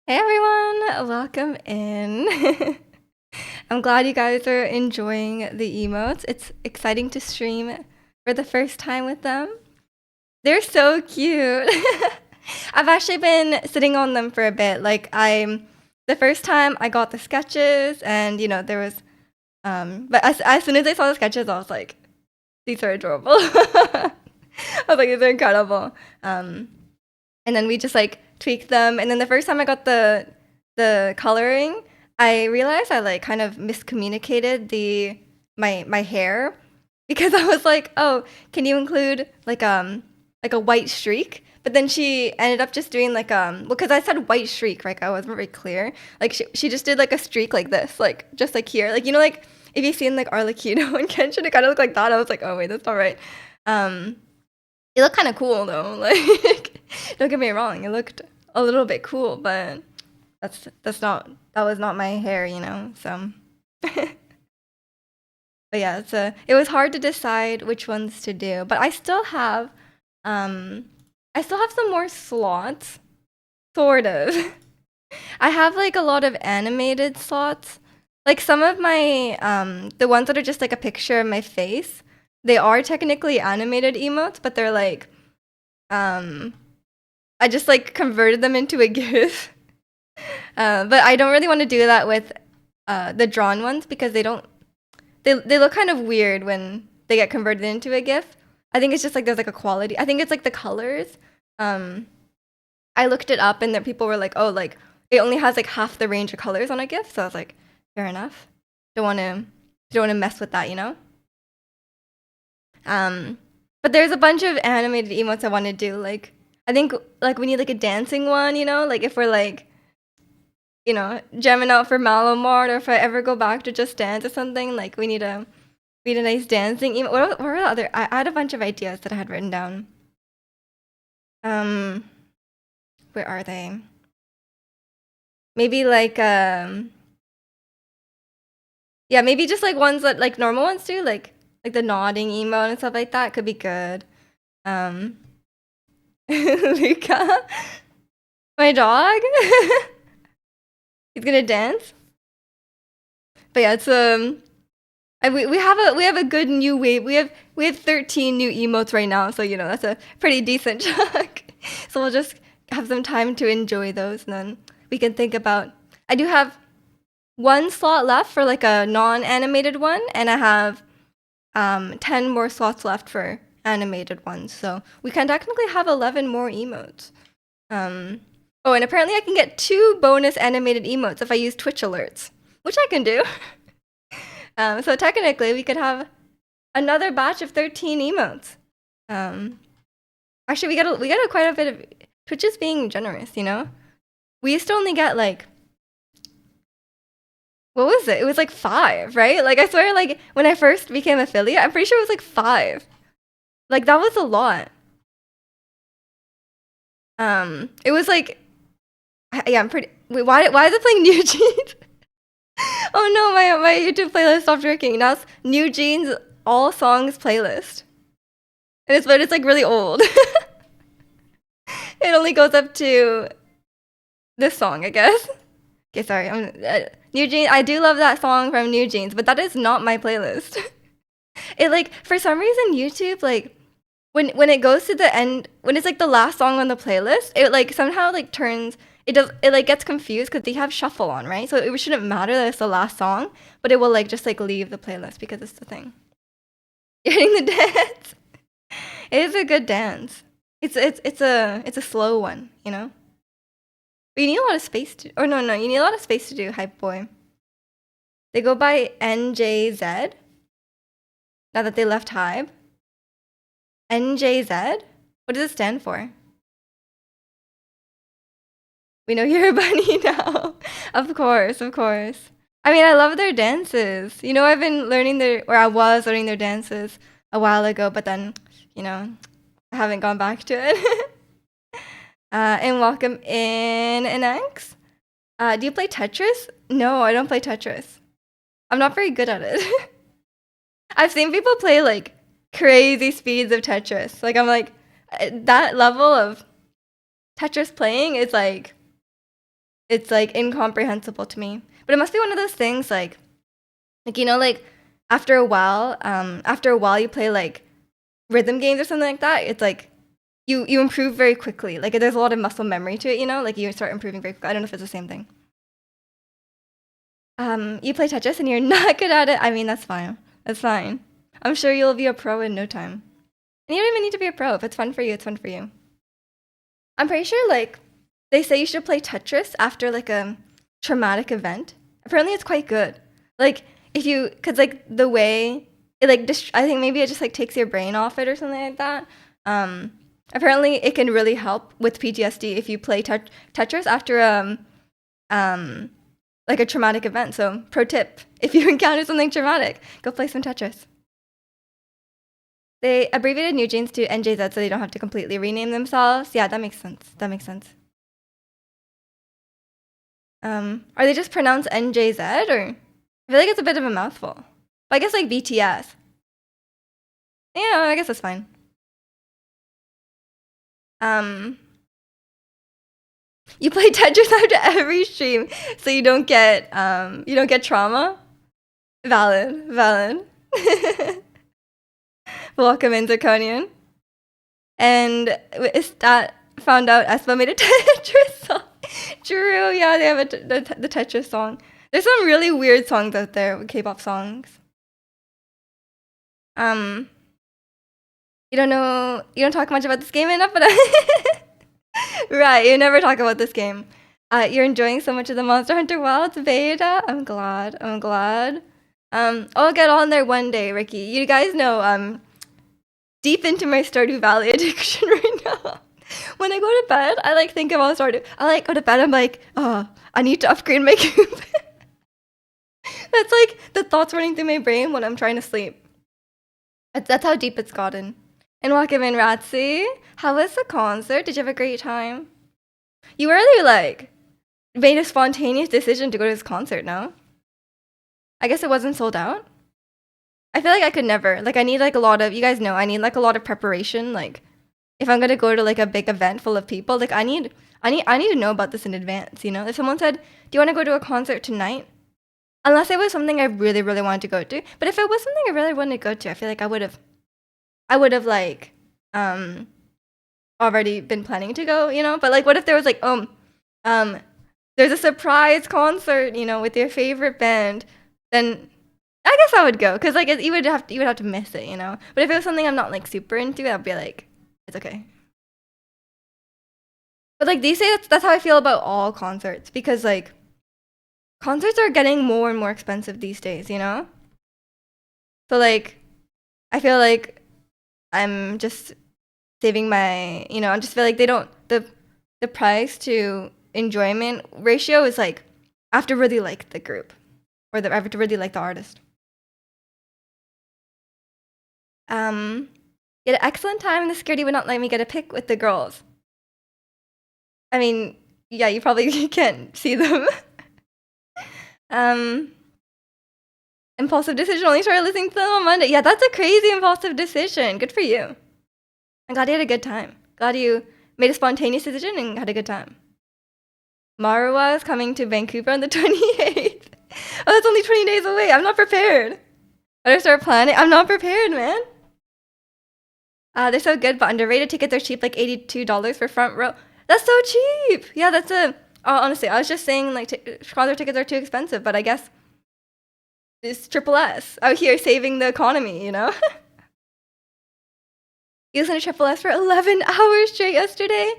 Hey everyone, welcome in. I'm glad you guys are enjoying the emotes. It's exciting to stream for the first time with them. They're so cute. I've actually been sitting on them for a bit. The first time I got the sketches and there was but as soon as I saw the sketches I was like, these are adorable. I was like, these are incredible. And then we just like tweaked them. And then the first time I got the coloring, I realized I like kind of miscommunicated my hair because I was like, oh, can you include like a white streak? But then she ended up just doing because I said white streak, right? I wasn't very clear. Like she just did like a streak like this, like just like here, like like if you've seen like Arlecchino and Kenshin, it kind of looked like that. I was like, oh wait, that's not right. It looked kind of cool though. Like, don't get me wrong, it looked a little bit cool, but that was not my hair, So, but yeah, it was hard to decide which ones to do. But I still have some more slots, sort of. I have like a lot of animated slots. Like some of my the ones that are just like a picture of my face, they are technically animated emotes, but they're like I just like converted them into a GIF. But I don't really want to do that with the drawn ones because they look kind of weird when they get converted into a GIF. I think it's just like there's like a quality. I think it's like the colors. I looked it up and then people were like, oh, like it only has like half the range of colors on a GIF. So I was like, fair enough. Don't want to mess with that, But there's a bunch of animated emotes I want to do. Like I think like we need like a dancing one, like if we're like jamming out for Malamart, or if I ever go back to Just Dance or something, like we need a nice dancing emote. What were the other? I had a bunch of ideas that I had written down. Where are they? Maybe like yeah, maybe just like ones that like normal ones do, like the nodding emote and stuff like that could be good. Luca, my dog, he's gonna dance. But yeah, it's we have a good new wave. We have 13 new emotes right now, so that's a pretty decent chunk. So we'll just have some time to enjoy those, and then we can think about. I do have one slot left for like a non-animated one, and I have 10 more slots left for animated ones. So we can technically have 11 more emotes. Oh, and apparently I can get 2 bonus animated emotes if I use Twitch alerts, which I can do. So technically we could have another batch of 13 emotes. Actually, we got a quite a bit of Twitch is being generous, We used to only get like what was it? It was like 5, right? Like I swear, like when I first became affiliate, I'm pretty sure it was like 5. Like that was a lot. It was like yeah, I'm pretty. Wait, why is it playing New Jeans? Oh no, my YouTube playlist stopped working. Now it's New Jeans all songs playlist, and it's like really old. It only goes up to this song, I guess. Okay, sorry. New Jeans. I do love that song from New Jeans, but that is not my playlist. It like for some reason YouTube like when it goes to the end when it's like the last song on the playlist, it like somehow like turns it like gets confused because they have shuffle on, right? So it shouldn't matter that it's the last song, but it will like just like leave the playlist because it's the thing. You're hitting the dance. It is a good dance. It's a slow one, But you need a lot of space to or no, you need a lot of space to do Hype Boy. They go by NJZ. Now that they left Hype. NJZ? What does it stand for? We know you're a bunny now. Of course, of course. I mean, I love their dances. I've been I was learning their dances a while ago, but then, I haven't gone back to it. And welcome in, NX. Do you play Tetris? No, I don't play Tetris. I'm not very good at it. I've seen people play like crazy speeds of Tetris. Like I'm like that level of Tetris playing is like It's like incomprehensible to me. But it must be one of those things like you know, like after a while you play like rhythm games or something like that. It's like you improve very quickly. Like there's a lot of muscle memory to it, you know? Like you start improving very quickly. I don't know if it's the same thing. You play Tetris and you're not good at it. I mean, that's fine. That's fine. I'm sure you'll be a pro in no time. And you don't even need to be a pro. If it's fun for you, it's fun for you. I'm pretty sure like they say you should play Tetris after like a traumatic event. Apparently it's quite good. Like if you cuz like the way it like I think maybe it just like takes your brain off it or something like that. Apparently it can really help with PTSD if you play Tetris after um like a traumatic event. So pro tip, if you encounter something traumatic, go play some Tetris. They abbreviated New Jeans to NJZ so they don't have to completely rename themselves. Yeah, that makes sense. That makes sense. Are they just pronounced NJZ or? I feel like it's a bit of a mouthful. But I guess like BTS. Yeah, I guess that's fine. You play Tetris after every stream so you don't get trauma. Valid, valid. Welcome in, Zirconian. And is that found out aespa made a Tetris song. True, yeah, they have the Tetris song. There's some really weird songs out there with K-pop songs. You don't talk much about this game enough, but right, you never talk about this game. You're enjoying so much of the Monster Hunter Wilds beta. I'm glad. I'll get on there one day, Ricky. You guys know deep into my Stardew Valley addiction right now. When I go to bed, I like think about Stardew. I like go to bed. I'm like, oh, I need to upgrade my cube. That's like the thoughts running through my brain when I'm trying to sleep. That's how deep it's gotten. And welcome in, Ratsy. How was the concert? Did you have a great time? You really like made a spontaneous decision to go to this concert, no? I guess it wasn't sold out. I feel like I could never. Like I need like a lot of, you guys know, I need like a lot of preparation. Like if I'm gonna go to like a big event full of people, like I need to know about this in advance, you know? If someone said, do you wanna go to a concert tonight? Unless it was something I really, really wanted to go to. But if it was something I really wanted to go to, I feel like I would have like already been planning to go, you know? But like what if there was like, there's a surprise concert, you know, with your favorite band, then I guess I would go because like you would have to miss it, you know. But if it was something I'm not like super into, I'd be like, it's okay. But like these days, that's how I feel about all concerts because like concerts are getting more and more expensive these days, you know. So like, I feel like I'm just saving my, you know, I just feel like they don't the price to enjoyment ratio is like I have to really like the group or I have to really like the artist. You had an excellent time and the security would not let me get a pic with the girls. I mean, yeah, you probably can't see them. Impulsive decision, only started listening to them on Monday. Yeah, that's a crazy impulsive decision. Good for you. I'm glad you had a good time. Glad you made a spontaneous decision and had a good time. Marwa is coming to Vancouver on the 28th. Oh, that's only 20 days away. I'm not prepared. Better start planning. I'm not prepared, man. They're so good, but underrated. Tickets are cheap, like $82 for front row. That's so cheap. Yeah, that's a. Honestly, I was just saying like concert tickets are too expensive, but I guess it's triple S out here saving the economy, you know. You listened to Triple S for 11 hours straight yesterday.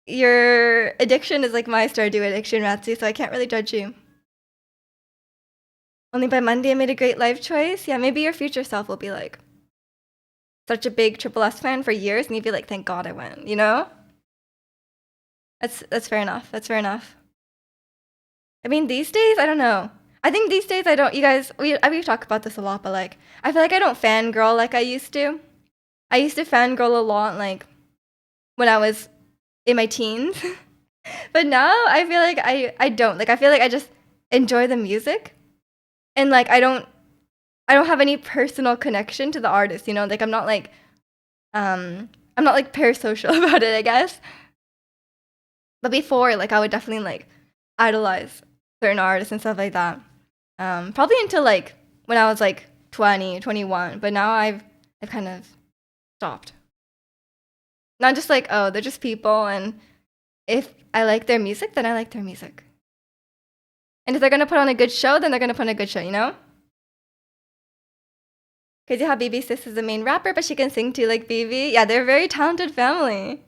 Your addiction is like my Stardew addiction, Ratsy, so I can't really judge you. Only by Monday I made a great life choice. Yeah, maybe your future self will be like such a big Triple S fan for years, and you'd be like, thank God I went, you know? That's fair enough. That's fair enough. I mean, these days, I don't know. I think these days I don't. You guys, we've talked about this a lot, but like, I feel like I don't fangirl like I used to. I used to fangirl a lot, like when I was in my teens, but now I feel like I don't. Like, I feel like I just enjoy the music, and like I don't have any personal connection to the artist. You know, like I'm not like parasocial about it, I guess. But before, like I would definitely like idolize certain artists and stuff like that. Probably until like when I was like 20, 21, but now I've kind of stopped. Not just like, oh, they're just people, and if I like their music, then I like their music. And if they're gonna put on a good show, then they're gonna put on a good show, you know? Because you have BB's sis is the main rapper, but she can sing too, like BB. Yeah, they're a very talented family.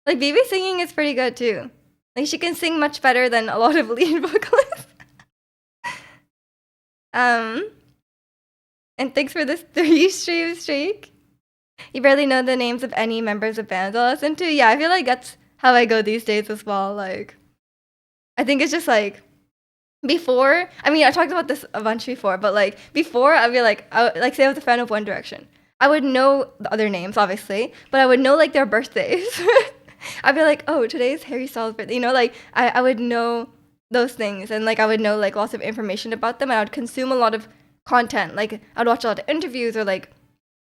Like BB singing is pretty good too. Like she can sing much better than a lot of lead vocalists. um, and thanks for this 3 stream streak. You barely know the names of any members of bands I listen to. Yeah, I feel like that's how I go these days as well. Like, I think it's just like before. I mean, I talked about this a bunch before, but like before, I'd be like, like say I was a fan of One Direction. I would know the other names, obviously, but I would know like their birthdays. I'd be like, oh, today's Harry Styles' birthday. You know, like I would know those things, and like I would know like lots of information about them, and I would consume a lot of content. Like I'd watch a lot of interviews or like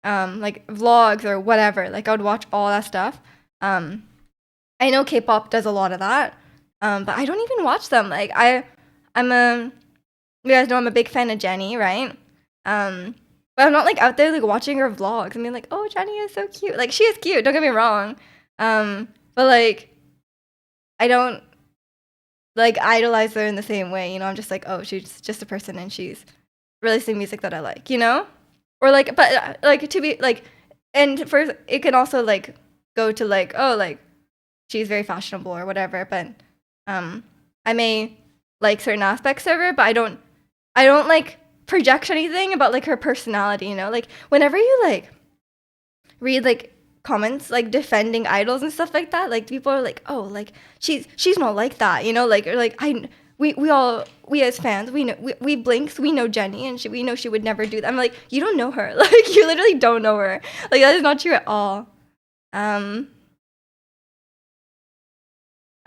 vlogs or whatever. Like I would watch all that stuff. I know K-pop does a lot of that, but I don't even watch them. Like I'm a you guys know I'm a big fan of Jennie, right? But I'm not like out there like watching her vlogs. I mean like, oh, Jennie is so cute. Like she is cute. Don't get me wrong. But like I don't like idolize her in the same way. You know, I'm just like, oh, she's just a person and she's releasing music that I like. You know, or like, but like to be like, and for it can also like go to like, oh, like she's very fashionable or whatever. But I may like certain aspects of her, but I don't like project anything about like her personality, you know? Like whenever you like read like comments like defending idols and stuff like that, like people are like, "Oh, like she's not like that." You know, like or like we as fans, we know we Blinks, we know Jennie and we know she would never do that. I'm like, "You don't know her." Like you literally don't know her. Like that is not true at all. I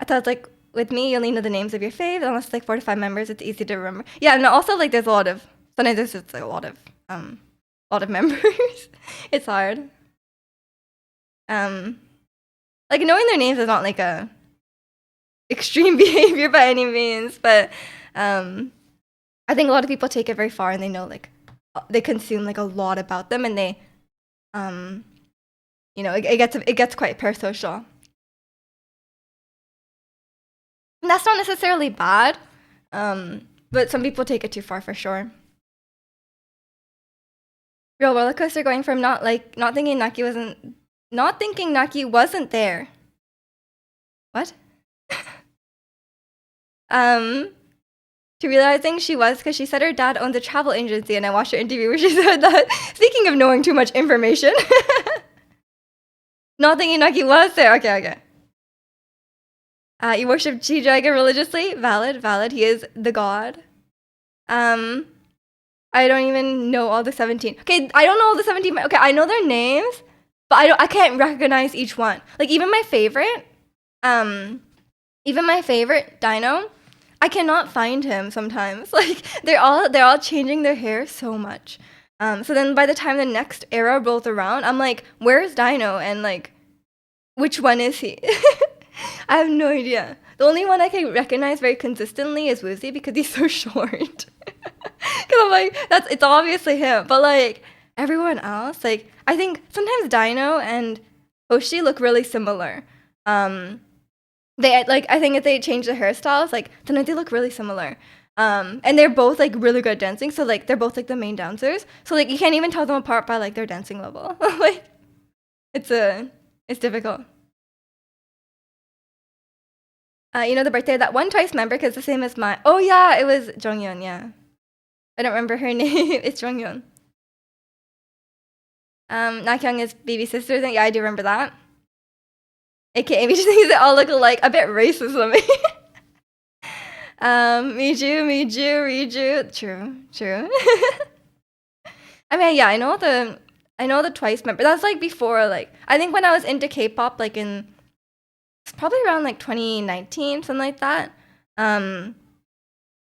thought like with me, you only know the names of your faves. Unless it's like 4 to 5 members, it's easy to remember. Yeah, and also like there's a lot of sometimes there's just like a lot of members. It's hard. Like knowing their names is not like a extreme behavior by any means, but I think a lot of people take it very far and they know like they consume like a lot about them and they you know it gets quite parasocial. And that's not necessarily bad, but some people take it too far for sure. Real roller coaster going from not thinking Naki wasn't there. What? To realizing she was because she said her dad owns a travel agency, and I watched her interview where she said that. Speaking of knowing too much information, not thinking Naki was there. Okay. You worship G-Dragon religiously? Valid. He is the god. I don't even know all the 17. Okay, I don't know all the 17. Okay, I know their names, but I can't recognize each one. Like even my favorite, Dino, I cannot find him sometimes. Like they're all changing their hair so much. So then by the time the next era rolls around, I'm like, where's Dino? And like, which one is he? I have no idea. The only one I can recognize very consistently is Woozy because he's so short. Because I'm like, it's obviously him. But like everyone else, like I think sometimes Dino and Hoshi look really similar. They like I think if they change the hairstyles, like sometimes they look really similar. And they're both like really good at dancing, so like they're both like the main dancers. So like you can't even tell them apart by like their dancing level. Like it's difficult. You know the birthday of that one Twice member because the same as mine. Oh yeah, it was Jonghyun. Yeah, I don't remember her name. It's Jonghyun. Nakyung is BB's sister. Yeah, I do remember that. AKA me just thinks they all look alike. A bit racist of me. Miju, Riju. True. I mean, yeah, I know the Twice member. That's like before, like I think when I was into K-pop, like in it's probably around like 2019, something like that. That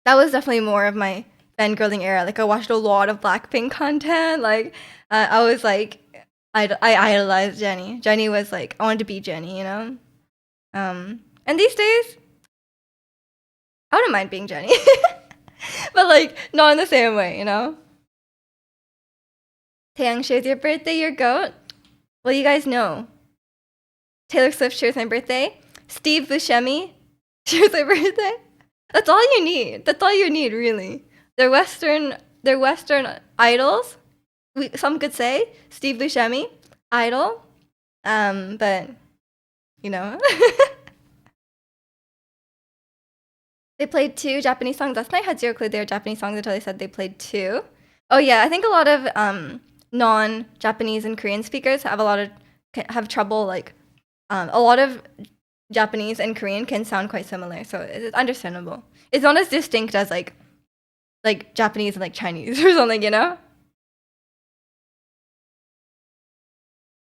was definitely more of my fangirling era. Like I watched a lot of Blackpink content. Like I was like, I idolized Jennie. Jennie was like, I wanted to be Jennie, you know. And these days, I wouldn't mind being Jenny. But like not in the same way, you know? Taeyang shares your birthday, your goat. Well, you guys know. Taylor Swift shares my birthday. Steve Buscemi shares my birthday. That's all you need. That's all you need, really. They're Western idols. Some could say Steve Buscemi, idol. But you know. They played 2 Japanese songs last night. Had zero clue they were Japanese songs until they said they played 2. Oh yeah, I think a lot of non-Japanese and Korean speakers have trouble like a lot of Japanese and Korean can sound quite similar, so it's understandable. It's not as distinct as like Japanese and like Chinese or something, you know?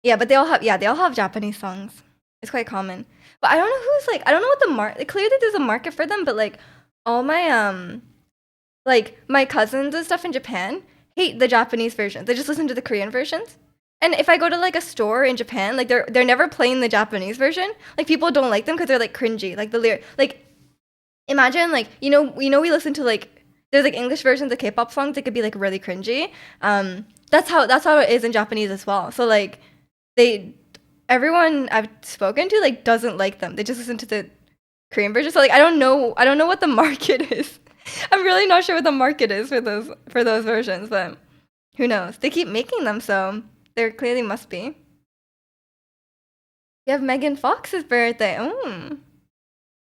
Yeah, but they all have Japanese songs. It's quite common. But I don't know who's like I don't know what the market. Clearly there's a market for them, but like all my like my cousins and stuff in Japan hate the Japanese versions. They just listen to the Korean versions. And if I go to like a store in Japan, like they're never playing the Japanese version. Like people don't like them because they're like cringy. Like the lyric, like imagine like we listen to like there's like English versions of K-pop songs that could be like really cringy. That's how it is in Japanese as well. So like they everyone I've spoken to like doesn't like them. They just listen to the Korean version. So like I don't know what the market is. I'm really not sure what the market is for those versions, but who knows? They keep making them, so there clearly must be. You have Megan Fox's birthday. You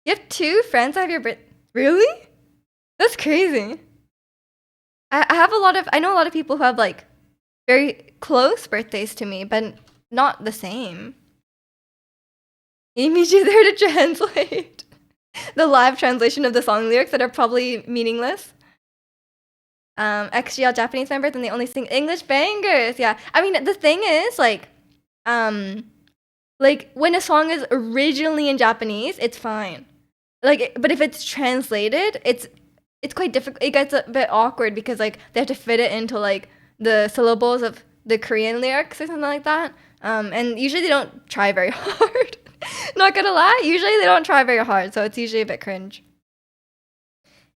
have 2 friends that have your birthday. Really? That's crazy. I know a lot of people who have like very close birthdays to me, but not the same. Amy's there to translate the live translation of the song lyrics that are probably meaningless. XGL Japanese members and they only sing English bangers. Yeah. I mean, the thing is like when a song is originally in Japanese, it's fine. Like but if it's translated, it's quite difficult. It gets a bit awkward because like they have to fit it into like the syllables of the Korean lyrics or something like that. And usually they don't try very hard. Not gonna lie, usually they don't try very hard, so it's usually a bit cringe.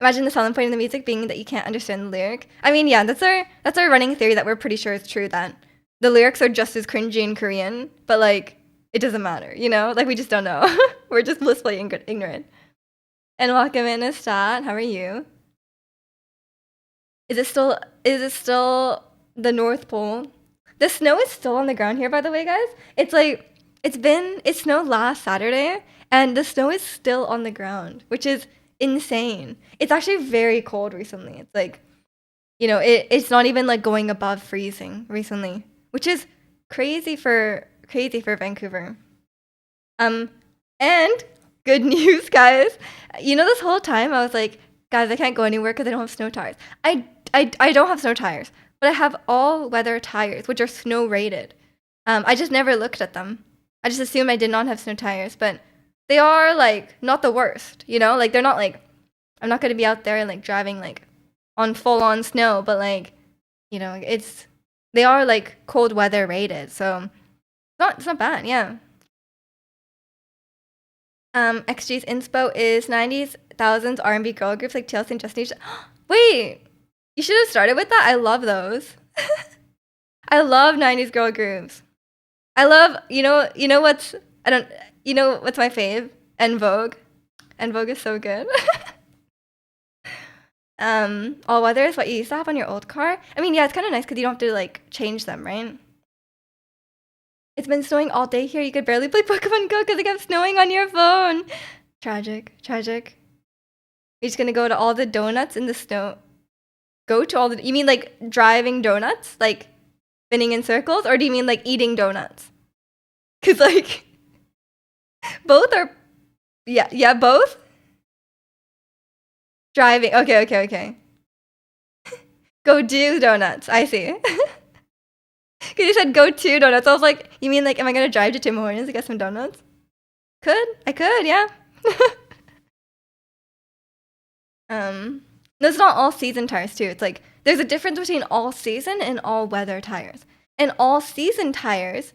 Imagine the selling point of the music being that you can't understand the lyric. I mean, yeah, that's our running theory that we're pretty sure is true, that the lyrics are just as cringy in Korean, but like it doesn't matter, you know? Like we just don't know. We're just blissfully ignorant. And welcome in, Estat. How are you? Is it still the North Pole? The snow is still on the ground here, by the way, guys. It's like it snowed last Saturday, and the snow is still on the ground, which is insane. It's actually very cold recently. It's like, it's not even like going above freezing recently, which is crazy for Vancouver. And good news, guys. This whole time I was like, guys, I can't go anywhere because I don't have snow tires. I don't have snow tires, but I have all weather tires, which are snow rated. I just never looked at them. I just assumed I did not have snow tires, but they are like not the worst, like they're not like, I'm not going to be out there like driving like on full on snow, but like, they are like cold weather rated. So it's not bad. Yeah. XG's inspo is 90s, thousands R&B girl groups like TLC and Justin. Wait, you should have started with that. I love those. I love 90s girl groups. I love, what's my fave? En Vogue. En Vogue is so good. All weather is what you used to have on your old car. I mean, yeah, it's kind of nice because you don't have to like change them, right? It's been snowing all day here. You could barely play Pokemon Go because it kept snowing on your phone. Tragic. You're just gonna go to all the donuts in the snow. You mean like driving donuts? Like spinning in circles? Or do you mean like eating donuts? Because like both are, yeah, both? Driving. Okay. Go do donuts. I see. Because you said go to donuts. I was like, you mean like, am I going to drive to Tim Hortons to get some donuts? I could, yeah. No, it's not all season tires too. It's like, there's a difference between all season and all weather tires. And all season tires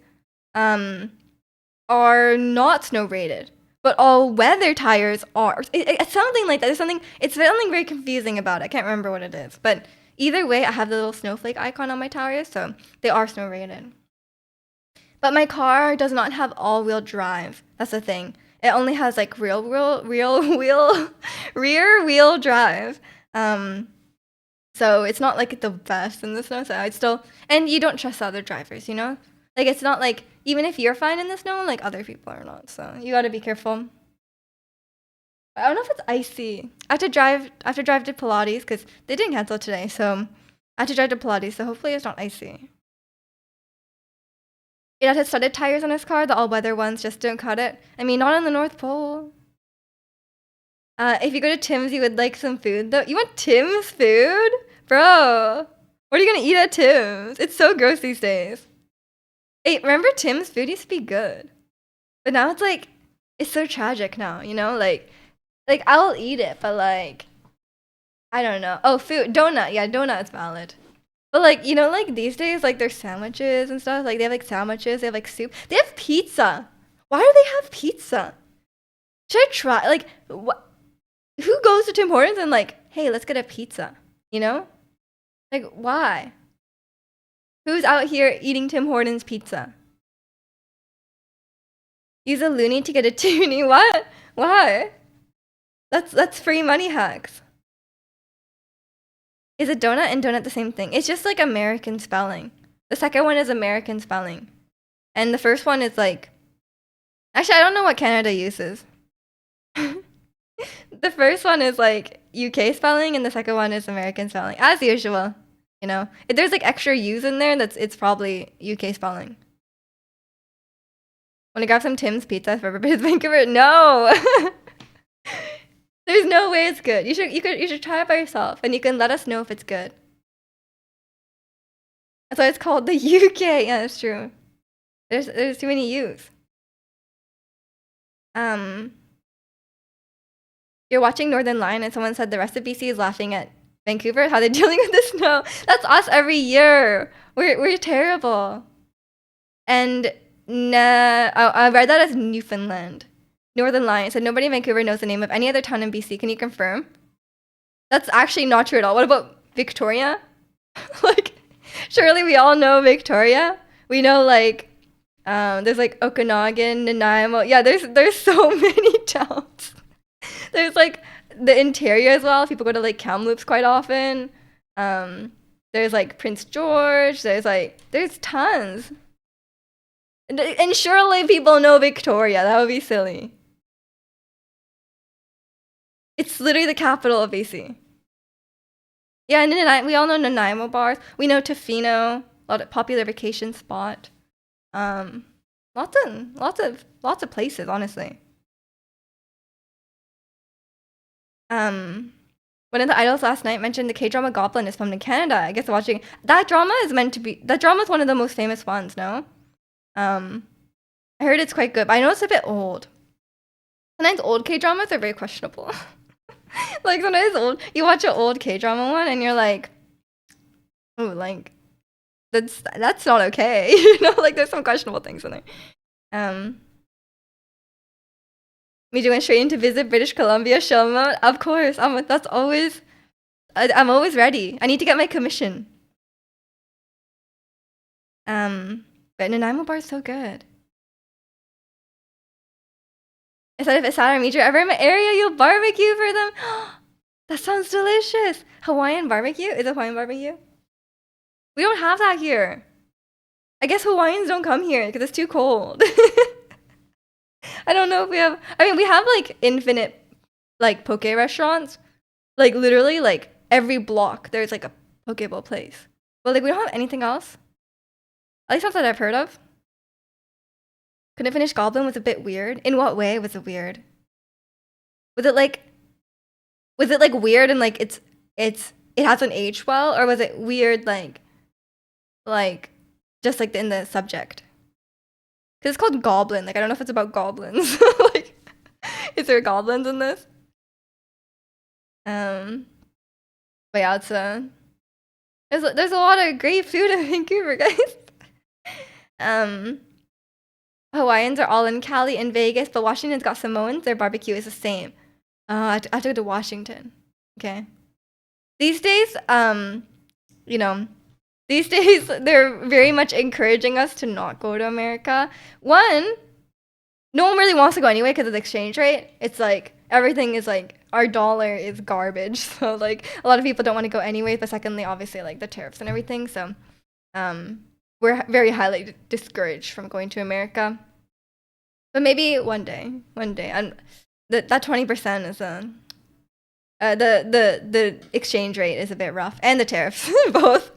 are not snow rated, but all weather tires are. It's something like that. It's something very confusing about it. I can't remember what it is. But either way, I have the little snowflake icon on my tires, so they are snow rated. But my car does not have all-wheel drive. That's the thing. It only has like rear wheel drive. So it's not like the best in the snow. So I'd still, and you don't trust other drivers, you know? Like it's not like even if you're fine in the snow, like other people are not. So you gotta be careful. I don't know if it's icy. I have to drive to Pilates because they didn't cancel today. So I have to drive to Pilates. So hopefully it's not icy. It had studded tires on his car. The all-weather ones just don't cut it. I mean, not on the North Pole. If you go to Tim's, you would like some food though. You want Tim's food? Bro, what are you gonna eat at Tim's? It's so gross these days. Hey, remember Tim's food used to be good. But now it's like, it's so tragic now, you know? Like I'll eat it, but like, I don't know. Oh, food, donut. Yeah, donut's valid. But like, you know, like these days, like there's sandwiches and stuff. Like they have like sandwiches, they have like soup. They have pizza. Why do they have pizza? Should I try? Like, what? Who goes to Tim Hortons and like, hey, let's get a pizza? You know? Like, why? Who's out here eating Tim Hortons pizza? Use a loony to get a toonie. What? Why? That's free money hacks. Is a donut and donut the same thing? It's just like American spelling. The second one is American spelling. And the first one is like, actually, I don't know what Canada uses. The first one is like UK spelling, and the second one is American spelling, as usual. You know, if there's like extra U's in there, it's probably UK spelling. Want to grab some Tim's pizza for everybody's Vancouver? No, there's no way it's good. You should try it by yourself, and you can let us know if it's good. That's why it's called the UK. Yeah, that's true. There's too many U's. You're watching Northern Lion and someone said the rest of BC is laughing at Vancouver, how they're dealing with the snow. That's us every year. We're terrible. And I read that as Newfoundland. Northern Lion said nobody in Vancouver knows the name of any other town in BC. Can you confirm? That's actually not true at all. What about Victoria? Like, surely we all know Victoria. We know like there's like Okanagan, Nanaimo. Yeah, there's so many towns. There's like the interior as well. People go to like Kamloops quite often. There's like Prince George. There's tons. And surely people know Victoria. That would be silly. It's literally the capital of BC. Yeah, and we all know Nanaimo bars. We know Tofino, a lot of popular vacation spot. Lots of places, honestly. One of the idols last night mentioned the K-drama Goblin is filmed in Canada. I guess watching that drama is one of the most famous ones, no? I heard it's quite good, but I know it's a bit old. Sometimes old K-dramas are very questionable. Like sometimes you watch an old K-drama one and you're like, oh, like that's not okay. You know, like there's some questionable things in there. Me doing straight into visit British Columbia show mode? Of course. I'm always ready. I need to get my commission. But Nanaimo bar is so good. I said if it's Saturn Meet you're ever in my area, you'll barbecue for them. That sounds delicious. Hawaiian barbecue? Is it Hawaiian barbecue? We don't have that here. I guess Hawaiians don't come here because it's too cold. I don't know if we have. I mean, we have like infinite like poke restaurants. Like literally, like every block there's like a poke bowl place. But like we don't have anything else. At least not that I've heard of. Couldn't finish Goblin was a bit weird. In what way was it weird? Was it like weird and like it hasn't aged well, or was it weird like just like in the subject? Because it's called Goblin. Like I don't know if it's about goblins. Like, is there goblins in this? But yeah, there's a lot of great food in Vancouver, guys. Hawaiians are all in Cali and Vegas, but Washington's got Samoans. Their barbecue is the same. I took it to Washington. Okay. These days, you know, these days they're very much encouraging us to not go to America. One, no one really wants to go anyway because of the exchange rate. It's like everything is like our dollar is garbage. So like a lot of people don't want to go anyway. But secondly, obviously like the tariffs and everything. So we're very highly discouraged from going to America. But maybe one day. And that 20% is the exchange rate is a bit rough and the tariffs both.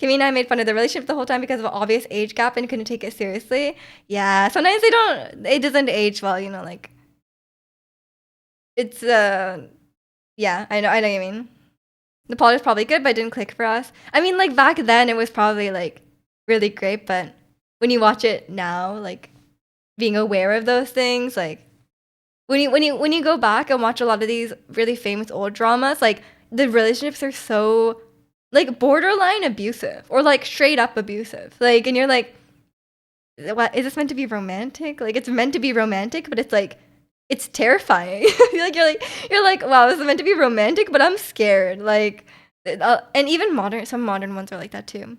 Kimmy and I made fun of the relationship the whole time because of an obvious age gap and couldn't take it seriously. Yeah, sometimes it doesn't age well, you know, like it's yeah, I know what you mean. The plot is probably good, but it didn't click for us. I mean, like back then it was probably like really great, but when you watch it now, like being aware of those things, like when you go back and watch a lot of these really famous old dramas, like the relationships are so like borderline abusive or like straight up abusive. Like, and you're like, what is this meant to be romantic? Like it's meant to be romantic, but it's like it's terrifying. You're like, wow, this is meant to be romantic, but I'm scared. Like, and even some modern ones are like that too.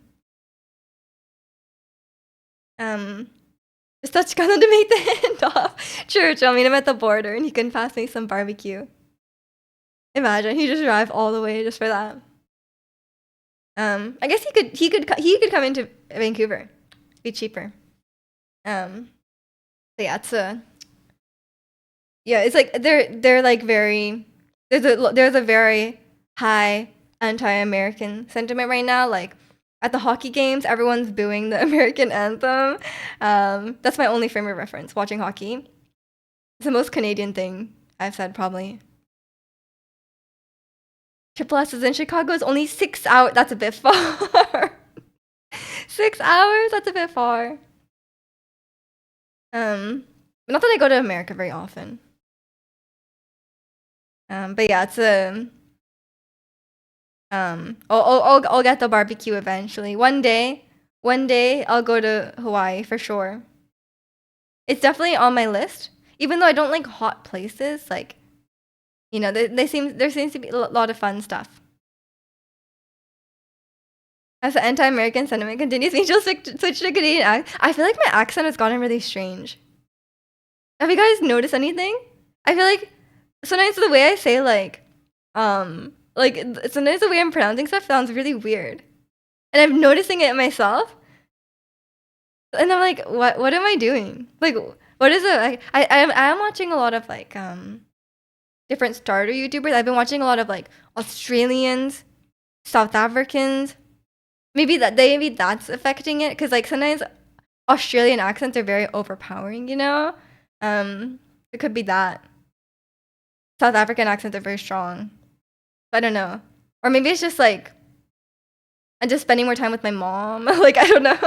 Just touch gonna to make the handoff. Church, I'll meet him at the border, and he can pass me some barbecue. Imagine he just drive all the way just for that. I guess he could come into Vancouver, be cheaper. But yeah, it's like they're like very there's a very high anti-American sentiment right now. Like at the hockey games, everyone's booing the American anthem. That's my only frame of reference watching hockey. It's the most Canadian thing I've said probably. Triple S is in Chicago. It's only 6 hours. That's a bit far. 6 hours. That's a bit far. Not that I go to America very often. But yeah, it's a. I'll get the barbecue eventually. One day I'll go to Hawaii for sure. It's definitely on my list. Even though I don't like hot places, like, you know, there seems to be a lot of fun stuff. As the anti-American sentiment continues, Angel switch to Canadian I feel like my accent has gotten really strange. Have you guys noticed anything? I feel like sometimes the way I say like sometimes the way I'm pronouncing stuff sounds really weird, and I'm noticing it myself. And I'm like, what am I doing? Like, what is it? I'm watching a lot of like different starter YouTubers. I've been watching a lot of like Australians, South Africans. Maybe that's affecting it because like sometimes Australian accents are very overpowering, you know? It could be that. South African accents are very strong. I don't know. Or maybe it's just like I'm just spending more time with my mom. Like I don't know.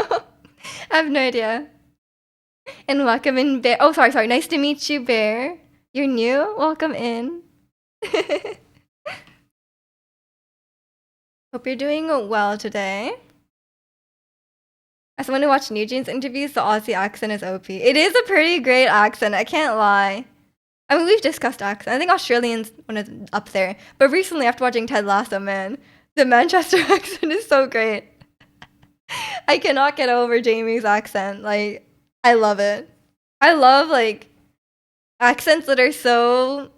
I have no idea. And welcome in Bear. Oh, sorry. Nice to meet you, Bear. You're new? Welcome in. Hope you're doing well today. As someone who watched New Jeans interviews, the Aussie accent is OP. It is a pretty great accent, I can't lie. I mean, we've discussed accent. I think Australian's one is up there. But recently, after watching Ted Lasso, man, the Manchester accent is so great. I cannot get over Jamie's accent. Like, I love it. I love, like, accents that are so,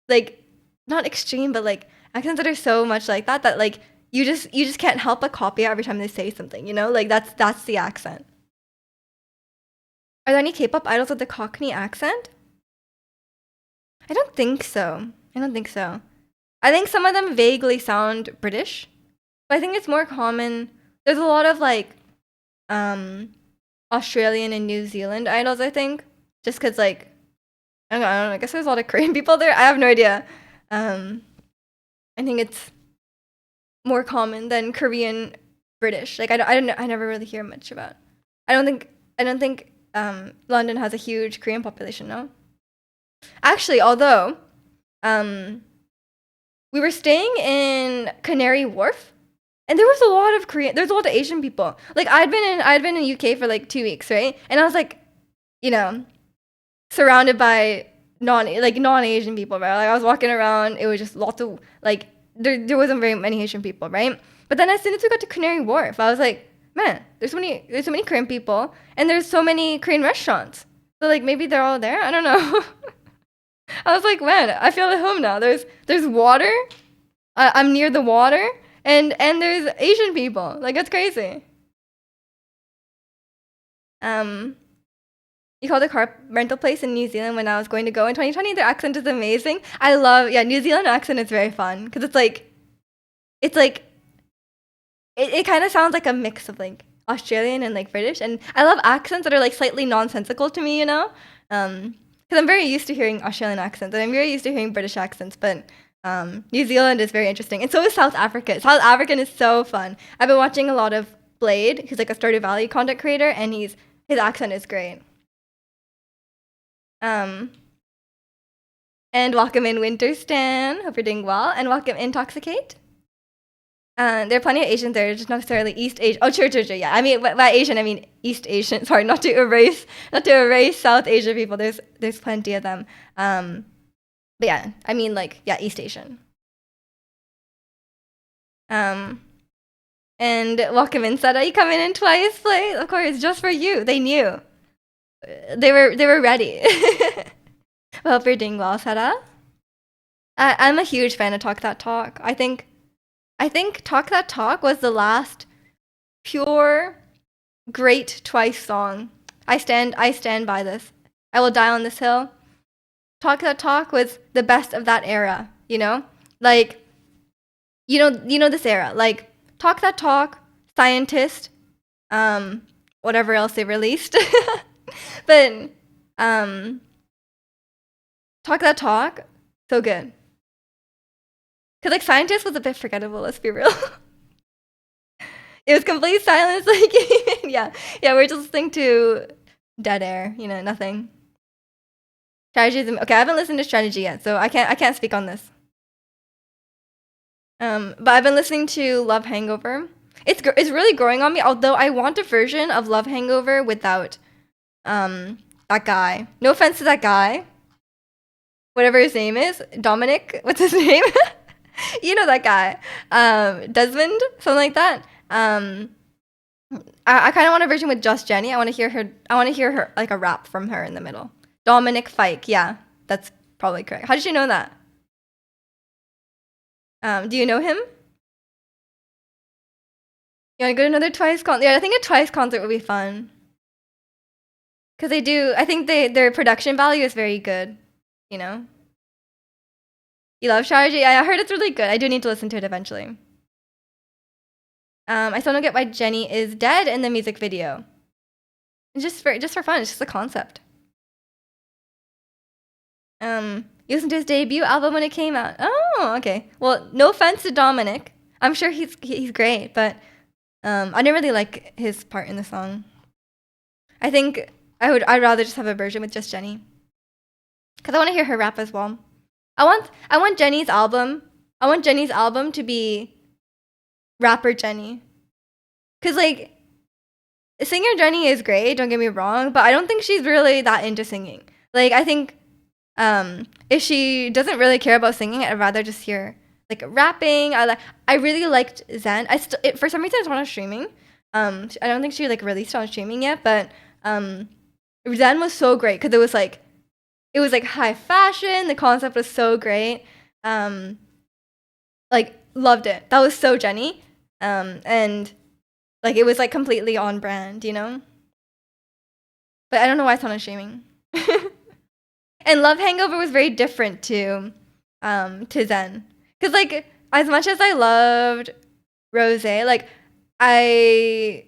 like, not extreme, but, like, accents that are so much like that, like, you just can't help but copy it every time they say something, you know? Like, that's the accent. Are there any K-pop idols with the Cockney accent? I don't think so. I think some of them vaguely sound British, but I think it's more common. There's a lot of like Australian and New Zealand idols, I think, just because like I don't know, I guess there's a lot of Korean people there. I have no idea. I think it's more common than Korean British. Like I don't know, I never really hear much about. I don't think London has a huge Korean population, no? Actually, although we were staying in Canary Wharf, And there was a lot of Korean. There's a lot of Asian people. Like I'd been in UK for like 2 weeks, right? And I was like, you know, surrounded by non-Asian people, right? Like I was walking around, it was just lots of like there wasn't very many Asian people, right? But then as soon as we got to Canary Wharf, I was like, man, there's so many Korean people and there's so many Korean restaurants. So like maybe they're all there. I don't know. I was like, man, I feel at home now. There's water. I'm near the water, and there's Asian people. Like that's crazy. Um, you called a car rental place in New Zealand when I was going to go in 2020. Their accent is amazing. I love, yeah, New Zealand accent is very fun because it's like it kind of sounds like a mix of like Australian and like British, and I love accents that are like slightly nonsensical to me, you know, because I'm very used to hearing Australian accents and I'm very used to hearing British accents, but New Zealand is very interesting, and so is South Africa. South African is so fun. I've been watching a lot of Blade. He's like a Stardew Valley content creator, and his accent is great. Um, and welcome in Winter Stan. Hope you're doing well. And welcome Intoxicate. There are plenty of Asians there, just not necessarily East Asian. Oh, true, true, true. Yeah, I mean by Asian, I mean East Asian. Sorry, not to erase South Asia people. There's plenty of them. But yeah, I mean like yeah, East Asian. Um, and welcome in Sada. You coming in twice, play? Of course, just for you. They knew. They were ready. I hope you're doing well, Sada. I'm a huge fan of Talk That Talk. I think Talk That Talk was the last pure great Twice song. I stand by this. I will die on this hill. Talk That Talk was the best of that era, you know? Like you know this era. Like Talk That Talk, Scientist, whatever else they released. But um Talk That Talk, so good. Cause like Scientist was a bit forgettable, let's be real. It was complete silence, like yeah. Yeah, we're just listening to dead air, you know, nothing. Strategy is okay, I haven't listened to Strategy yet, so I can't speak on this. But I've been listening to Love Hangover. It's really growing on me, although I want a version of Love Hangover without that guy. No offense to that guy. Whatever his name is. Dominic, what's his name? You know that guy. Desmond, something like that. I kind of want a version with just Jenny. I want to hear her like a rap from her in the middle. Dominic Fike. Yeah, that's probably correct. How did you know that? Do you know him? You want to go to another Twice concert? Yeah, I think a Twice concert would be fun. Cause they do. I think their production value is very good. You know. You love Strategy? I heard it's really good. I do need to listen to it eventually. I still don't get why Jenny is dead in the music video. It's just for fun. It's just a concept. You listened to his debut album when it came out. Oh, okay. Well, no offense to Dominic. I'm sure he's great, but I didn't really like his part in the song. I think I'd rather just have a version with just Jenny, cause I want to hear her rap as well. I want Jenny's album. I want Jenny's album to be rapper Jenny, cause like singer Jenny is great. Don't get me wrong, but I don't think she's really that into singing. Like I think if she doesn't really care about singing, I'd rather just hear like rapping. I really liked Zen. For some reason it's not on streaming. I don't think she like released it on streaming yet, but Zen was so great because it was like high fashion. The concept was so great. Like loved it. That was so Jenny. And like it was like completely on brand, you know. But I don't know why it's not on streaming. And Love Hangover was very different to Zen, because like as much as I loved Rose, like I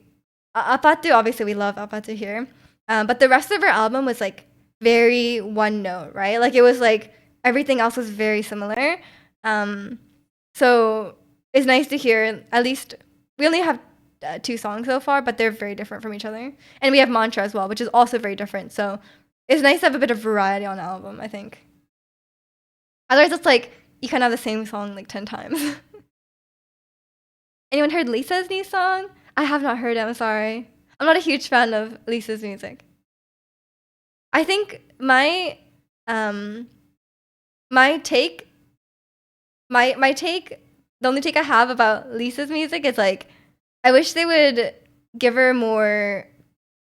Apatu, obviously we love Apatu here, but the rest of her album was like very one note, right? Like it was like everything else was very similar. Um, so it's nice to hear at least we only have two songs so far, but they're very different from each other, and we have Mantra as well, which is also very different. So it's nice to have a bit of variety on the album, I think. Otherwise, it's like you kind of have the same song like 10 times. Anyone heard Lisa's new song? I have not heard it, I'm sorry. I'm not a huge fan of Lisa's music. I think um my take my take the only take I have about Lisa's music is like I wish they would give her more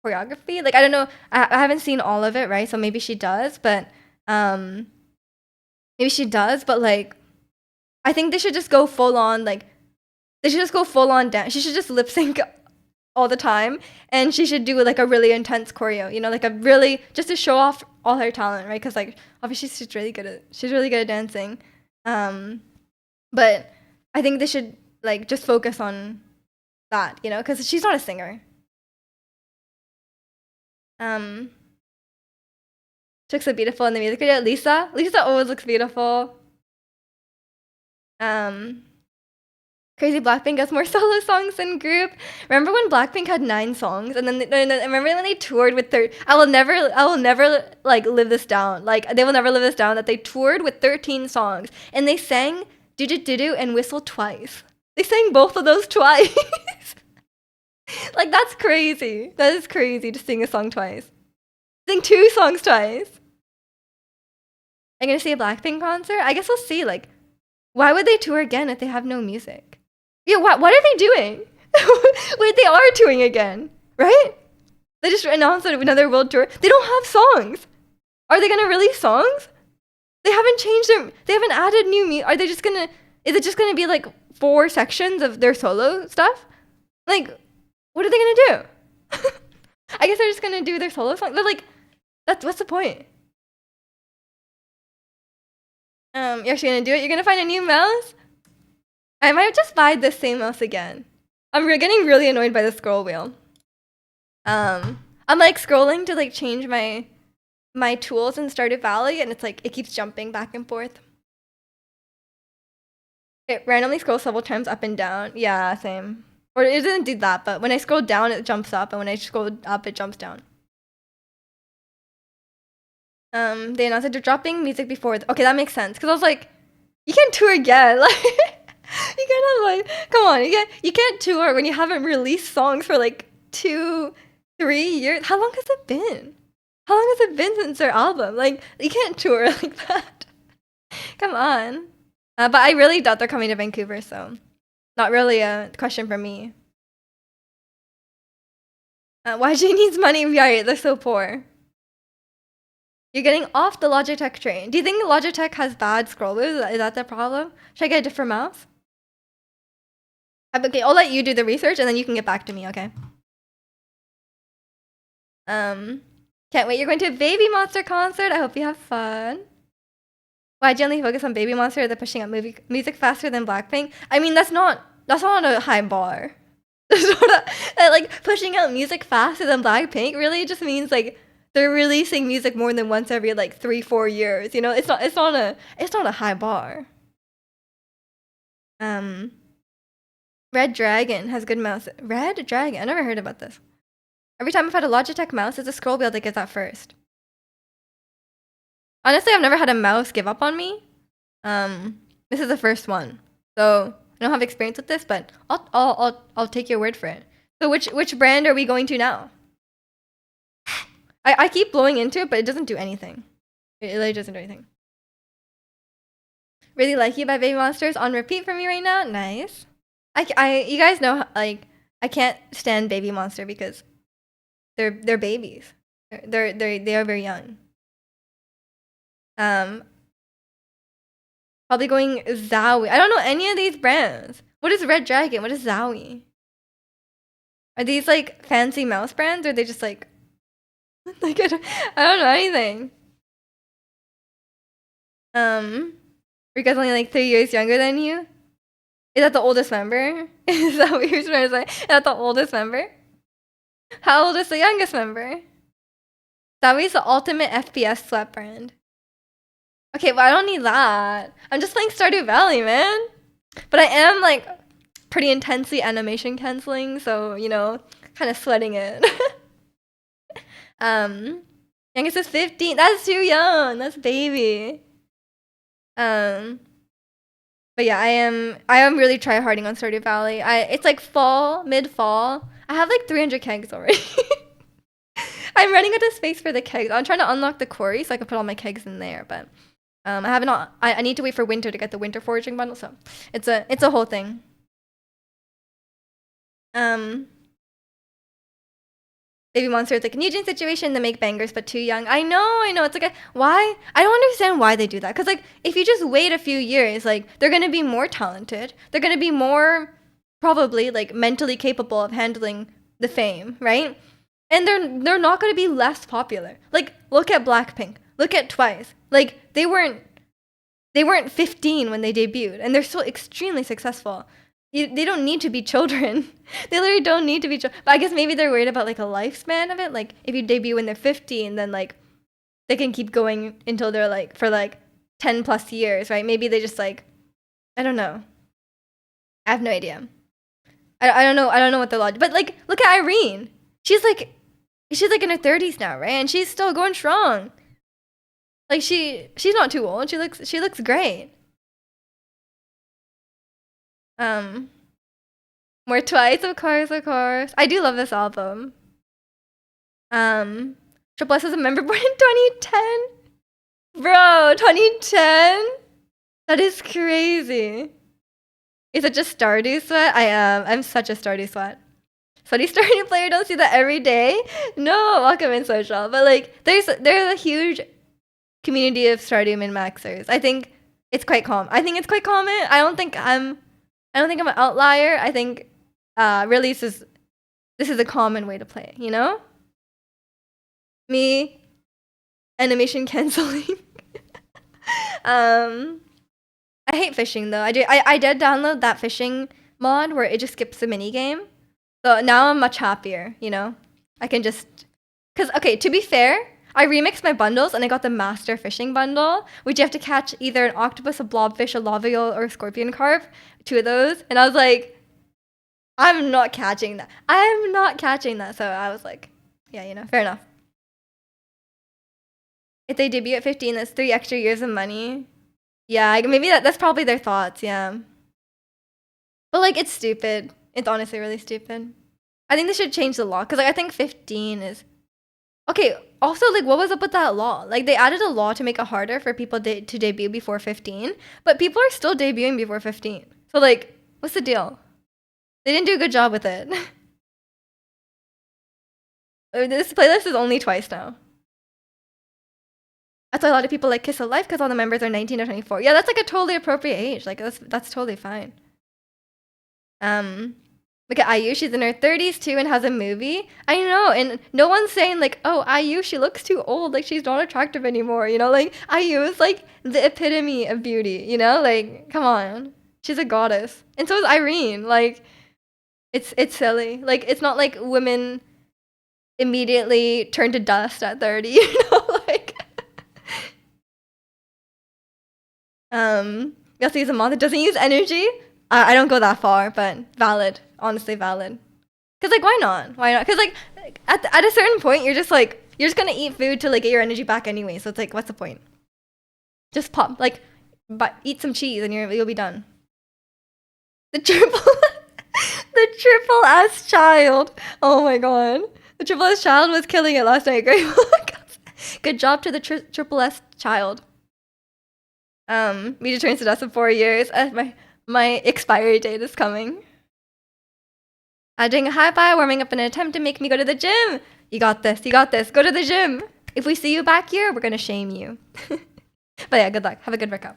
choreography. Like I don't know, I haven't seen all of it, right? So maybe she does, but um like I think they should just go full on like they should just go full on dance. She should just lip sync all the time, and she should do like a really intense choreo, you know, like a really just to show off all her talent, right? Because like obviously she's really good at dancing, but I think they should like just focus on that, you know, because she's not a singer. Um, she looks so beautiful in the music video. Lisa always looks beautiful. Um, Crazy Blackpink has more solo songs than group. Remember when Blackpink had 9 songs, and then remember when they toured with I will never like live this down. Like they will never live this down that they toured with 13 songs and they sang "Do Do Do Do" and "Whistle" twice. They sang both of those twice. Like that's crazy. That is crazy to sing a song twice. Sing 2 songs twice. I'm gonna see a Blackpink concert. I guess we'll see. Like, why would they tour again if they have no music? Yeah, what are they doing? Wait, they are touring again, right? They just announced another world tour. They don't have songs. Are they gonna release songs? They haven't changed them. They haven't added new music. Are they just gonna? Is it just gonna be like 4 sections of their solo stuff? Like, what are they gonna do? I guess they're just gonna do their solo song. But like, what's the point? You're actually gonna do it. You're gonna find a new mouse. I might just buy the same mouse again. I'm getting really annoyed by the scroll wheel. I'm like scrolling to like change my tools in Stardew Valley, and it's like it keeps jumping back and forth. It randomly scrolls several times up and down. Yeah, same. Or it doesn't do that, but when I scroll down, it jumps up, and when I scroll up, it jumps down. They announced that they're dropping music before. Okay, that makes sense. Cause I was like, you can't tour again. Like, you can't have like, come on, you can't tour when you haven't released songs for like 2, 3 years. How long has it been? How long has it been since their album? Like, you can't tour like that. Come on. But I really doubt they're coming to Vancouver, so not really a question for me. YG needs money, right? They're so poor. You're getting off the Logitech train. Do you think Logitech has bad scroll wheels? Is that the problem? Should I get a different mouse? Okay, I'll let you do the research and then you can get back to me, okay? Can't wait. You're going to a Baby Monster concert. I hope you have fun. Why'd you only focus on Baby Monster? They're pushing up music faster than Blackpink. I mean, that's not a high bar. Like pushing out music faster than Blackpink really just means like they're releasing music more than once every like 3-4 years. You know, it's not a high bar. Red Dragon has good mouse. Red Dragon. I never heard about this. Every time I've had a Logitech mouse, it's a scroll wheel that gets that first. Honestly, I've never had a mouse give up on me. This is the first one, so I don't have experience with this, but I'll take your word for it. So which brand are we going to now? I keep blowing into it, but it doesn't do anything. It literally doesn't do anything. Really Like You by Baby Monsters on repeat for me right now. Nice. You guys know like I can't stand Baby Monster because they're babies. They are very young. Probably going Zowie. I don't know any of these brands. What is Red Dragon? What is Zowie? Are these like fancy mouse brands, or are they just like like I don't know anything. Are you guys only like 3 years younger than you? Is that the oldest member? Is that what you're trying to say? Is that the oldest member? How old is the youngest member? Zowie's the ultimate FPS sweat brand. Okay, but I don't need that. I'm just playing Stardew Valley, man. But I am like pretty intensely animation canceling, so you know, kind of sweating it. Youngest is 15. That's too young. That's baby. But yeah, I am really try harding on Stardew Valley. It's like fall, mid fall. I have like 300 kegs already. I'm running out of space for the kegs. I'm trying to unlock the quarry so I can put all my kegs in there, but I haven't. I need to wait for winter to get the winter foraging bundle, so it's a whole thing. Um, Baby Monster, it's like a new gen situation. They make bangers, but too young. I know. It's like why? I don't understand why they do that. Cause like if you just wait a few years, like they're gonna be more talented. They're gonna be more probably like mentally capable of handling the fame, right? And they're not gonna be less popular. Like look at Blackpink. Look at Twice. Like they weren't 15 when they debuted, and they're still extremely successful. They don't need to be children. They literally don't need to be children. But I guess maybe they're worried about like a lifespan of it. Like if you debut when they're 15, then like they can keep going until they're like for like 10 plus years, right? Maybe they just like I don't know. I have no idea. I don't know. I don't know what the logic. But like look at Irene. She's like in her 30s now, right? And she's still going strong. Like she's not too old. She looks great. Um, More Twice, of course, of course. I do love this album. Um, Triple S was a member born in 2010. Bro, 2010? That is crazy. Is it just Stardew Sweat? I am. I'm such a Stardew Sweat. Stardew player don't see that every day. No, welcome in social. But like, there's a huge community of Stardew min maxers. I think it's quite calm. I think it's quite common. I don't think I'm an outlier. I think really this is a common way to play it, you know? Me, animation canceling. um I hate fishing though. I did download that fishing mod where it just skips the mini game. So now I'm much happier, you know? I can just cause okay, to be fair, I remixed my bundles and I got the master fishing bundle, which you have to catch either an octopus, a blobfish, a lava eel, or a scorpion carp. Two of those. And I was like, I'm not catching that. I'm not catching that. So I was like, yeah, fair enough. If they debut at 15, that's 3 extra years of money. Yeah, maybe that's probably their thoughts. Yeah, but like it's stupid. It's honestly really stupid. I think they should change the law because like I think 15 is okay. Also, like what was up with that law? Like they added a law to make it harder for people to debut before 15, but people are still debuting before 15. So like, what's the deal? They didn't do a good job with it. This playlist is only Twice now. That's why a lot of people like Kiss of Life because all the members are 19 or 24. Yeah, that's like a totally appropriate age. Like that's totally fine. Um, Look at IU. She's in her 30s too and has a movie. I know, and no one's saying like, oh, IU, she looks too old. Like she's not attractive anymore. Like IU is like the epitome of beauty. Like come on, she's a goddess, and so is Irene. Like it's silly. Like it's not like women immediately turn to dust at 30. Like Yossi is a mod that doesn't use energy. I don't go that far, but valid. Honestly, valid. Cause like, why not? Why not? Cause like, at a certain point, you're just gonna eat food to like get your energy back anyway. So it's like, what's the point? Just pop like, but eat some cheese and you'll be done. The triple, the triple S child. Oh my god, the triple S child was killing it last night. Great, good job to the triple S child. Me turns to dust in 4 years. My expiry date is coming. Doing a high five, warming up in an attempt to make me go to the gym. You got this. You got this. Go to the gym. If we see you back here, we're gonna shame you. But yeah, good luck. Have a good workout.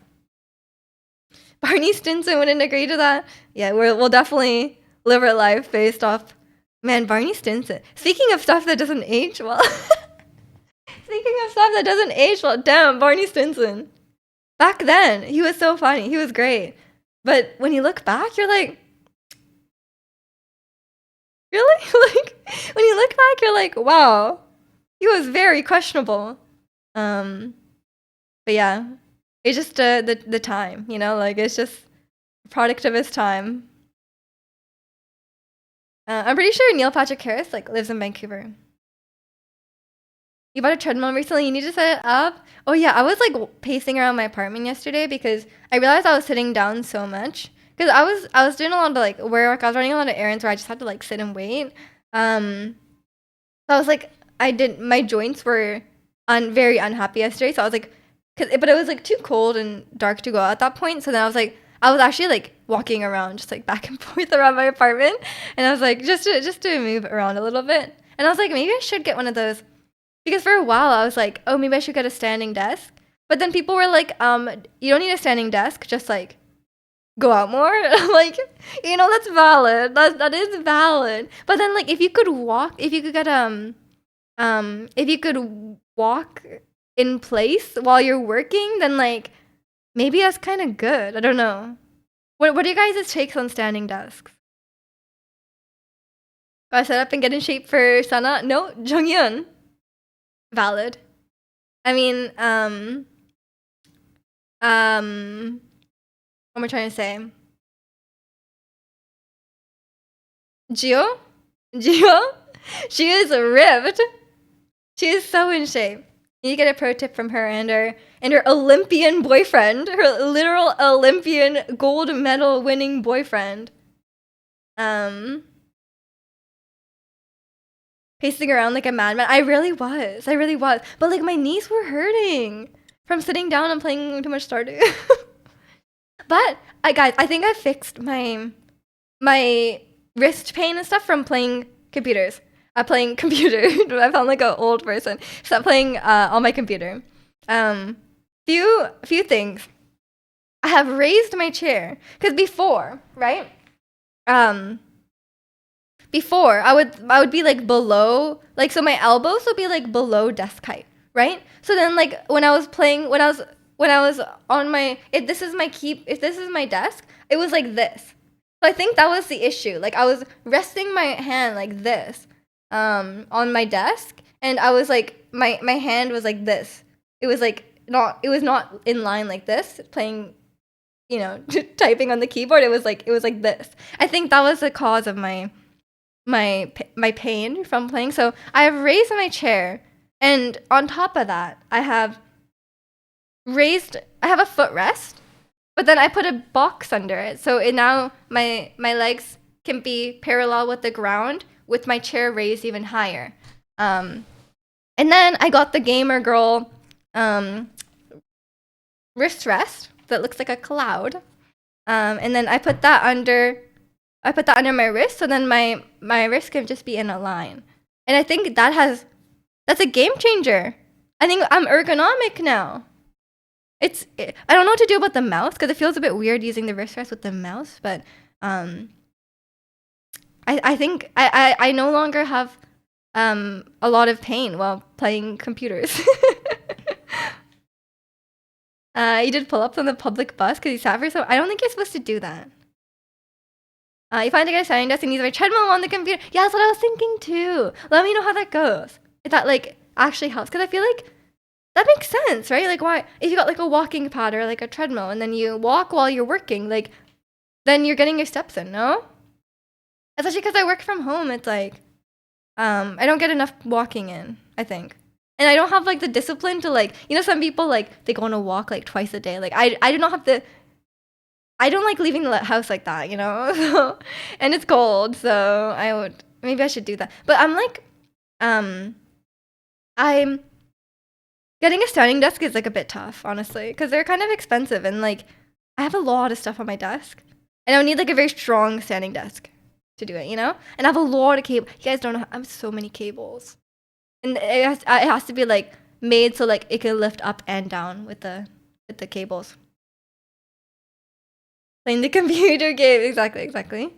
Barney Stinson wouldn't agree to that. Yeah, we'll definitely live our life based off. Man, Barney Stinson. Speaking of stuff that doesn't age well. Speaking of stuff that doesn't age well, damn, Barney Stinson. Back then, he was so funny. He was great. But when you look back, you're like, really? Like, when you look back, you're like, wow, he was very questionable. But yeah, it's just the time, like it's just a product of his time. I'm pretty sure Neil Patrick Harris like lives in Vancouver. You bought a treadmill recently. You need to set it up. Oh yeah, I was like pacing around my apartment yesterday because I realized I was sitting down so much. Because I was doing a lot of like work. I was running a lot of errands where I just had to like sit and wait. Um, so I was like, I did my joints were very unhappy yesterday. So I was like, but it was like too cold and dark to go out at that point. So then I was actually like walking around, just like back and forth around my apartment, and I was like, just to move around a little bit. And I was like, maybe I should get one of those because for a while I was like, oh, maybe I should get a standing desk. But then people were like, you don't need a standing desk, just like go out more. I'm like, that's valid. That is valid. But then like if you could walk in place while you're working, then like maybe that's kind of good. I don't know. What are you guys' takes on standing desks? Do I set up and get in shape for Sana? No, Jonghyun. Valid. I mean, what am I trying to say? Gio? Gio? She is ripped. She is so in shape. You get a pro tip from her and her Olympian boyfriend, her literal Olympian gold medal winning boyfriend. Um, Pacing around like a madman. I really was. I really was. But like my knees were hurting from sitting down and playing too much Stardew. But guys, I think I fixed my wrist pain and stuff from playing computers. Playing computer. I sound like an old person. Stop playing on my computer. Um, few things. I have raised my chair because before, right? Um, Before I would be like below, like so my elbows would be like below desk height, right? So then like when I was playing, when I was on my, if this is my desk, it was like this. So I think that was the issue. Like I was resting my hand like this, on my desk, and I was like my hand was like this. It was not in line like this, playing, typing on the keyboard. It was like this. I think that was the cause of my pain from playing. So I have raised my chair, and on top of that, I have a footrest, but then I put a box under it. So now my legs can be parallel with the ground with my chair raised even higher. And then I got the gamer girl wrist rest that looks like a cloud. And then I put that under my wrist, so then my wrist can just be in a line. And I think that's a game changer. I think I'm ergonomic now. I don't know what to do about the mouse because it feels a bit weird using the wrist rest with the mouse, but I think I no longer have a lot of pain while playing computers. You did pull ups on the public bus because you sat for so. I don't think you're supposed to do that. You find a standing desk and use my treadmill on the computer. Yeah, that's what I was thinking too. Let me know how that goes. If that like actually helps, because I feel like that makes sense, right? Like why if you got like a walking pad or like a treadmill and then you walk while you're working, like then you're getting your steps in, no? Especially because I work from home, it's like I don't get enough walking in, I think. And I don't have like the discipline to like, some people like they go on a walk like twice a day. Like I do not have the I don't like leaving the house like that, So, and it's cold, so maybe I should do that. But I'm getting a standing desk is like a bit tough, honestly, because they're kind of expensive and like I have a lot of stuff on my desk, and I would need like a very strong standing desk to do it, And I have a lot of cable. You guys don't know, I have so many cables, and it has to be like made so like it can lift up and down with the cables. Playing the computer game, exactly.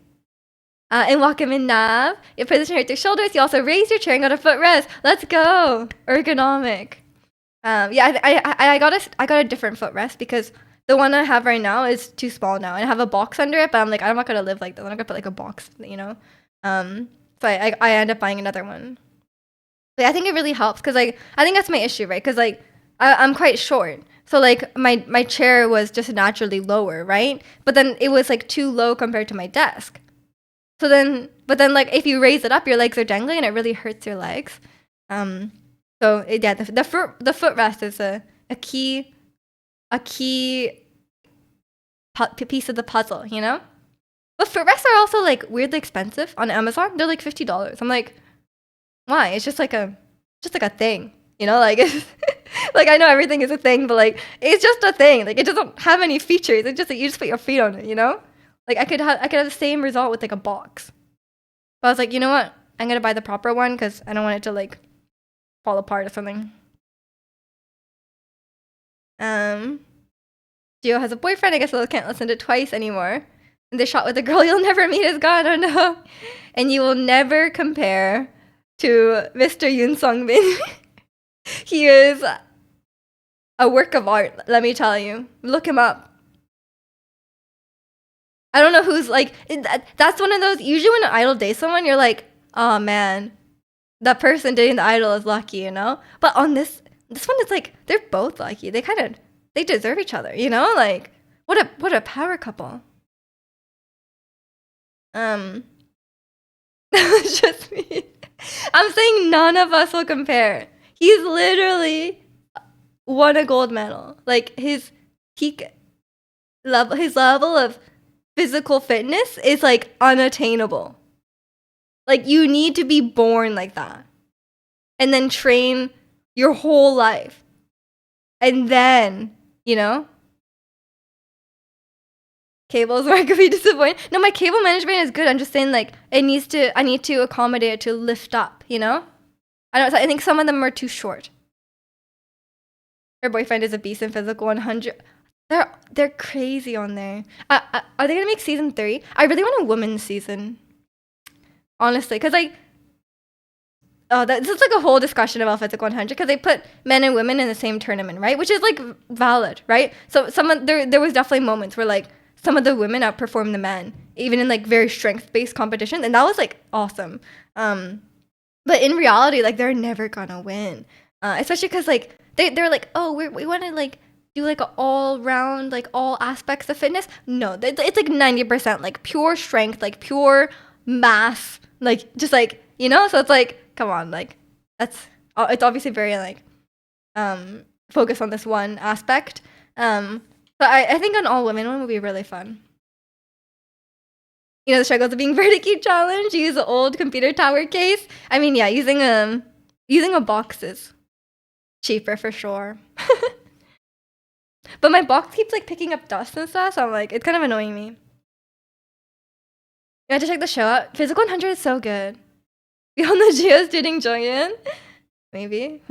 And welcome in nav. You position right through shoulders. You also raise your chair and got a footrest. Let's go. Ergonomic. Yeah, I got a different footrest because the one I have right now is too small now, and I have a box under it. But I'm like, I'm not gonna live like that. I'm not gonna put like a box, So I end up buying another one. But I think it really helps because like I think that's my issue, right? Because like I'm quite short. So like my chair was just naturally lower, right? But then it was like too low compared to my desk. But then like if you raise it up, your legs are dangling and it really hurts your legs. So So yeah, the footrest is a key piece of the puzzle, you know. But footrests are also like weirdly expensive on Amazon. They're like $50. I'm like, why? It's just like a thing, you know. Like it's, like I know everything is a thing, but like it's just a thing. Like it doesn't have any features. It's just like you just put your feet on it, you know. Like I could have the same result with like a box. But I was like, you know what? I'm gonna buy the proper one because I don't want it to like fall apart or something. Um, Gio has a boyfriend. I guess I can't listen to it twice anymore. And they shot with a girl you'll never meet is gone. Oh no. And you will never compare to Mr. Yoon Sung Bin. He is a work of art, let me tell you. Look him up. I don't know who's like, that's one of those, usually when an idol dates someone, you're like, oh man, that person dating the idol is lucky, you know? But on this one, it's like, they're both lucky. They deserve each other, you know? Like, what a power couple. It's just me. I'm saying none of us will compare. He's literally won a gold medal. Like his level of physical fitness is like unattainable. Like you need to be born like that. And then train your whole life. And then, you know, cables where I could be disappointed. No, my cable management is good. I'm just saying like I need to accommodate it to lift up, you know? I think some of them are too short. Her boyfriend is a beast in physical 100. They're crazy on there. Are they gonna make season 3? I really want a women's season. Honestly, because like, oh, this is like a whole discussion about Physical 100 because they put men and women in the same tournament, right? Which is like valid, right? So there was definitely moments where like some of the women outperformed the men, even in like very strength-based competition, and that was like awesome. But in reality, like they're never gonna win, especially because like they're like, oh, we want to like do like an all round like all aspects of fitness. No, it's like 90% like pure strength, like pure mass, like just like you know. So it's like, come on, like it's obviously very like focused on this one aspect. But I think an all women one would be really fun. You know, the struggles of being vertically challenged. Use an old computer tower case. I mean, yeah, using a box is cheaper for sure. But my box keeps like picking up dust and stuff, so I'm like, it's kind of annoying me. You have to check the show out. Physical 100 is so good. Beyond the Geos dating Jonghyun. Maybe.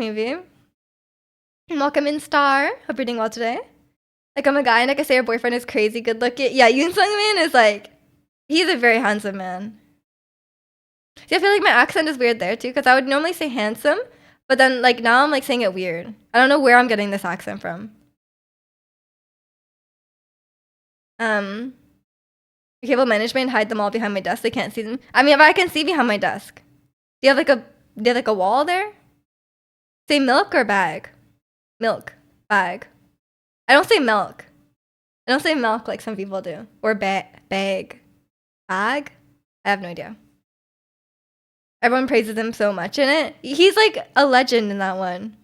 Welcome in, Star. Hope you're doing well today. Like, I'm a guy and I can say your boyfriend is crazy good looking. Yeah, Yoon Sung Min is like, he's a very handsome man. See, I feel like my accent is weird there too, because I would normally say handsome, but then like now I'm like saying it weird. I don't know where I'm getting this accent from. Cable management hide them all behind my desk. They can't see them. I mean, if I can see behind my desk. Do you have like a wall there? Say milk or bag? Milk. Bag. I don't say milk. I don't say milk like some people do. Or bag. Bag. I have no idea. Everyone praises him so much in it. He's like a legend in that one.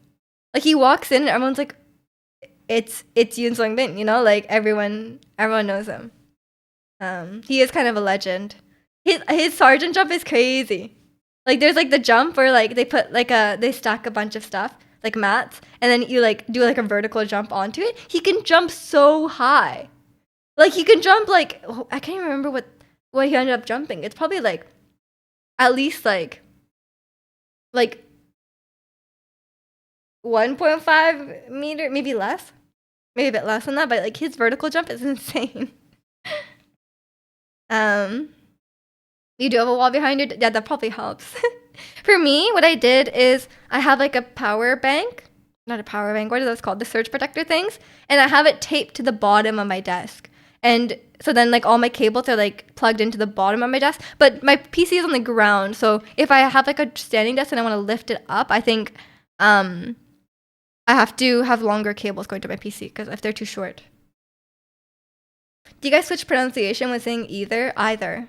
Like he walks in and everyone's like, it's Yoon Sung Bin, you know? Like everyone knows him. He is kind of a legend. His sergeant jump is crazy. Like there's like the jump where like they put like they stack a bunch of stuff like mats and then you like do like a vertical jump onto it. He can jump so high. Like he can jump like I can't even remember what he ended up jumping. It's probably like at least like 1.5 meter, maybe less. Maybe a bit less than that, but like his vertical jump is insane. You do have a wall behind you? Yeah, that probably helps. For me, what I did is I have like a power bank. Not a power bank, what are those called? The surge protector things. And I have it taped to the bottom of my desk. And so then like all my cables are like plugged into the bottom of my desk. But my PC is on the ground. So if I have like a standing desk and I want to lift it up, I think I have to have longer cables going to my PC because if they're too short. Do you guys switch pronunciation when saying either? Either.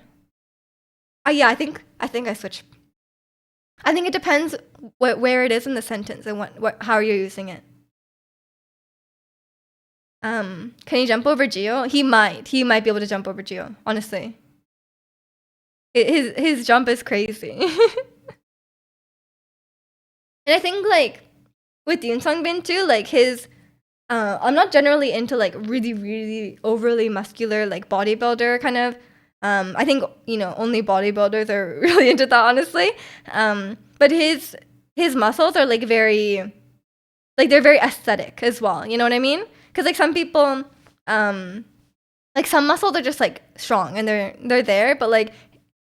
Yeah, I think I switch. I think it depends where it is in the sentence and how you're using it. Can he jump over Geo? He might be able to jump over Geo, honestly. His jump is crazy. And I think like with Yoon Sung Bin too, like his I'm not generally into like really, really overly muscular like bodybuilder kind of. I think only bodybuilders are really into that, honestly. But his muscles are like they're very aesthetic as well. You know what I mean? Because like some people, like some muscles are just like strong and they're there, but like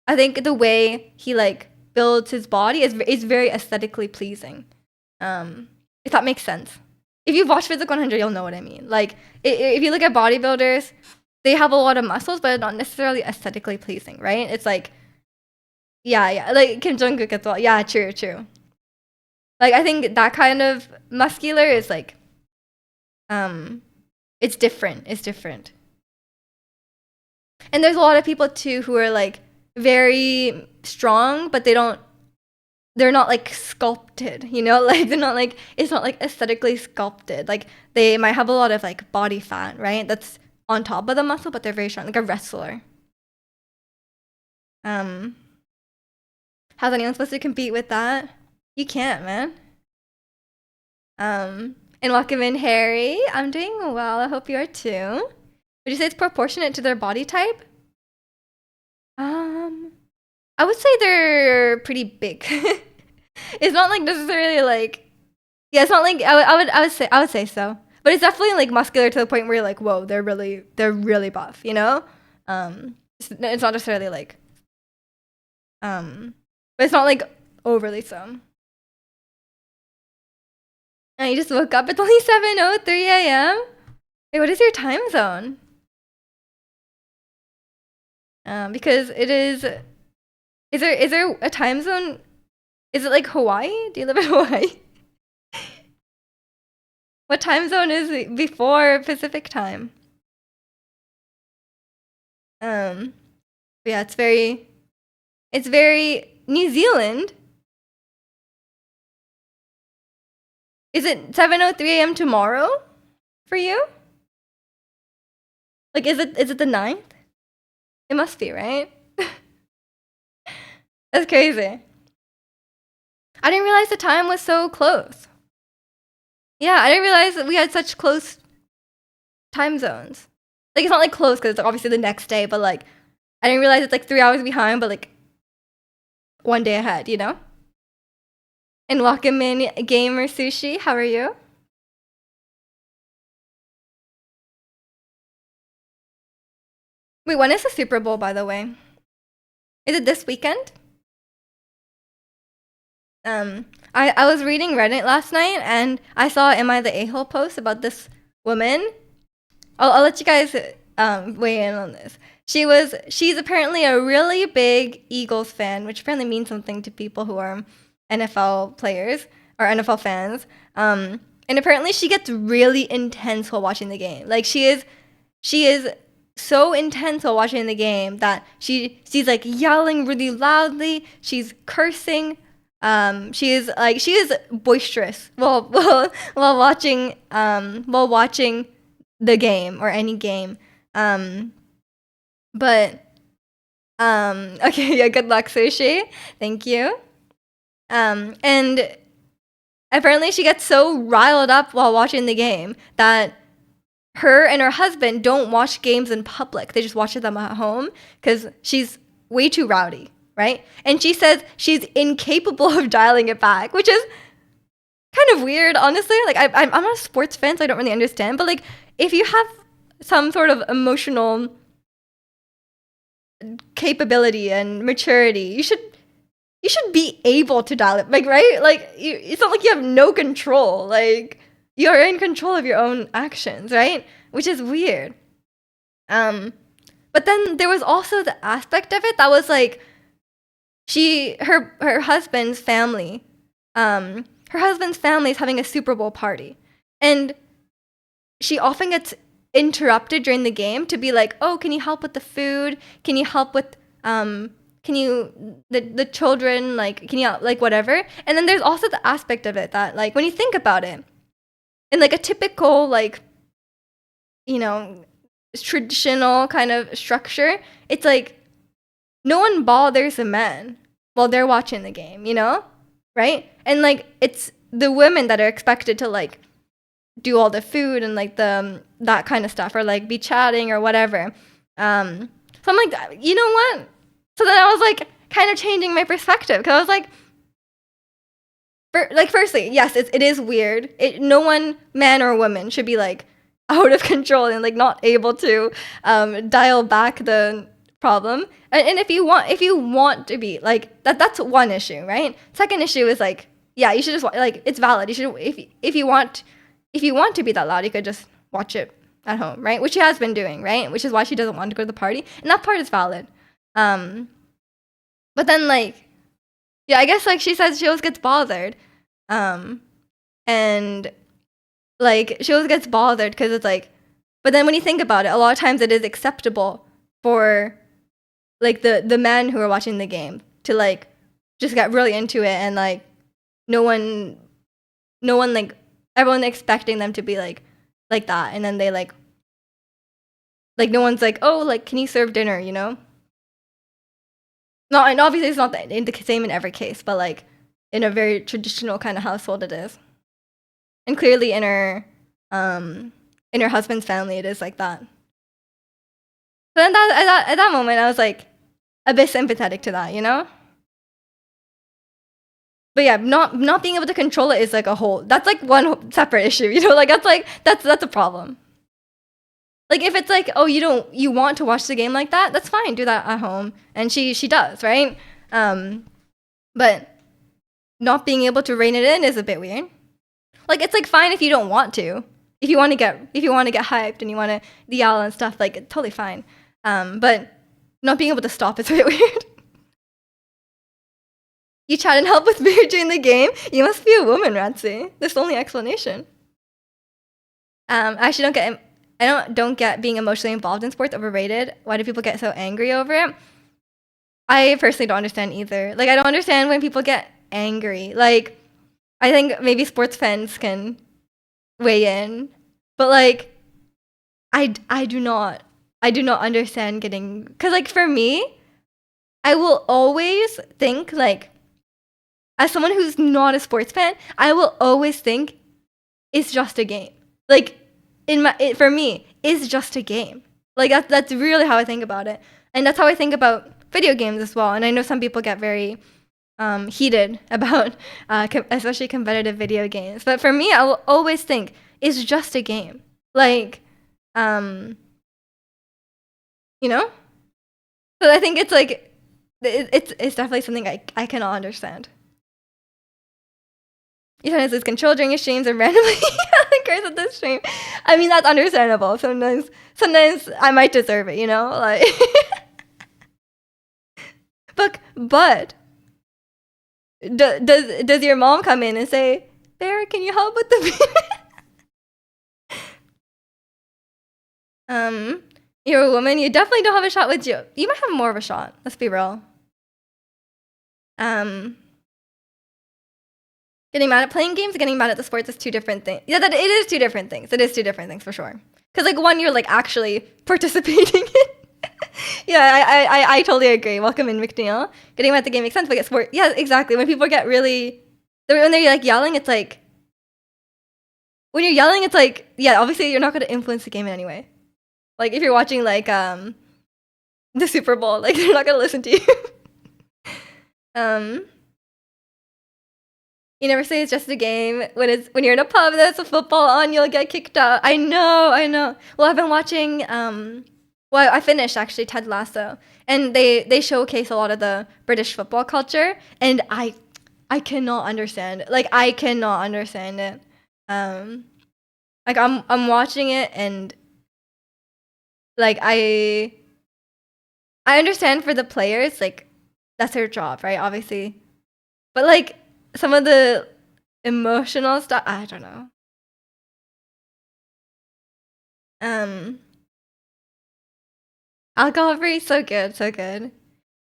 I think the way he like builds his body is very aesthetically pleasing. If that makes sense. If you've watched Physical 100, you'll know what I mean. Like if you look at bodybuilders, they have a lot of muscles, but not necessarily aesthetically pleasing, right? It's like, yeah, like Kim Jong-kook as well. Yeah, true. Like I think that kind of muscular is like, it's different. It's different. And there's a lot of people too who are like very strong, but they're not like sculpted, like they're not like, it's not like aesthetically sculpted. Like they might have a lot of like body fat, right? That's on top of the muscle, but they're very strong, like a wrestler. How's anyone supposed to compete with that? You can't, man. And welcome in, Harry. I'm doing well. I hope you are too. Would you say it's proportionate to their body type? I would say they're pretty big. It's not like necessarily like, yeah, it's not like I would say so, but it's definitely like muscular to the point where you're like, whoa, they're really buff, it's not necessarily like, but it's not like overly so. And you just woke up. It's only 7:03 a.m. Wait, what is your time zone? Because it is. Is there a time zone? Is it like Hawaii? Do you live in Hawaii? What time zone is before Pacific time? Yeah, it's very New Zealand. Is it 7:03 a.m. tomorrow for you? Like, is it the 9th? It must be, right? That's crazy. I didn't realize the time was so close. Yeah, I didn't realize that we had such close time zones. Like, it's not like close because it's obviously the next day, but like, I didn't realize it's like 3 hours behind, but like one day ahead, And welcome in, Gamer Sushi. How are you? Wait, when is the Super Bowl, by the way? Is it this weekend? I was reading Reddit last night and I saw Am I the A-hole post about this woman. I'll let you guys weigh in on this. She's apparently a really big Eagles fan, which apparently means something to people who are NFL players or NFL fans. And apparently she gets really intense while watching the game. Like she is so intense while watching the game that she's like yelling really loudly. She's cursing. She is boisterous while watching the game or any game. But okay, yeah, good luck, Sushi. Thank you. And apparently she gets so riled up while watching the game that her and her husband don't watch games in public. They just watch them at home because she's way too rowdy, right? And she says she's incapable of dialing it back, which is kind of weird, honestly. Like I'm not a sports fan, so I don't really understand. But like, if you have some sort of emotional capability and maturity, you should be able to dial it, like, right? Like, it's not like you have no control. Like, you're in control of your own actions, right? Which is weird. But then there was also the aspect of it that was like, her husband's family, her husband's family is having a Super Bowl party, and she often gets interrupted during the game to be like, oh, can you help with the food? Can you help with the children, like, can you, like, whatever. And then there's also the aspect of it that, like, when you think about it, in like a typical, like, you know, traditional kind of structure, it's like no one bothers the men while they're watching the game, you know? Right? And like it's the women that are expected to like do all the food and like the that kind of stuff, or like be chatting or whatever. So I'm like, you know what? So then I was like kind of changing my perspective, because I was like, firstly, yes, it is weird. No one, man or woman, should be like out of control and like not able to dial back the problem. And if you want to be like that, that's one issue, right? Second issue is like, yeah, you should just like, it's valid. You should, if you want, if you want to be that loud, you could just watch it at home, right? Which she has been doing, right? Which is why she doesn't want to go to the party, and that part is valid. But then like, yeah, I guess like she says she always gets bothered. And like she always gets bothered because it's like, but then when you think about it, a lot of times it is acceptable for like the men who are watching the game to like just get really into it, and like no one like, everyone expecting them to be like that, and then they like no one's like, oh, like, can you serve dinner, you know? No, and obviously it's not the same in every case, but like in a very traditional kind of household it is. And clearly in her husband's family it is like that. So then at that moment I was like a bit sympathetic to that, you know? But yeah, not being able to control it is like a whole, that's like one separate issue, you know? Like that's a problem. Like if it's like, oh, you want to watch the game like that, that's fine, do that at home. And she does, right? But not being able to rein it in is a bit weird. Like it's like fine if you don't want to. If you want to get hyped and you want to yell and stuff, like it's totally fine. But not being able to stop is a bit weird. You chat and help with beer during the game? You must be a woman, Ratsy. That's the only explanation. I actually don't get being emotionally involved in sports overrated. Why do people get so angry over it? I personally don't understand either. Like I don't understand when people get angry. Like I think maybe sports fans can weigh in, but like I do not understand getting, because like for me, I will always think like, as someone who's not a sports fan, I will always think it's just a game. Like for me, it's just a game. Like that's really how I think about it, and that's how I think about video games as well. And I know some people get very heated about especially competitive video games, but for me, I will always think it's just a game. Like you know. So I think it's like it's definitely something I cannot understand. Sometimes lose control during your streams and randomly curse at the stream. I mean, that's understandable. Sometimes I might deserve it, you know? Like but does your mom come in and say, Bear, can you help with the you're a woman, you definitely don't have a shot with you. You might have more of a shot, let's be real. Getting mad at playing games, getting mad at the sports is two different things. Yeah, that it is two different things. It is two different things for sure. Because like one, you're like actually participating in. Yeah, I totally agree. Welcome in, McNeil. Getting mad at the game makes sense, but get sport. Yeah, exactly. When people get really, when they're like yelling, it's like, when you're yelling, it's like, yeah, obviously you're not going to influence the game in any way. Like if you're watching like the Super Bowl, like they're not going to listen to you. You never say it's just a game. When you're in a pub that's a football on, you'll get kicked out. I know. Well, I've been watching. Well, I finished actually Ted Lasso, and they showcase a lot of the British football culture, and I cannot understand. Like I cannot understand it. Like I'm watching it, and like I understand for the players, like that's their job, right? Obviously, but like some of the emotional stuff, I don't know. Alcohol free, so good, so good.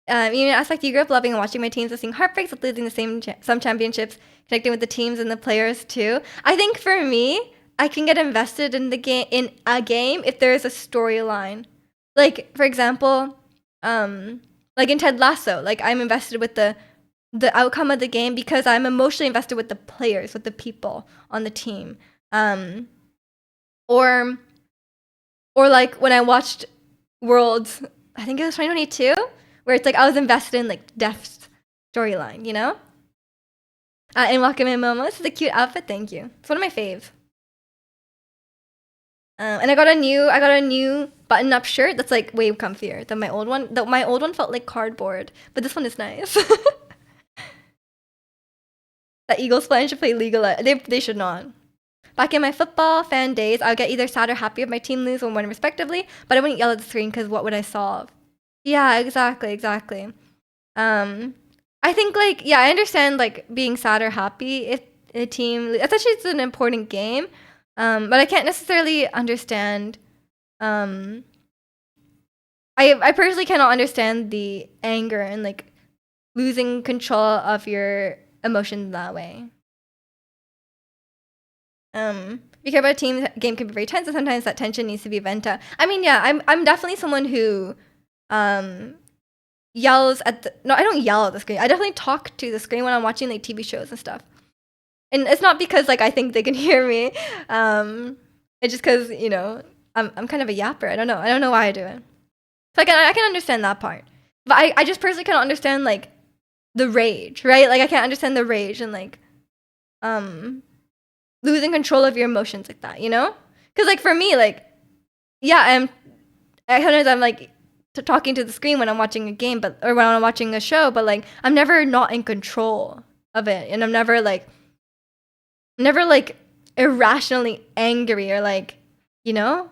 Even aspect you grew up loving and watching my teams, seeing heartbreaks with losing the some championships, connecting with the teams and the players too. I think for me, I can get invested in a game if there is a storyline. Like for example, like in Ted Lasso, like I'm invested with the outcome of the game because I'm emotionally invested with the players, with the people on the team. Um, or or like when I watched Worlds, I think it was 2022, where it's like I was invested in like Death's storyline, you know? And Welcome in Momo, this is a cute outfit, thank you. It's one of my faves. And I got a new button-up shirt that's like way comfier than my old one. My old one felt like cardboard, but this one is nice. That Eagles fan should play League of Legends. They should not. Back in my football fan days, I would get either sad or happy if my team lose or win respectively, but I wouldn't yell at the screen because what would I solve? Yeah, exactly. I think like yeah, I understand like being sad or happy if a team, especially it's an important game. But I can't necessarily understand. I personally cannot understand the anger and like losing control of your emotions that way. If you care about a team, game can be very tense, and sometimes that tension needs to be vented out. I mean, yeah, I'm definitely someone who yells at the no, I don't yell at the screen. I definitely talk to the screen when I'm watching like TV shows and stuff. And it's not because like I think they can hear me. It's just because you know I'm kind of a yapper. I don't know why I do it. So I can understand that part, but I just personally cannot understand like the rage, right? Like I can't understand the rage and like losing control of your emotions like that, you know? Because like for me, like yeah, sometimes I'm like talking to the screen when I'm watching a game, but or when I'm watching a show, but like I'm never not in control of it, and I'm never like irrationally angry or like you know.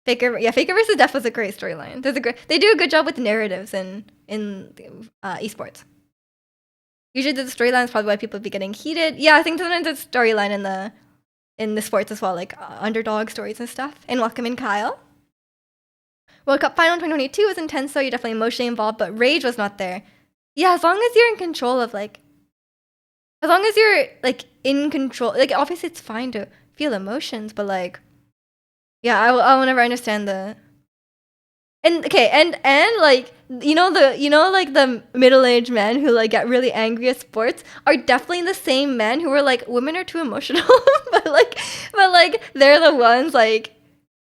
Faker versus Death was a great storyline. They do a good job with narratives in esports. Usually the storyline is probably why people be getting heated. Yeah, I think sometimes there's storyline in the sports as well, like underdog stories and stuff. And welcome in Kyle. World Cup final 2022 was intense, so you're definitely emotionally involved, but rage was not there. Yeah, as long as you're in control of like, as long as you're like in control, like obviously it's fine to feel emotions, but like, yeah, I will never understand the. And okay, and like like the middle-aged men who like get really angry at sports are definitely the same men who are like women are too emotional, but like they're the ones like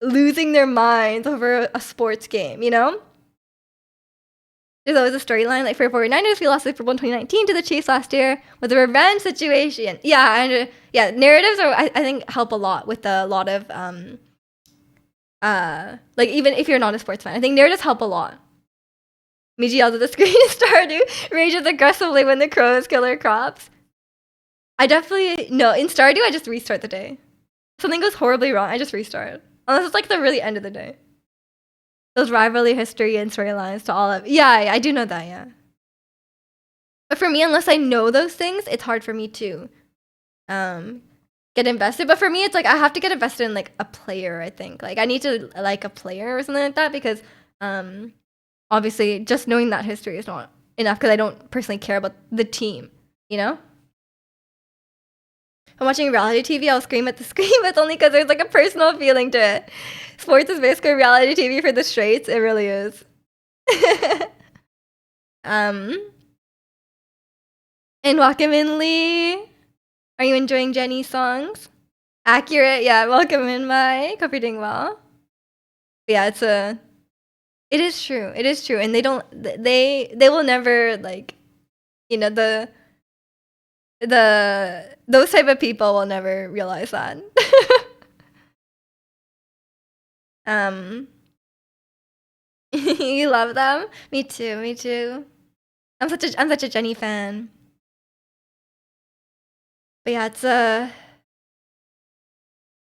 losing their minds over a sports game, you know? There's always a storyline like for 49ers, we lost the Super Bowl in 2019 to the Chiefs last year with a revenge situation. Yeah, and yeah, narratives are I think help a lot with a lot of like even if you're not a sports fan, I think narratives help a lot. Miji yells at the screen and Stardew rages aggressively when the crows kill her crops. I definitely no, in Stardew I just restart the day. If something goes horribly wrong, I just restart. Unless it's like the really end of the day. Those rivalry history and storylines to all of yeah, I do know that, yeah. But for me, unless I know those things, it's hard for me to get invested. But for me, it's like I have to get invested in like a player, I think. Like I need to like a player or something like that because obviously just knowing that history is not enough because I don't personally care about the team, you know? I'm watching reality TV, I'll scream at the screen, but it's only because there's like a personal feeling to it. Sports is basically reality TV for the straights. It really is. And welcome in, Lee. Are you enjoying Jenny's songs? Accurate, yeah. Welcome in, Mike. Hope you're doing well. But yeah, it is true. It is true, and they will never like, you know, those type of people will never realize that. You love them? Me too. Me too. I'm such a Jenny fan. But yeah, it's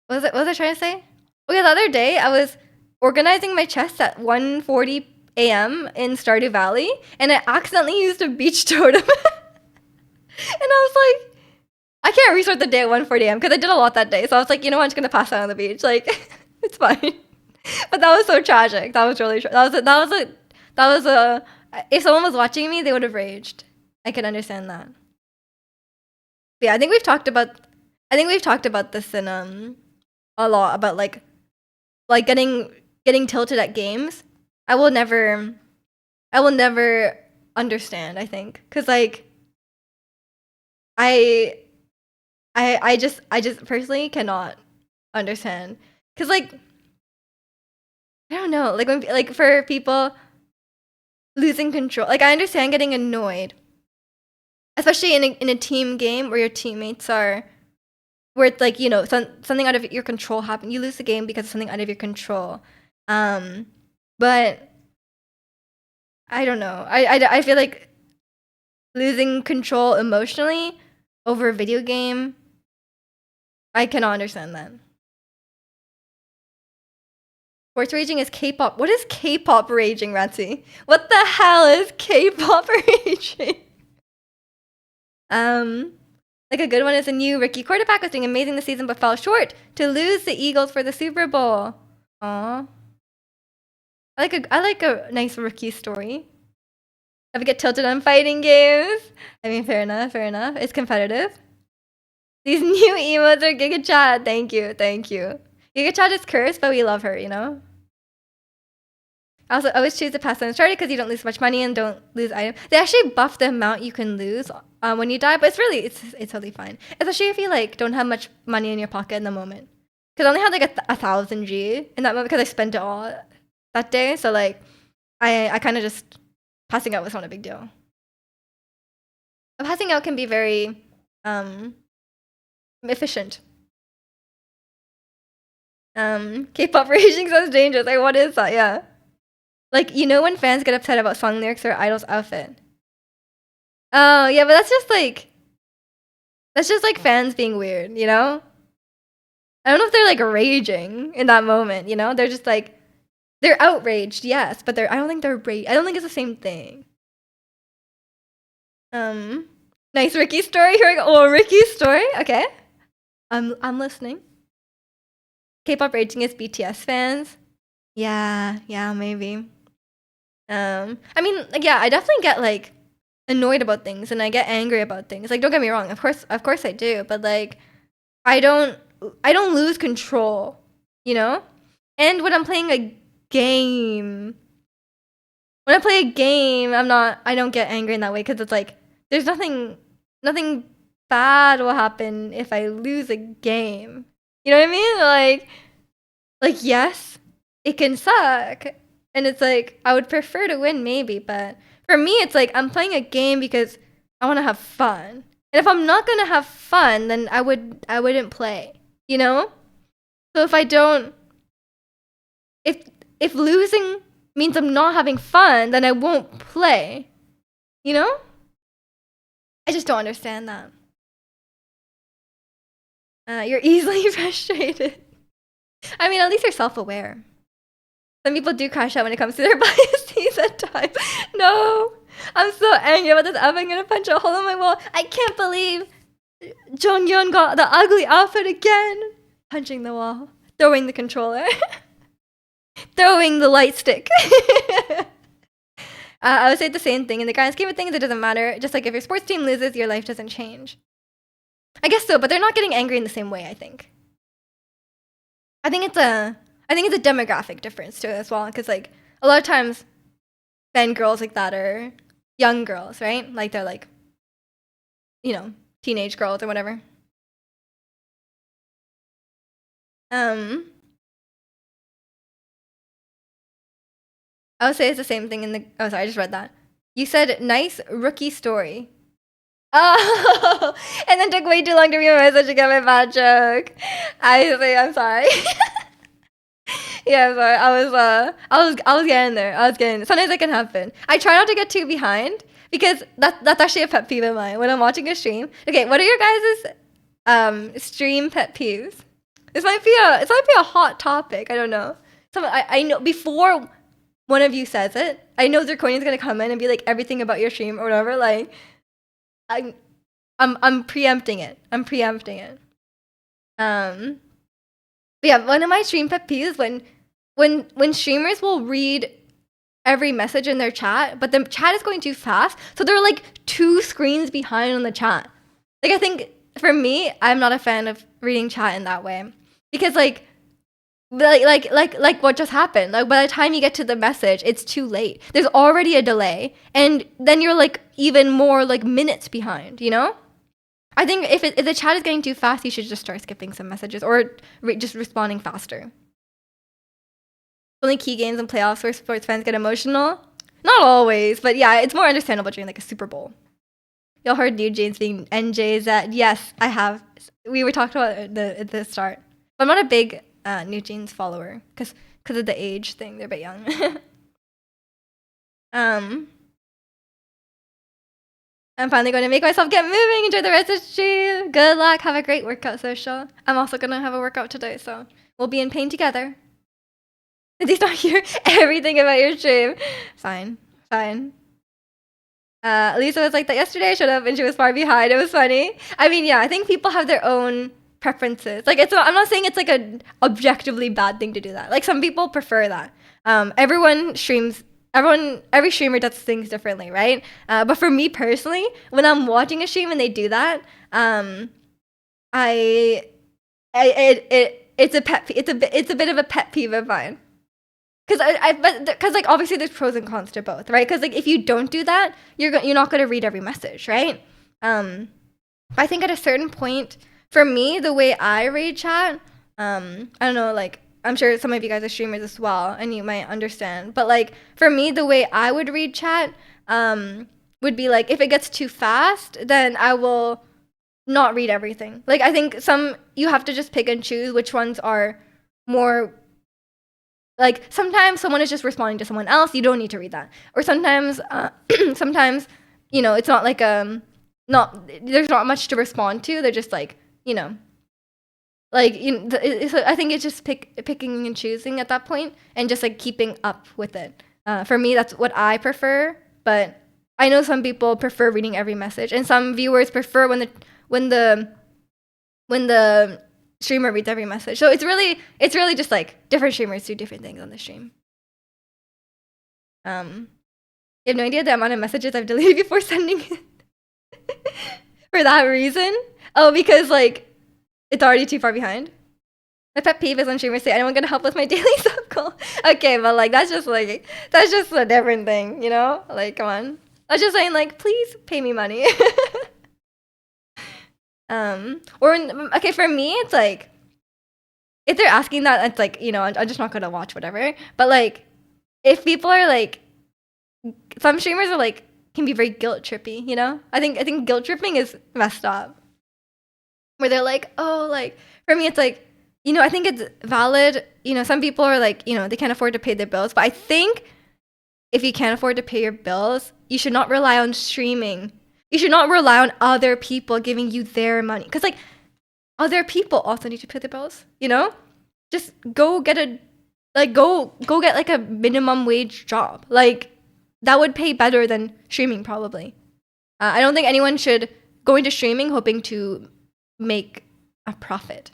what was I trying to say? Okay, the other day I was organizing my chest at 1:40 a.m. in Stardew Valley, and I accidentally used a beach totem. And I was like, I can't restart the day at 1:40 a.m. because I did a lot that day. So I was like, you know what, I'm just gonna pass out on the beach. Like, it's fine. But that was so tragic. That was really that That was a if someone was watching me, they would have raged. I can understand that. But yeah, I think we've talked about this in a lot about like getting tilted at games. I will never I will never understand, I think. Cuz like I I just personally cannot understand. Cuz like I don't know, like when like for people losing control. Like I understand getting annoyed, especially in a team game where your teammates are where it's like something out of your control happened. You lose the game because of something out of your control. Um, but I don't know. I feel like losing control emotionally over a video game. I cannot understand that. Sports raging is K-pop. What is K-pop raging, Ratsy? What the hell is K-pop raging? Like a good one is a new rookie quarterback was doing amazing this season but fell short to lose the Eagles for the Super Bowl. Aw. I like a nice rookie story. Ever get tilted on fighting games? I mean, fair enough, fair enough. It's competitive. These new emotes are Giga Chat. Thank you, thank you. Giga Chat is cursed, but we love her, you know? I also always choose to pass on started because you don't lose much money and don't lose items. They actually buff the amount you can lose when you die, but it's totally fine. Especially if you like don't have much money in your pocket in the moment. Because I only had like 1,000 G in that moment because I spent it all that day. So like I kind of just passing out was not a big deal. But passing out can be very efficient. K-pop raging sounds dangerous. Like what is that? Yeah. Like, when fans get upset about song lyrics or idol's outfit. Oh, yeah, but that's just like fans being weird, you know? I don't know if they're like raging in that moment, you know? They're just like they're outraged, yes, but I don't think they're I don't think it's the same thing. Nice Ricky story. Here we go. Oh, Ricky story. Okay. I'm listening. K-pop raging is BTS fans. Yeah, maybe. I mean, like, yeah, I definitely get like annoyed about things and I get angry about things. Like, don't get me wrong, of course I do, but like, I don't lose control, you know. And when I'm playing a game, I don't get angry in that way because it's like there's nothing bad will happen if I lose a game. You know what I mean? Like yes, it can suck. And it's like I would prefer to win maybe, but for me it's like I'm playing a game because I want to have fun. And if I'm not going to have fun, then I wouldn't play, you know? So if losing means I'm not having fun, then I won't play. You know? I just don't understand that. You're easily frustrated. I mean, at least you're self-aware. Some people do crash out when it comes to their biases at times. No, I'm so angry about this app. I'm gonna punch a hole in my wall. I can't believe Jonghyun got the ugly outfit again. Punching the wall, throwing the controller, throwing the light stick. I would say the same thing. In the grand scheme of things, it doesn't matter. Just like if your sports team loses, your life doesn't change. I guess so, but they're not getting angry in the same way, I think. I think it's a demographic difference too as well, because like a lot of times fan girls like that are young girls, right? Like they're like, teenage girls or whatever. I would say it's the same thing in the. Oh, sorry, I just read that. You said nice rookie story. Oh, and then took way too long to read my message to get my bad joke. I'm sorry. Yeah, I'm sorry. I was getting there. Sometimes it can happen. I try not to get too behind because that's actually a pet peeve of mine when I'm watching a stream. Okay, what are your guys' stream pet peeves? This might be a hot topic. I don't know. I know before one of you says it, I know Zirconia's gonna come in and be like everything about your stream or whatever. Like, I'm preempting it. But yeah, one of my stream pet peeves when streamers will read every message in their chat, but the chat is going too fast. So they're like 2 screens behind on the chat. Like, I think for me, I'm not a fan of reading chat in that way. Because like what just happened, like by the time you get to the message, it's too late. There's already a delay, and then you're like even more like minutes behind, you know? I think if the chat is getting too fast, you should just start skipping some messages or just responding faster. Only key games and playoffs where sports fans get emotional? Not always, but yeah, it's more understandable during like a Super Bowl. Y'all heard New Jeans being NJs? Yes, I have. We were talking about it at the start. But I'm not a big New Jeans follower because of the age thing. They're a bit young. I'm finally going to make myself get moving. Enjoy the rest of the stream. Good luck. Have a great workout, Social. I'm also going to have a workout today, so we'll be in pain together. Did he not hear everything about your stream? Fine. Lisa was like that yesterday. I should have, and she was far behind. It was funny. I mean, yeah, I think people have their own preferences. Like, I'm not saying it's like an objectively bad thing to do that. Like, some people prefer that. Every streamer does things differently, right? But for me personally, when I'm watching a stream and they do that, it's a bit of a pet peeve of mine. Because like obviously there's pros and cons to both, right? Because like if you don't do that, you're not gonna read every message, right? But I think at a certain point, for me, the way I read chat, I don't know, like I'm sure some of you guys are streamers as well, and you might understand. But like for me, the way I would read chat, would be like if it gets too fast, then I will not read everything. Like I think you have to just pick and choose which ones are more. Like sometimes someone is just responding to someone else, you don't need to read that. Or sometimes you know, it's not like there's not much to respond to. They're just like, you know, like so I think it's just picking and choosing at that point and just like keeping up with it. For me, that's what I prefer, but I know some people prefer reading every message, and some viewers prefer when the streamer reads every message. So it's really just like different streamers do different things on the stream. You have no idea the amount of messages I've deleted before sending it. For that reason. Oh, because like it's already too far behind. My pet peeve is when streamers say anyone gonna help with my daily sub goal. Okay, but like that's just a different thing, you know? Like come on. I was just saying like please pay me money. Okay, for me, it's like, if they're asking that, it's like, you know, I'm just not gonna watch whatever. But like, if people are like, some streamers are like, can be very guilt trippy, you know? I think guilt tripping is messed up. Where they're like, oh, like, for me, it's like, you know, I think it's valid. You know, some people are like, you know, they can't afford to pay their bills. But I think if you can't afford to pay your bills, you should not rely on streaming. You should not rely on other people giving you their money. Because, like, other people also need to pay their bills, you know? Just go get go get, like, a minimum wage job. Like, that would pay better than streaming, probably. I don't think anyone should go into streaming hoping to make a profit.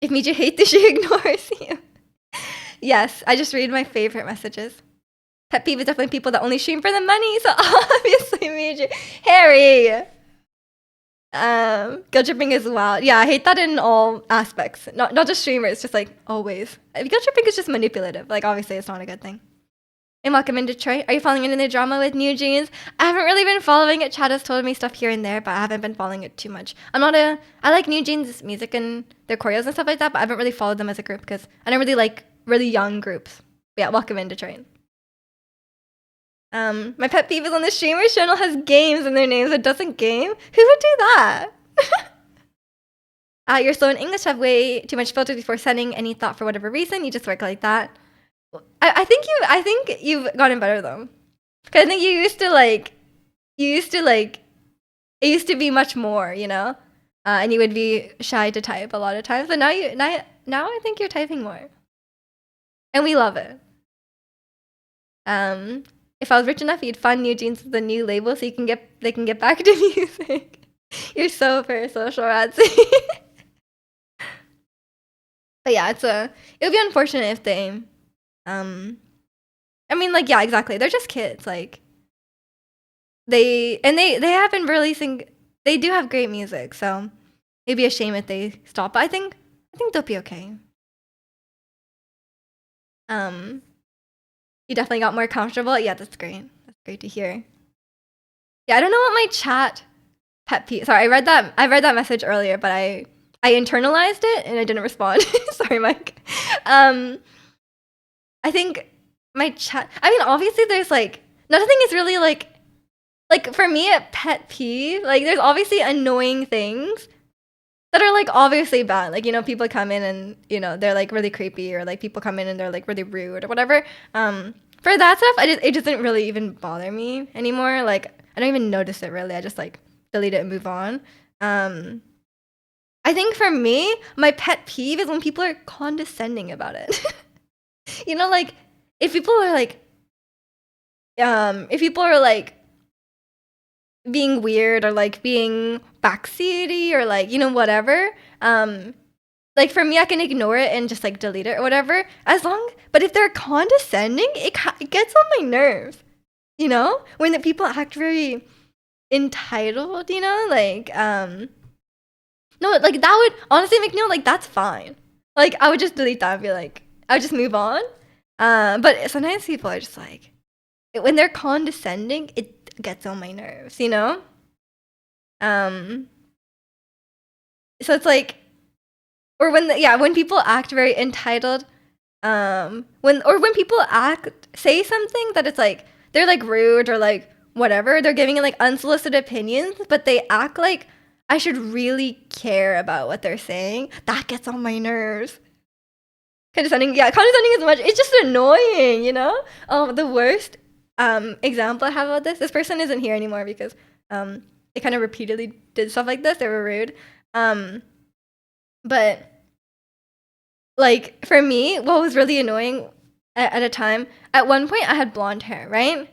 If Miju hates you, she ignores you. Yes, I just read my favorite messages. Pet peeve is definitely people that only stream for the money, so obviously Miju. Harry! Guilt tripping as well. Yeah, I hate that in all aspects. Not just streamers, just like always. Guilt tripping is just manipulative. Like obviously it's not a good thing. And welcome in Detroit. Are you following into the drama with New Jeans? I haven't really been following it. Chad has told me stuff here and there, but I haven't been following it too much. I like New Jeans' music and their choreos and stuff like that, but I haven't really followed them as a group because I don't really like really young groups. But yeah, welcome in Detroit. My pet peeve is on the streamer's channel has games in their names but doesn't game. Who would do that? You're slow in English, have way too much filters before sending any thought for whatever reason. You just work like that. I think you've gotten better though. Cause I think it used to be much more, you know? And you would be shy to type a lot of times. But now I think you're typing more. And we love it. If I was rich enough, you'd fund New Jeans with a new label so they can get back to music. You're so very social, Radsy. But yeah, it would be unfortunate if they I mean, like, yeah, exactly. They're just kids. Like, they have been releasing. They do have great music, so it'd be a shame if they stop. But I think they'll be okay. Um, you definitely got more comfortable. Yeah, that's great. That's great to hear. Yeah, I don't know what my chat pet peeve. Sorry, I read that message earlier, but I internalized it and I didn't respond. Sorry, Mike. Um, I think my chat. I mean, obviously, there's like nothing is really like for me a pet peeve. Like, there's obviously annoying things that are like obviously bad. Like, people come in and they're like really creepy, or like people come in and they're like really rude or whatever. For that stuff, it doesn't really even bother me anymore. Like, I don't even notice it really. I just like delete it and move on. Um, I think for me, my pet peeve is when people are condescending about it. Like if people are like, if people are like being weird or like being backseaty or like whatever. Like for me, I can ignore it and just like delete it or whatever. But if they're condescending, it gets on my nerves. When the people act very entitled. Like no, like that would honestly make me like that's fine. Like I would just delete that and be like, I would just move on. But sometimes people are just like, when they're condescending, it gets on my nerves. Um, so it's like, or when people act very entitled, when people say something that it's like they're like rude or like whatever, they're giving it like unsolicited opinions, but they act like I should really care about what they're saying. That gets on my nerves. Condescending as much. It's just annoying. Oh, the worst example I have about this person isn't here anymore because they kind of repeatedly did stuff like this. They were rude. But like for me, what was really annoying at a time, at one point I had blonde hair, right?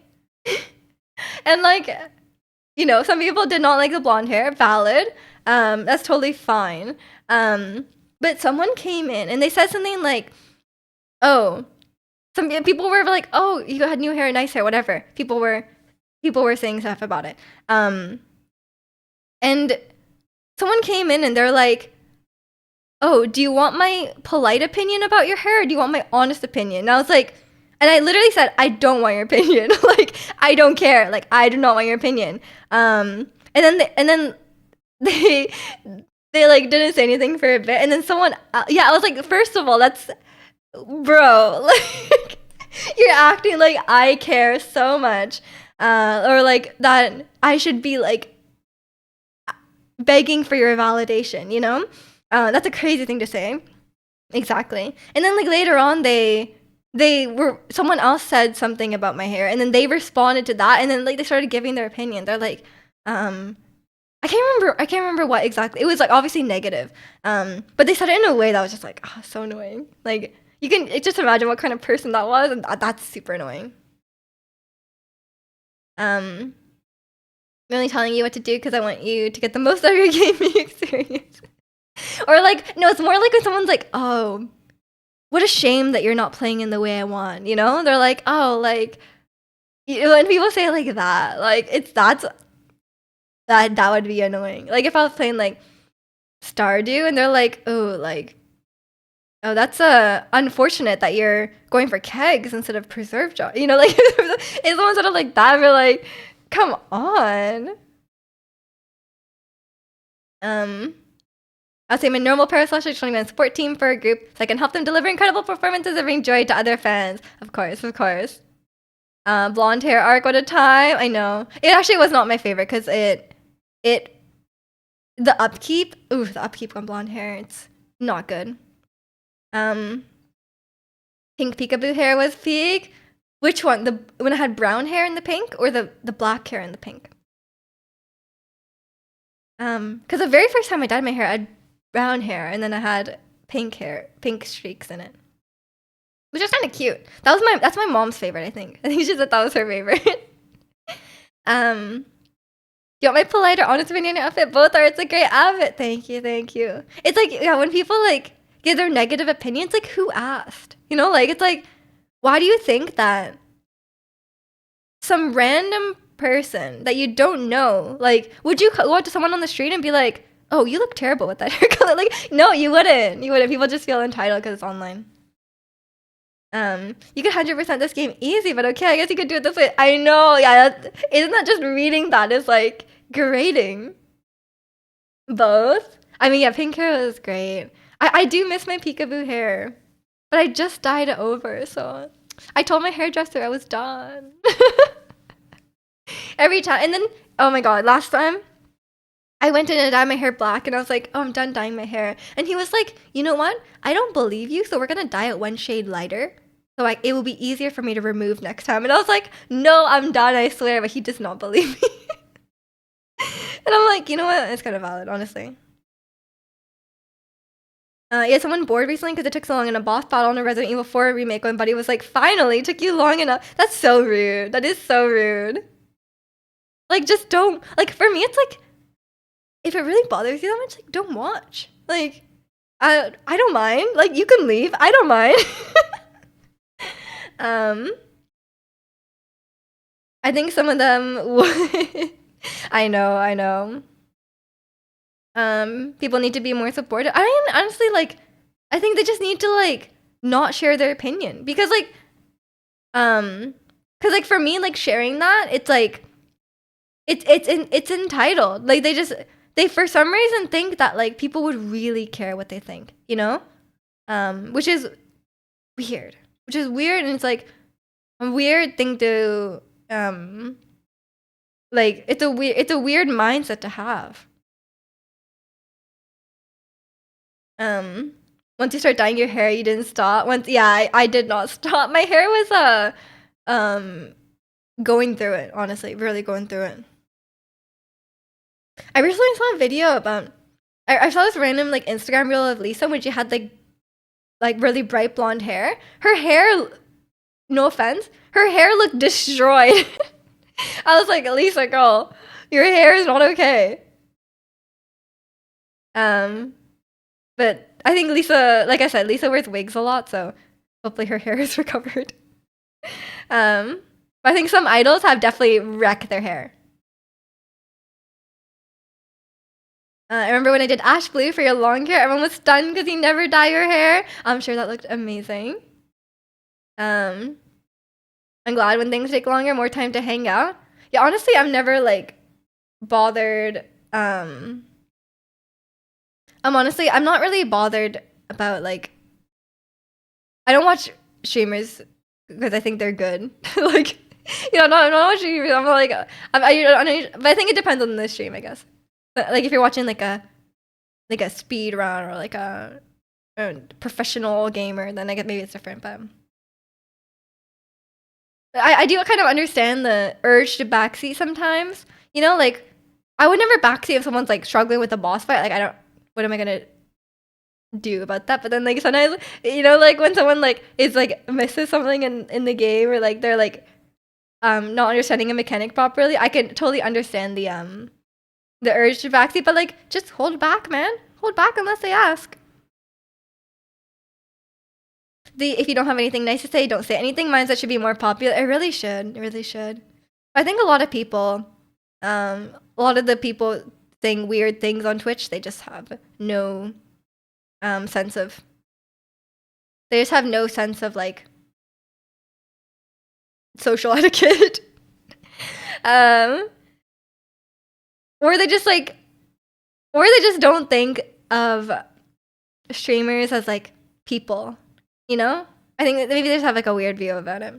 And like, some people did not like the blonde hair, valid. That's totally fine. But someone came in and they said something like, oh, some people were like, oh, you had new hair, nice hair, whatever. People were saying stuff about it. And someone came in and they're like, oh, do you want my polite opinion about your hair, or do you want my honest opinion? And I was like, and I literally said, I don't want your opinion. Like, I don't care. Like, I do not want your opinion. And then they like didn't say anything for a bit, and then someone, I was like, first of all, that's, bro, like, you're acting like I care so much, or like that I should be like begging for your validation. That's a crazy thing to say. Exactly. And then like later on someone else said something about my hair, and then they responded to that, and then like they started giving their opinion. They're like, I can't remember what exactly. It was like obviously negative. But they said it in a way that was just like, so annoying. Like you can just imagine what kind of person that was, and that's super annoying. I'm only telling you what to do because I want you to get the most out of your gaming experience. Or like, no, it's more like when someone's like, oh, what a shame that you're not playing in the way I want. They're like, oh, like, when people say it like that, like that would be annoying. Like if I was playing like Stardew and they're like, oh, that's unfortunate that you're going for kegs instead of preserve jar. Like if someone said it like that, we're like, come on. I'll say my normal Paraslash is joining my support team for a group so I can help them deliver incredible performances and bring joy to other fans. Of course. Blonde hair arc, what a time. I know. It actually was not my favorite because the upkeep on blonde hair, it's not good. Pink peekaboo hair was peak. Which one? When I had brown hair in the pink, or the black hair in the pink? Because the very first time I dyed my hair, I had brown hair, and then I had pink streaks in it, which is kind of cute. That's my mom's favorite. I think she said that was her favorite. You want my polite or honest opinion on your outfit? Both are. It's a great outfit. Thank you. It's like, yeah, when people like give their negative opinions, like who asked? Like it's like, why do you think that some random person that you don't know, like, would you go up to someone on the street and be like, oh, you look terrible with that hair color? Like, no, you wouldn't. You wouldn't. People just feel entitled because it's online. You could 100% this game easy, but okay, I guess you could do it this way. I know, yeah. Isn't that just reading that is like grading? Both? I mean, yeah, pink hair was great. I do miss my peekaboo hair, but I just dyed it over, so I told my hairdresser I was done. Every time. And then, oh my god, last time I went in and dyed my hair black, and I was like, oh, I'm done dyeing my hair. And he was like, you know what? I don't believe you, so we're gonna dye it one shade lighter. So like, it will be easier for me to remove next time. And I was like, no, I'm done, I swear. But he does not believe me. And I'm like, you know what? It's kind of valid, honestly. Yeah, someone bored recently because it took so long in a boss battle on a Resident Evil 4 remake when Buddy was like, finally, took you long enough. That's so rude. That is so rude. Like, just don't. Like, for me, it's like, if it really bothers you that much, like, don't watch. Like, I don't mind. Like, you can leave. I don't mind. I think some of them would. I know. People need to be more supportive. I mean, honestly, like, I think they just need to, like, not share their opinion. Because, like, for me, like, sharing that, it's, like, it's entitled. Like, they for some reason think that, like, people would really care what they think, you know? Which is weird. And it's, like, a weird thing to, like, it's a weird mindset to have. Once you start dyeing your hair, you didn't stop. I did not stop. My hair was going through it, honestly, really going through it. I recently saw a video about I saw this random like Instagram reel of Lisa when she had like really bright blonde hair. Her hair, no offense, her hair looked destroyed. I was like, Lisa, girl, your hair is not okay. But I think Lisa, like I said, Lisa wears wigs a lot, so hopefully her hair is recovered. But I think some idols have definitely wrecked their hair. I remember when I did ash blue for your long hair, everyone was stunned because you never dye your hair. I'm sure that looked amazing. I'm glad when things take longer, more time to hang out. Yeah, honestly, I've never like bothered. I'm not really bothered about like. I don't watch streamers because I think they're good. Like, you know, I'm not watching streamers. I'm like, but I think it depends on the stream, I guess. But like, if you're watching like a speed run or like a professional gamer, then I guess maybe it's different. But I do kind of understand the urge to backseat sometimes. You know, like I would never backseat if someone's like struggling with a boss fight. Like I don't. What am I gonna do about that? But then like sometimes, you know, like when someone like is like misses something in the game or like they're like not understanding a mechanic properly, I can totally understand the urge to backseat. But like just hold back, man. Hold back unless they ask. If you don't have anything nice to say, don't say anything. Mindset should be more popular. It really should. It really should. I think a lot of people, a lot of the people saying weird things on Twitch, they just have no sense of. They just have no sense of like social etiquette. Or they just like, or they just don't think of streamers as like people. You know? I think maybe they just have like a weird view about it.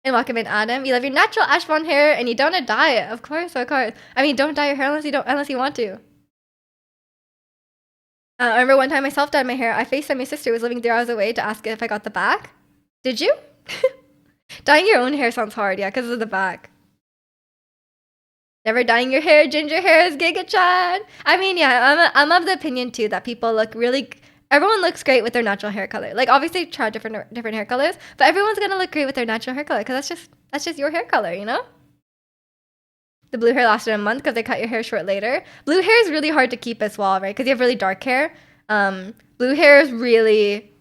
And welcome in, Adam. You love your natural ash blonde hair and you don't dye it. Of course. I mean, don't dye your hair unless you want to. I remember one time I self-dyed my hair. I FaceTimed my sister who was living 3 hours away to ask if I got the back. Did you? Dyeing your own hair sounds hard, yeah, because of the back. Never dyeing your hair. Ginger hair is Giga Chad. I mean, yeah, I'm of the opinion too that people look really. Everyone looks great with their natural hair color. Like obviously try different hair colors, but everyone's gonna look great with their natural hair color because that's just your hair color, you know. The blue hair lasted a month because they cut your hair short later. Blue hair is really hard to keep as well, right? Because you have really dark hair. Blue hair is really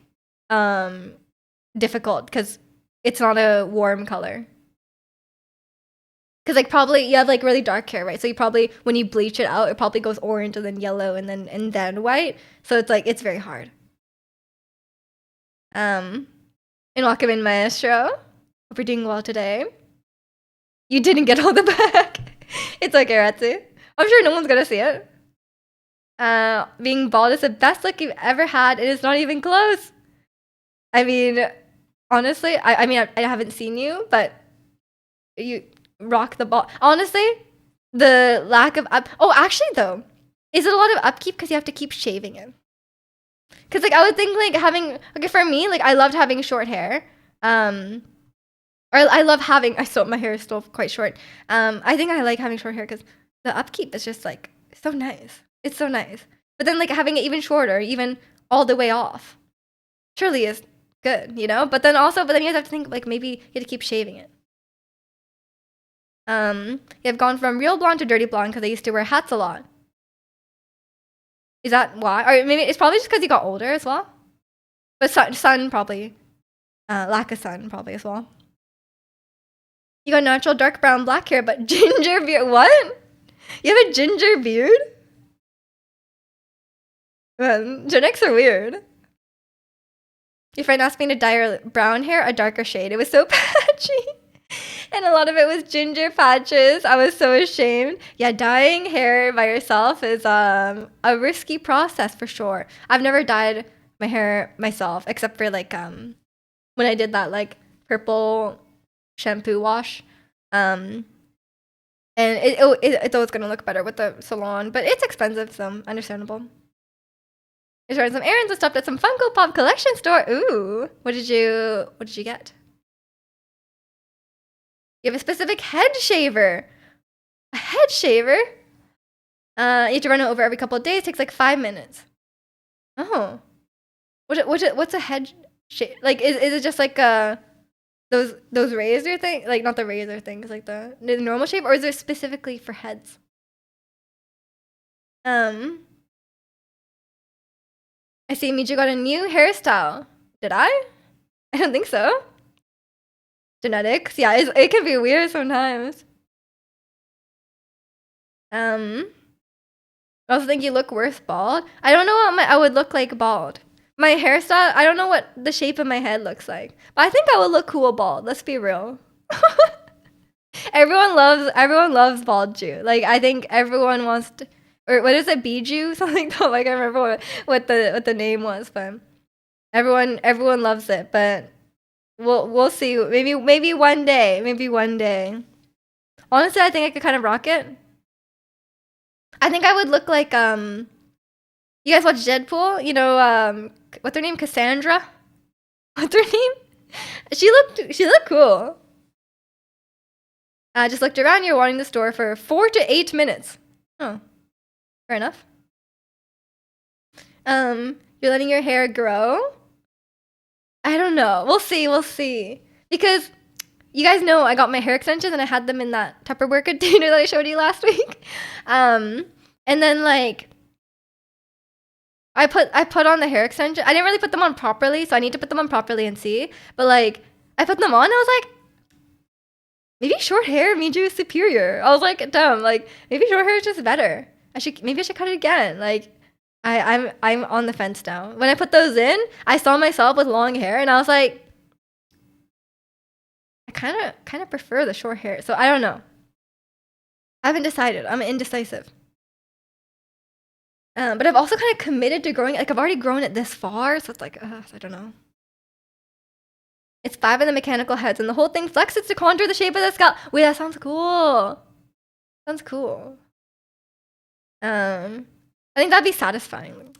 difficult because it's not a warm color. Because like probably you have like really dark hair, right? So you probably when you bleach it out, it probably goes orange and then yellow and then white. So it's like it's very hard. And welcome in, Maestro. Hope you're doing well today. You didn't get all the back. It's okay, Ratsu. I'm sure no one's gonna see it. Being bald is the best look you've ever had. It is not even close. I mean, honestly, I mean, I haven't seen you, but you rock the ball. Honestly, the lack of oh, actually though, is it a lot of upkeep because you have to keep shaving it? Because like I would think like having okay for me like I loved having short hair, or I love having my hair is still quite short. I think I like having short hair because the upkeep is just like so nice. It's so nice. But then like having it even shorter, even all the way off, surely is good, you know? But then you guys have to think like maybe you have to keep shaving it. You've gone from real blonde to dirty blonde because I used to wear hats a lot. Is that why? Or maybe it's probably just because you got older as well. But sun probably. Lack of sun probably as well. You got natural dark brown black hair, but ginger beard. What? You have a ginger beard? Man, Gen X are weird. Your friend asked me to dye her brown hair a darker shade. It was so patchy. And a lot of it was ginger patches. I was so ashamed. Yeah, dyeing hair by yourself is a risky process for sure. I've never dyed my hair myself, except for like when I did that like purple shampoo wash. And it's always gonna look better with the salon, but it's expensive, so understandable. There's running some errands and stuff at some Funko Pop collection store. Ooh, what did you get? You have a specific head shaver. A head shaver? You have to run it over every couple of days. It takes like 5 minutes. Oh, what's a head shave? Like, is it just like those razor thing? Like not the razor things, like the normal shave, or is it specifically for heads? I see Miju got a new hairstyle. Did I? I don't think so. Genetics, yeah, it can be weird sometimes. I also think you look worse bald. I don't know what I would look like bald. My hairstyle, I don't know what the shape of my head looks like. But I think I would look cool bald. Let's be real. everyone loves bald Jew. Like I think everyone wants to, or what is it, Bijou? Something like that. Like I remember what the name was, but everyone loves it. But we'll see. Maybe one day. Maybe one day. Honestly, I think I could kind of rock it. I think I would look like you guys watch Deadpool? You know, what's her name? Cassandra? What's her name? She looked cool. I just looked around. You're wanting the store for 4 to 8 minutes. Oh, fair enough. You're letting your hair grow? I don't know. We'll see. Because you guys know I got my hair extensions and I had them in that Tupperware container that I showed you last week. And then like I put on the hair extension. I didn't really put them on properly, so I need to put them on properly and see. But like I put them on, I was like, maybe short hair means you superior. I was like, damn, like maybe short hair is just better. Maybe I should cut it again. Like I'm on the fence now. When I put those in, I saw myself with long hair and I was like, I kind of prefer the short hair. So I don't know. I haven't decided. I'm indecisive. But I've also kind of committed to growing it. Like I've already grown it this far, so it's like, I don't know. It's 5 in the mechanical heads, and the whole thing flexes to contour the shape of the scalp. Wait, that sounds cool. Sounds cool. I think that'd be satisfying.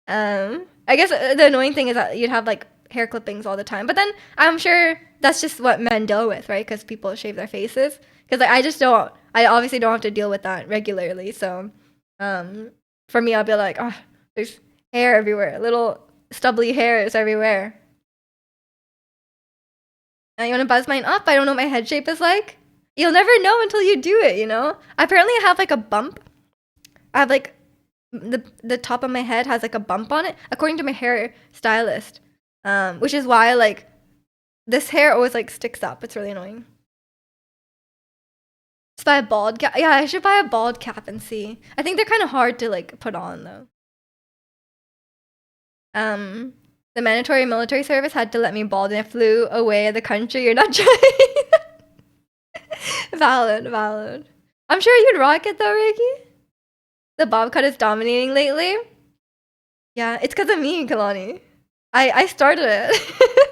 I guess the annoying thing is that you'd have like hair clippings all the time. But then I'm sure that's just what men deal with, right? Because people shave their faces. Because like, I obviously don't have to deal with that regularly. So for me, I'll be like, oh, there's hair everywhere, little stubbly hairs everywhere. You want to buzz mine up? I don't know what my head shape is like. You'll never know until you do it, you know? Apparently, I have like a bump. I have like the top of my head has like a bump on it, according to my hair stylist. Which is why like This hair always like sticks up. It's really annoying. Just buy a bald cap. Yeah, I should buy a bald cap and see. I think they're kind of hard to like put on though. The mandatory military service had to let me bald and I flew away the country. You're not joking. Valid, valid. I'm sure you'd rock it though, Ricky. The bob cut is dominating lately. Yeah, it's because of me, Kalani. I started it.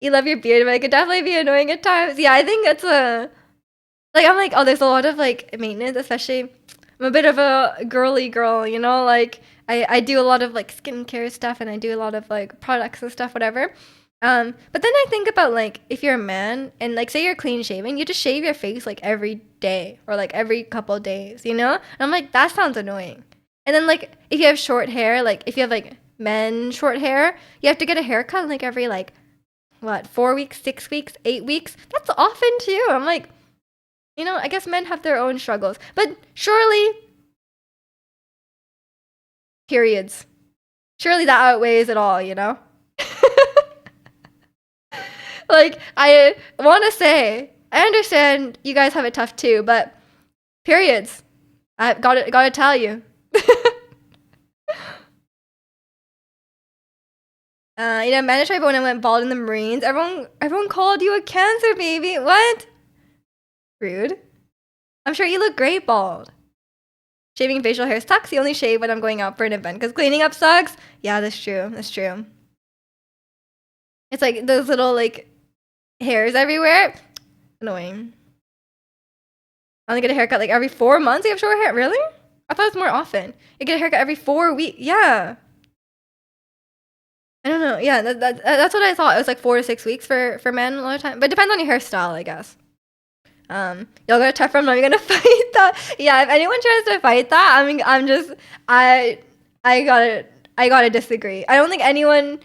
You love your beard, but it could definitely be annoying at times. Yeah, I think it's a like I'm like, oh, there's a lot of like maintenance, especially I'm a bit of a girly girl, you know, like I do a lot of like skincare stuff and I do a lot of like products and stuff, whatever. But then I think about like if you're a man and like say you're clean shaven, you just shave your face like every day or like every couple of days, you know? And I'm like, that sounds annoying. And then like if you have short hair, like if you have like men short hair, you have to get a haircut like every like what, 4 weeks, 6 weeks, 8 weeks? That's often too. I'm like, you know, I guess men have their own struggles. But surely periods. Surely that outweighs it all, you know? Like, I want to say, I understand you guys have it tough too, but periods. I gotta tell you. You know, mandatory, but when I went bald in the Marines, everyone called you a cancer baby. What? Rude. I'm sure you look great bald. Shaving facial hair sucks. You only shave when I'm going out for an event because cleaning up sucks. Yeah, that's true. That's true. It's like those little like hairs everywhere. Annoying. I only get a haircut like every 4 months. You have short hair, really? I thought it was more often. You get a haircut every 4 weeks. Yeah. I don't know. Yeah, that's what I thought. It was like 4 to 6 weeks for men a lot of time, but it depends on your hairstyle, I guess. Y'all got a tough from. I'm gonna fight that. Yeah, if anyone tries to fight that, I'm just I I gotta disagree. I don't think anyone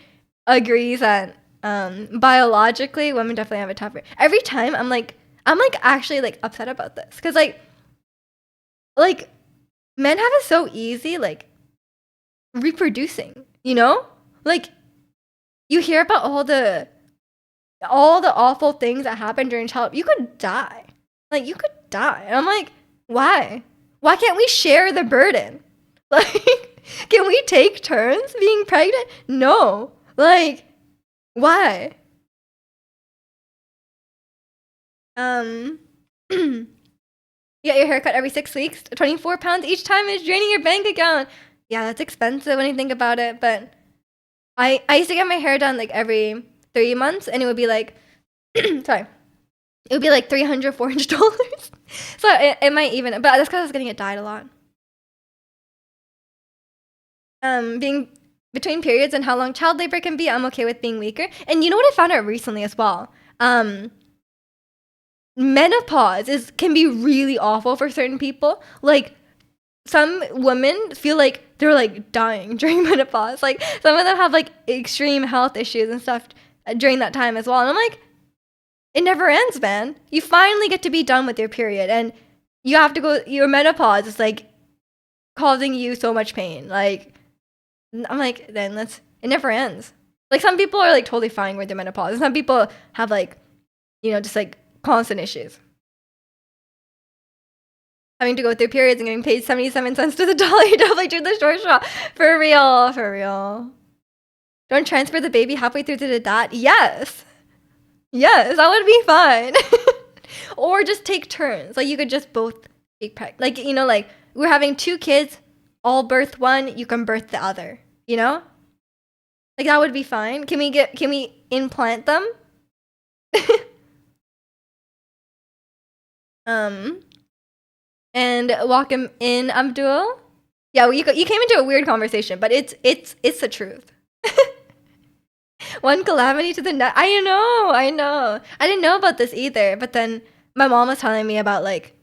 agrees that biologically women definitely have it tougher. Every time I'm like actually like upset about this because like men have it so easy like reproducing, you know? Like you hear about all the awful things that happen during childhood. You could die. Like you could die. And I'm like, why? Why can't we share the burden? Like, can we take turns being pregnant? No. Like, why? Um you get your haircut every 6 weeks, 24 pounds each time is draining your bank account. Yeah, that's expensive when you think about it, but I used to get my hair done like every 3 months and it would be like sorry. It would be like $300, $400. So it might even, but that's because I was getting it dyed a lot. Being between periods and how long child labor can be, I'm okay with being weaker. And you know what I found out recently as well? Menopause can be really awful for certain people. Like some women feel like they're like dying during menopause. Like some of them have like extreme health issues and stuff during that time as well. And I'm like, it never ends, man. You finally get to be done with your period and you have to go, your menopause is like causing you so much pain. Like, I'm like, then it never ends. Like, some people are like totally fine with their menopause. And some people have like, you know, just like constant issues. Having to go through periods and getting paid 77 cents to the dollar, you definitely do the short straw. For real, for real. Don't transfer the baby halfway through to the dad. Yes. Yes, that would be fine. Or just take turns. Like you could just both be pregnant. Like, you know, like we're having two kids, all birth one, you can birth the other. You know? Like that would be fine. Can we implant them? And walk him in, Abdul. Yeah, well, you came into a weird conversation, but it's the truth. One calamity to the next. I know. I didn't know about this either. But then my mom was telling me about like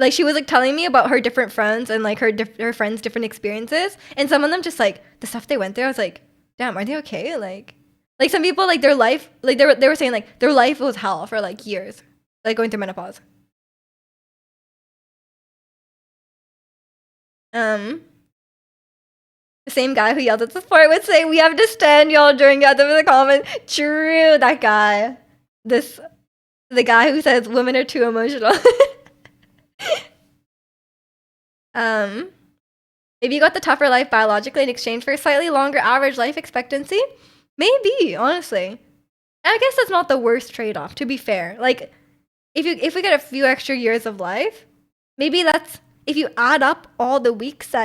she was like telling me about her different friends and like her friends' different experiences, and some of them just like the stuff they went through. I was like, damn, are they okay? Like some people like their life, like they were saying like their life was hell for like years, like going through menopause. Um, The same guy who yelled at support would say, "We have to stand y'all during other the comment." True, that guy. The guy who says women are too emotional. Maybe you got the tougher life biologically in exchange for a slightly longer average life expectancy. Maybe, honestly. And I guess that's not the worst trade-off, to be fair. Like, if we get a few extra years of life, maybe that's if you add up all the weeks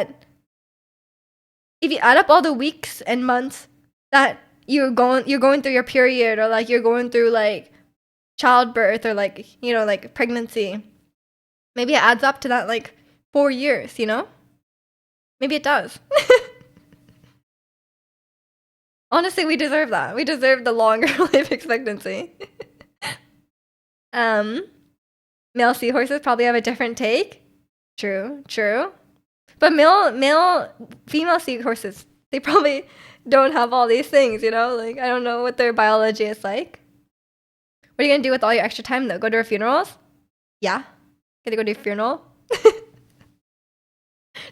and months that you're going through your period, or like you're going through like childbirth, or like, you know, like pregnancy, maybe it adds up to that like 4 years, you know? Maybe it does. Honestly, we deserve that. We deserve the longer life expectancy. Male seahorses probably have a different take. True. But female seahorses, they probably don't have all these things, you know? Like, I don't know what their biology is like. What are you gonna do with all your extra time, though? Go to her funerals? Yeah. Gonna go to a funeral?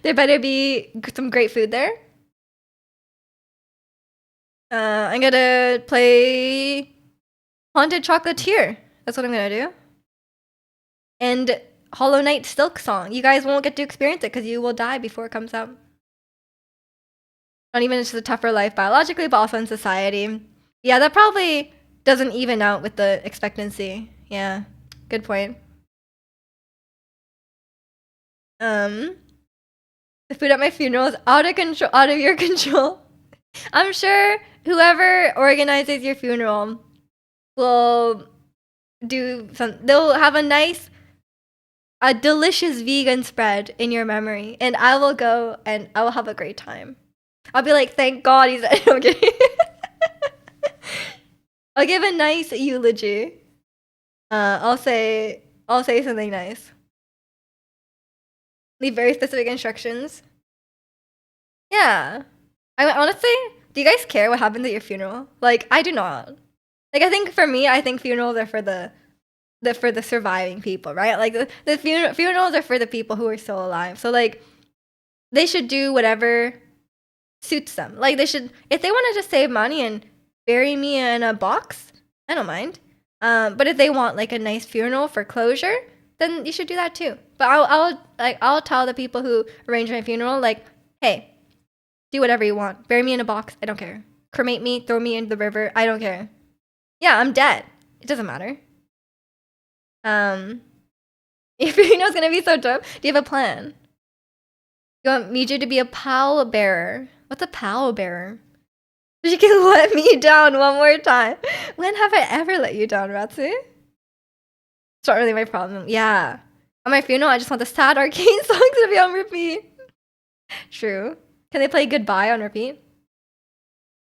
There better be some great food there. I'm gonna play Haunted Chocolatier. That's what I'm gonna do. And Hollow Knight Silk Song. You guys won't get to experience it because you will die before it comes out. Not even just a tougher life biologically, but also in society. Yeah, that probably doesn't even out with the expectancy. Yeah, good point. The food at my funeral is out of your control. I'm sure whoever organizes your funeral will they'll have a delicious vegan spread in your memory, and I will go and I will have a great time. I'll be like, thank God he's I'm kidding. I'll give a nice eulogy. I'll say something nice. Leave very specific instructions. Yeah. I honestly, do you guys care what happens at your funeral? Like, I do not. Like, I think for me, I think funerals are for the surviving people, right? Like the funerals are for the people who are still alive. So like, they should do whatever suits them. Like, they should, if they want to just save money and bury me in a box, I don't mind. But if they want like a nice funeral for closure, then you should do that too. But I'll tell the people who arrange my funeral, like, hey, do whatever you want. Bury me in a box, I don't care. Cremate me, throw me into the river, I don't care. Yeah, I'm dead. It doesn't matter. Your funeral's gonna be so dope. Do you have a plan? You want Miju to be a pall bearer? What's a pall bearer? She can let me down one more time. When have I ever let you down, Ratsu? It's not really my problem. Yeah. On my funeral, I just want the sad arcade songs to be on repeat. True. Can they play Goodbye on repeat?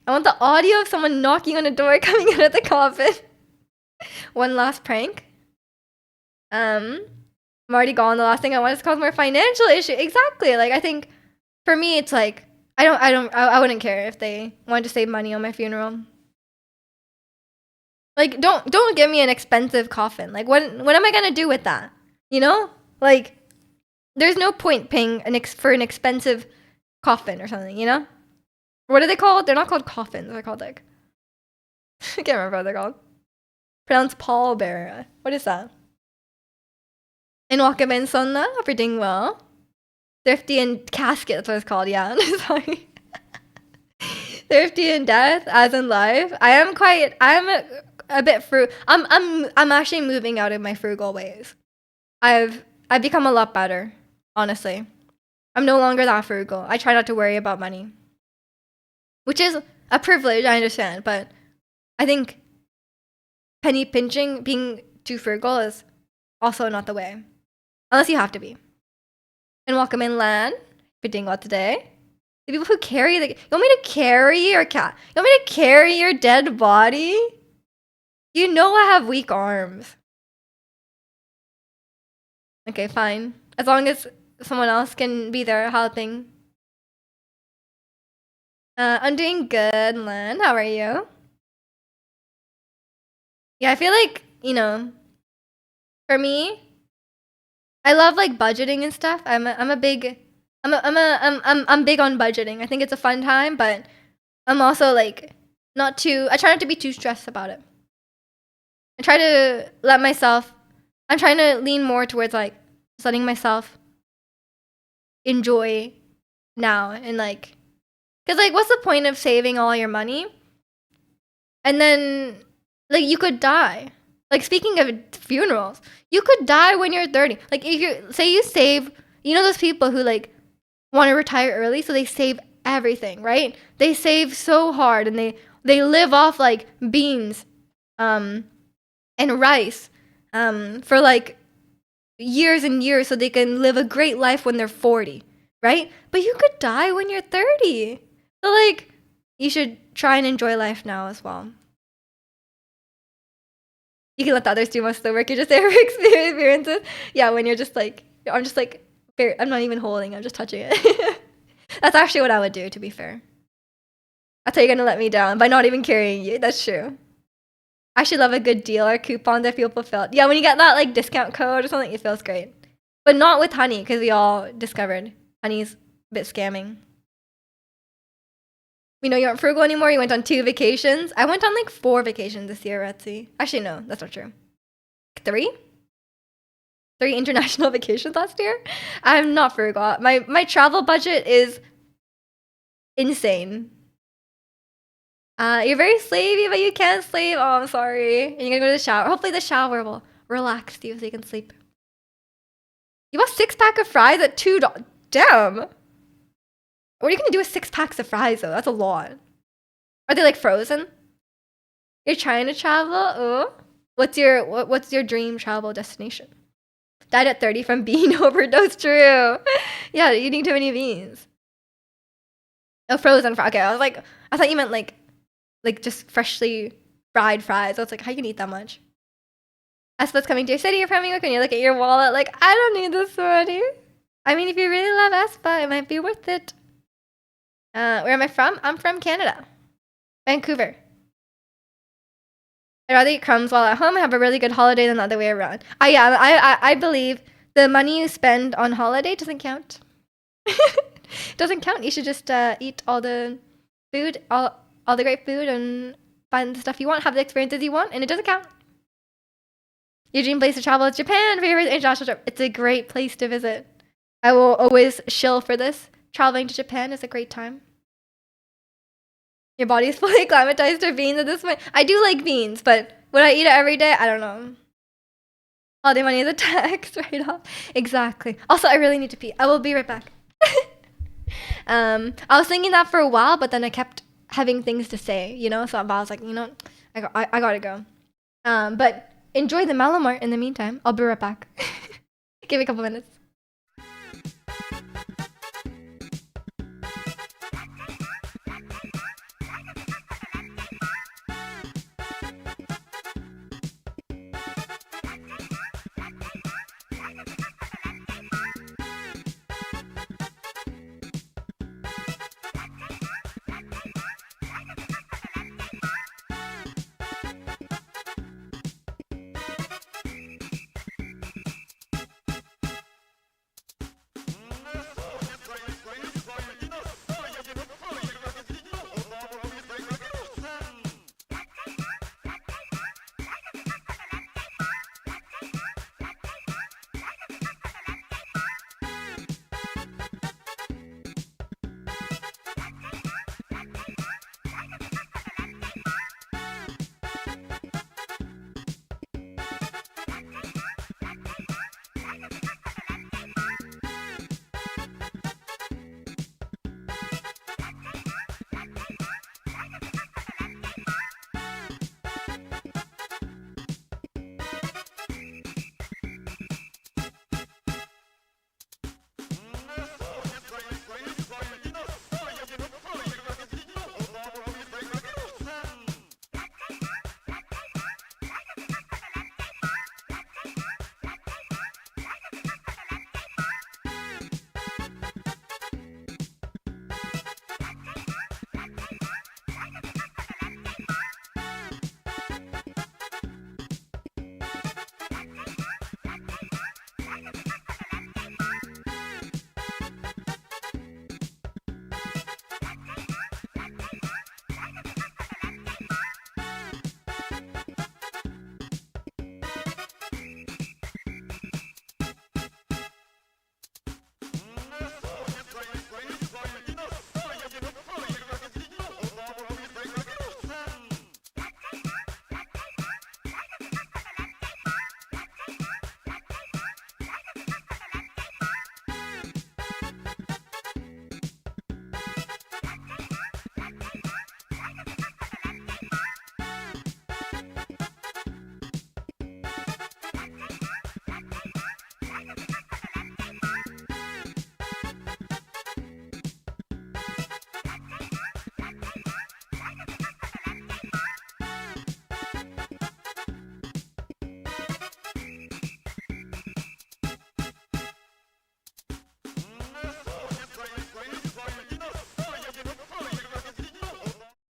I want the audio of someone knocking on a door coming out of the coffin. One last prank. I'm already gone. The last thing I want is to cause more financial issue. Exactly. Like, I think for me, it's like, I wouldn't care if they wanted to save money on my funeral. Like, don't give me an expensive coffin. Like, what am I gonna do with that? You know? Like, there's no point paying for an expensive coffin or something, you know? What are they called? They're not called coffins. They're called like, I can't remember what they're called. Pronounced pallbearer. What is that? In Wakaben Sonna, hope you're doing well. Thrifty and casket, that's what it's called, yeah. Sorry. Thrifty in death, as in life. I'm a bit I'm actually moving out of my frugal ways. I've become a lot better, honestly. I'm no longer that frugal. I try not to worry about money. Which is a privilege, I understand, but I think penny pinching, being too frugal, is also not the way. Unless you have to be. And welcome in, Lan. We're doing well today. The people who carry you want me to carry your cat? You want me to carry your dead body? You know I have weak arms. Okay, fine. As long as someone else can be there helping. I'm doing good, Lan. How are you? Yeah, I feel like, you know, for me, I love like budgeting and stuff. I'm a big I'm big on budgeting. I think it's a fun time, but I'm also like not too. I try not to be too stressed about it. I try to let myself. I'm trying to lean more towards like just letting myself enjoy now and like, cause like, what's the point of saving all your money and then like you could die. Like speaking of funerals, you could die when you're 30. Like if you say you save, you know those people who like want to retire early, so they save everything, right? They save so hard and they live off like beans um and rice for like years and years so they can live a great life when they're 40, right? But you could die when you're 30. So like you should try and enjoy life now as well. You can let the others do most of the work. You just say experiences. Yeah, when you're just like, I'm just like, I'm not even holding, I'm just touching it. That's actually what I would do, to be fair. That's how you're gonna let me down, by not even carrying you. That's true. I actually love a good deal or coupon that feel fulfilled. Yeah, when you get that like discount code or something, it feels great. But not with honey, because we all discovered honey's a bit scamming. We know you aren't frugal anymore. You went on 2 vacations. I went on like 4 vacations this year, Etsy. Actually, no, that's not true. 3? 3 international vacations last year. I'm not frugal. My travel budget is insane. You're very slavey, but you can't sleep. Oh, I'm sorry. And you're gonna go to the shower. Hopefully the shower will relax you so you can sleep. You bought 6-pack of fries at $2. Damn. What are you gonna do with 6 packs of fries though? That's a lot. Are they like frozen? You're trying to travel? Oh. What's your dream travel destination? Died at 30 from bean overdose. True. Yeah, eating too many beans. Oh, frozen fries. Okay, I thought you meant like just freshly fried fries. I was like, how you can eat that much? Espa's coming to your city. You're from New York, and you look at your wallet like, I don't need this money. I mean, if you really love Espa, it might be worth it. Where am I from? I'm from Canada, Vancouver. I'd rather eat crumbs while at home and have a really good holiday than the other way around. I believe the money you spend on holiday doesn't count. Doesn't count. You should just eat all the food, all the great food, and find the stuff you want, have the experiences you want, and it doesn't count. Your dream place to travel is Japan. Favorite international trip. It's a great place to visit. I will always shill for this. Traveling to Japan is a great time. Your body is fully acclimatized to beans at this point. I do like beans, but would I eat it every day? I don't know. Holiday money is a tax write-off. Exactly. Also, I really need to pee. I will be right back. I was thinking that for a while, but then I kept having things to say, you know? So I was like, you know, I gotta go. But enjoy the Malamart in the meantime. I'll be right back. Give me a couple minutes.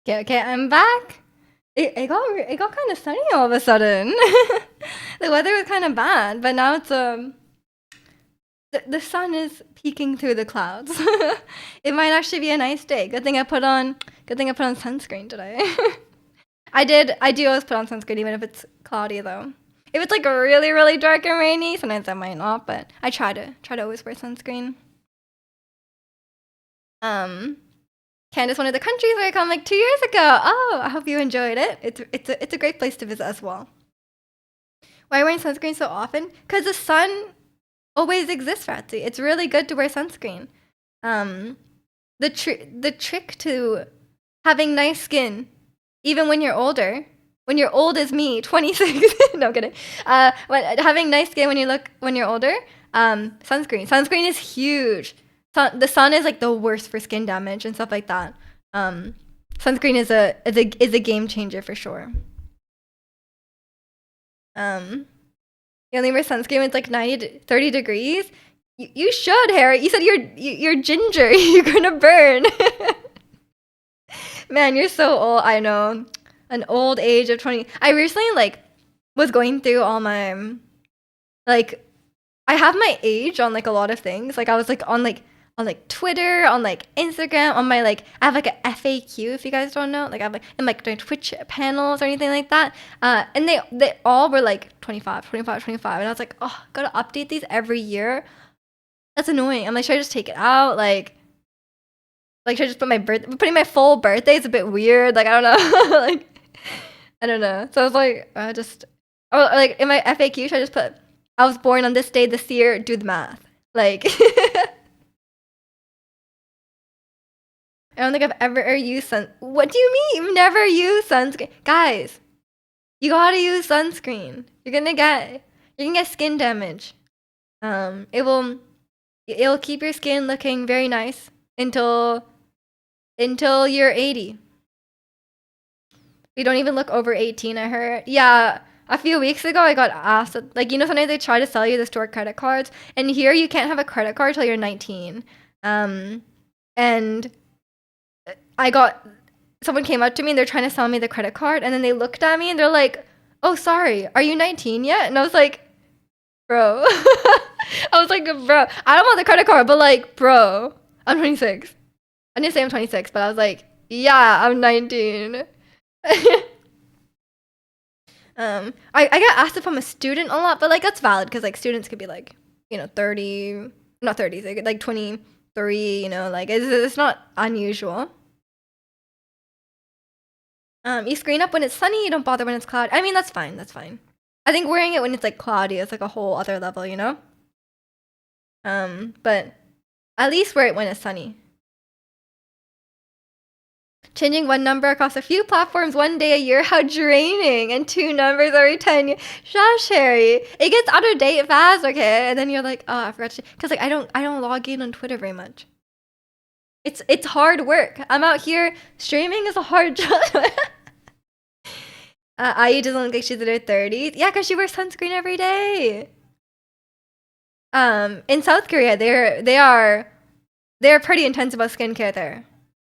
Okay, I'm back. It got kind of sunny all of a sudden. The weather was kind of bad, but now it's the sun is peeking through the clouds. It might actually be a nice day. Good thing I put on sunscreen today. I do always put on sunscreen even if it's cloudy though. If it's like really really dark and rainy, sometimes I might not, but I try to always wear sunscreen. Um, Canada's one of the countries where I come like 2 years ago. Oh, I hope you enjoyed it. It's a great place to visit as well. Why are you wearing sunscreen so often? Because the sun always exists, Ratsy. It's really good to wear sunscreen. Um, the trick to having nice skin, even when you're old as me, 26. No I'm kidding. Having nice skin when you're older. Sunscreen. Sunscreen is huge. The sun is like the worst for skin damage and stuff like that. Um, Sunscreen is a game changer for sure. Um, you only wear sunscreen when it's like 30 degrees. You should, Harry. You said you're ginger. You're gonna burn. Man, you're so old. I know. An old age of 20. I recently like was going through all my like I have my age on like a lot of things. Like I was like on like Twitter, on like Instagram, on my like I have like a FAQ if you guys don't know. Like I have like in like doing Twitch panels or anything like that. And they all were like 25, 25, 25. And I was like, oh, gotta update these every year. That's annoying. I'm like, should I just take it out? Like should I just putting my full birthday is a bit weird. Like I don't know. Like I don't know. So I was like, like in my FAQ, should I just put I was born on this day this year, do the math. Like I don't think I've ever used What do you mean? You've never used sunscreen? Guys, you gotta use sunscreen. You're gonna get skin damage. It will it'll keep your skin looking very nice until you're 80. You don't even look over 18, I heard. Yeah, a few weeks ago I got asked like sometimes they try to sell you the store credit cards, and here you can't have a credit card till you're 19. And I got someone came up to me and they're trying to sell me the credit card, and then they looked at me and they're like, "Oh, sorry, are you 19 yet?" And I was like, "Bro," I was like, "Bro, I don't want the credit card, but like, bro, I'm 26." I didn't say I'm 26, but I was like, "Yeah, I'm 19." I get asked if I'm a student a lot, but like that's valid because like students could be like 30, not 30, like 23. Like it's not unusual. You screen up when it's sunny. You don't bother when it's cloudy. I mean, that's fine. That's fine. I think wearing it when it's like cloudy is like a whole other level. But at least wear it when it's sunny. Changing one number across a few platforms one day a year, how draining! And two numbers every 10 years. Shush, Harry. It gets out of date fast, okay? And then you're like, oh, I forgot to. Because like I don't log in on Twitter very much. It's hard work. I'm out here streaming is a hard job. IE doesn't look like she's in her 30s. Yeah, because she wears sunscreen every day. In South Korea, they're pretty intense about skincare there,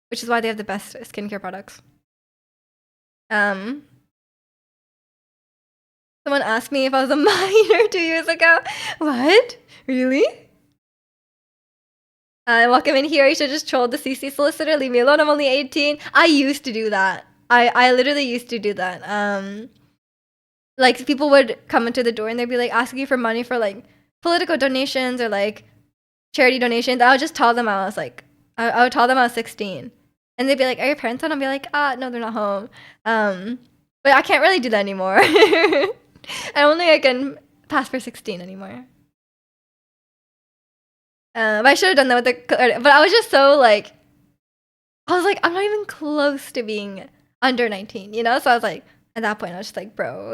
which is why they have the best skincare products. Someone asked me if I was a minor 2 years ago. What? Really? Welcome in here. You should just troll the CC solicitor. Leave me alone. I'm only 18. I used to do that. I literally used to do that. Like people would come into the door and they'd be like asking you for money for like political donations or like charity donations. I would just tell them I was like, I would tell them I was 16, and they'd be like, "Are your parents home?" I'd be like, no, they're not home." But I can't really do that anymore. I don't think I can pass for 16 anymore. But I should have done that with but I was just so like, I was like, I'm not even close to being under 19, So I was like, at that point, I was just like, bro.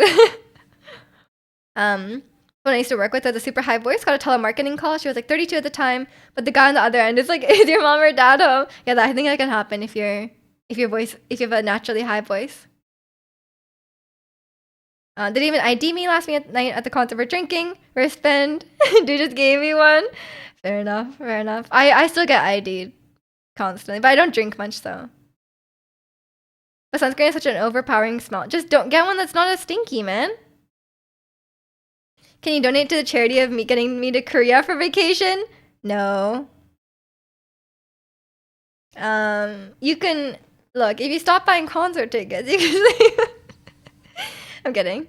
When I used to work with her, the super high voice got a telemarketing call. She was like 32 at the time, but the guy on the other end is like, "Is your mom or dad home?" Yeah, I think that can happen if you have a naturally high voice. Did even ID me last night at the concert for drinking. Wristband. Dude just gave me one. Fair enough. Fair enough. I still get ID'd constantly, but I don't drink much though. But sunscreen is such an overpowering smell. Just don't get one that's not as stinky, man. Can you donate to the charity of me getting me to Korea for vacation? No. You can look if you stop buying concert tickets. You can. I'm kidding.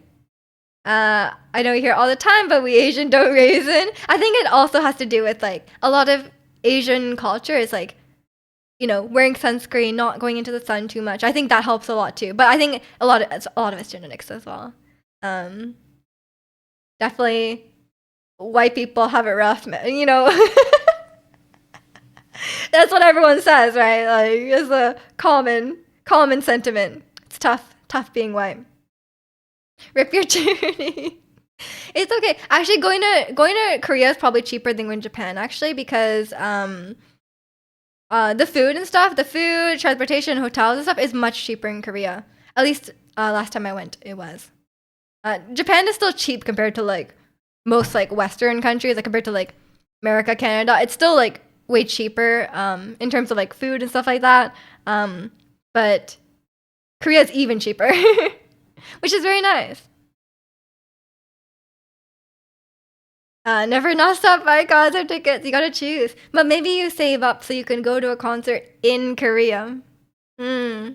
I know you hear all the time, but we Asian don't raisin. I think it also has to do with like a lot of Asian culture is like, wearing sunscreen, not going into the sun too much. I think that helps a lot too. But I think a lot of it's genetics as well. Um, Definitely, white people have it rough, you know. That's what everyone says, right? Like it's a common sentiment. It's tough being white. Rip your charity. It's okay. Actually, going to Korea is probably cheaper than going to Japan. Actually, because the food and stuff, the food, transportation, hotels and stuff is much cheaper in Korea. At least last time I went, it was. Japan is still cheap compared to like most like Western countries, like compared to like America, Canada. It's still like way cheaper in terms of like food and stuff like that. But Korea is even cheaper, which is very nice. Never not stop by concert tickets. You gotta choose. But maybe you save up so you can go to a concert in Korea. Hmm.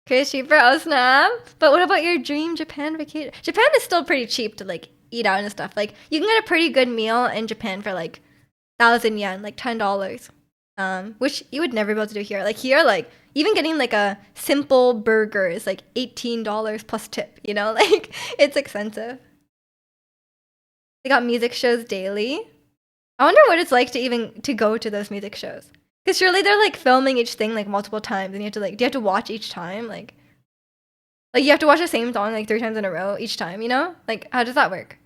Korea's cheaper? Oh snap! But what about your dream Japan vacation? Japan is still pretty cheap to like eat out and stuff. Like you can get a pretty good meal in Japan for like 1,000 yen, like $10. Which you would never be able to do here. Like here, like even getting like a simple burger is like $18 plus tip. Like it's expensive. They got music shows daily. I wonder what it's like to even to go to those music shows. Because surely they're like filming each thing like multiple times, and you have to like, do you have to watch each time? Like you have to watch the same song like 3 times in a row each time, you know? Like how does that work?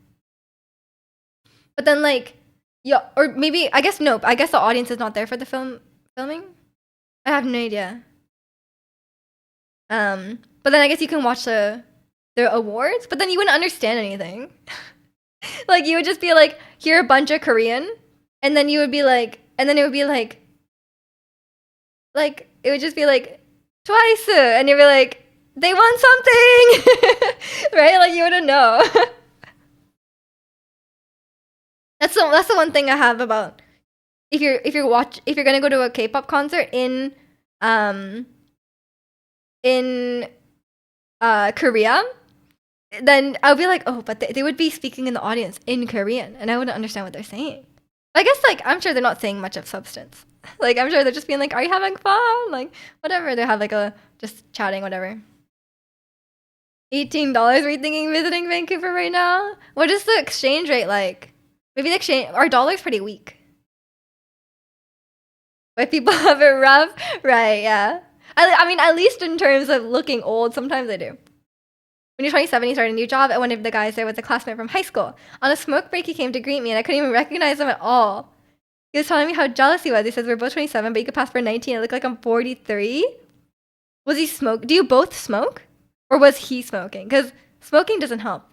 But then like, yeah, or maybe I guess no. I guess the audience is not there for the filming. I have no idea. But then I guess you can watch the awards, but then you wouldn't understand anything. Like you would just be like, hear a bunch of Korean, and then you would be like, and then it would be like it would just be like twice, and you'd be like, they won something, right? Like you wouldn't know. That's the one thing I have about if you're gonna go to a K-pop concert um in Korea, then I'll be like, oh, but they would be speaking in the audience in Korean, and I wouldn't understand what they're saying. I guess like I'm sure they're not saying much of substance. Like I'm sure they're just being like, "Are you having fun?" Like whatever. They have like a just chatting, whatever. $18 rethinking visiting Vancouver right now. What is the exchange rate like? Maybe the exchange our dollar's pretty weak. But people have it rough, right? Yeah. I mean, at least in terms of looking old, sometimes I do. When you're 27, you start a new job, and one of the guys there was a classmate from high school. On a smoke break, he came to greet me, and I couldn't even recognize him at all. He was telling me how jealous he was. He says, we're both 27, but you could pass for 19. I look like I'm 43. Was he smoke? Do you both smoke? Or was he smoking? Because smoking doesn't help.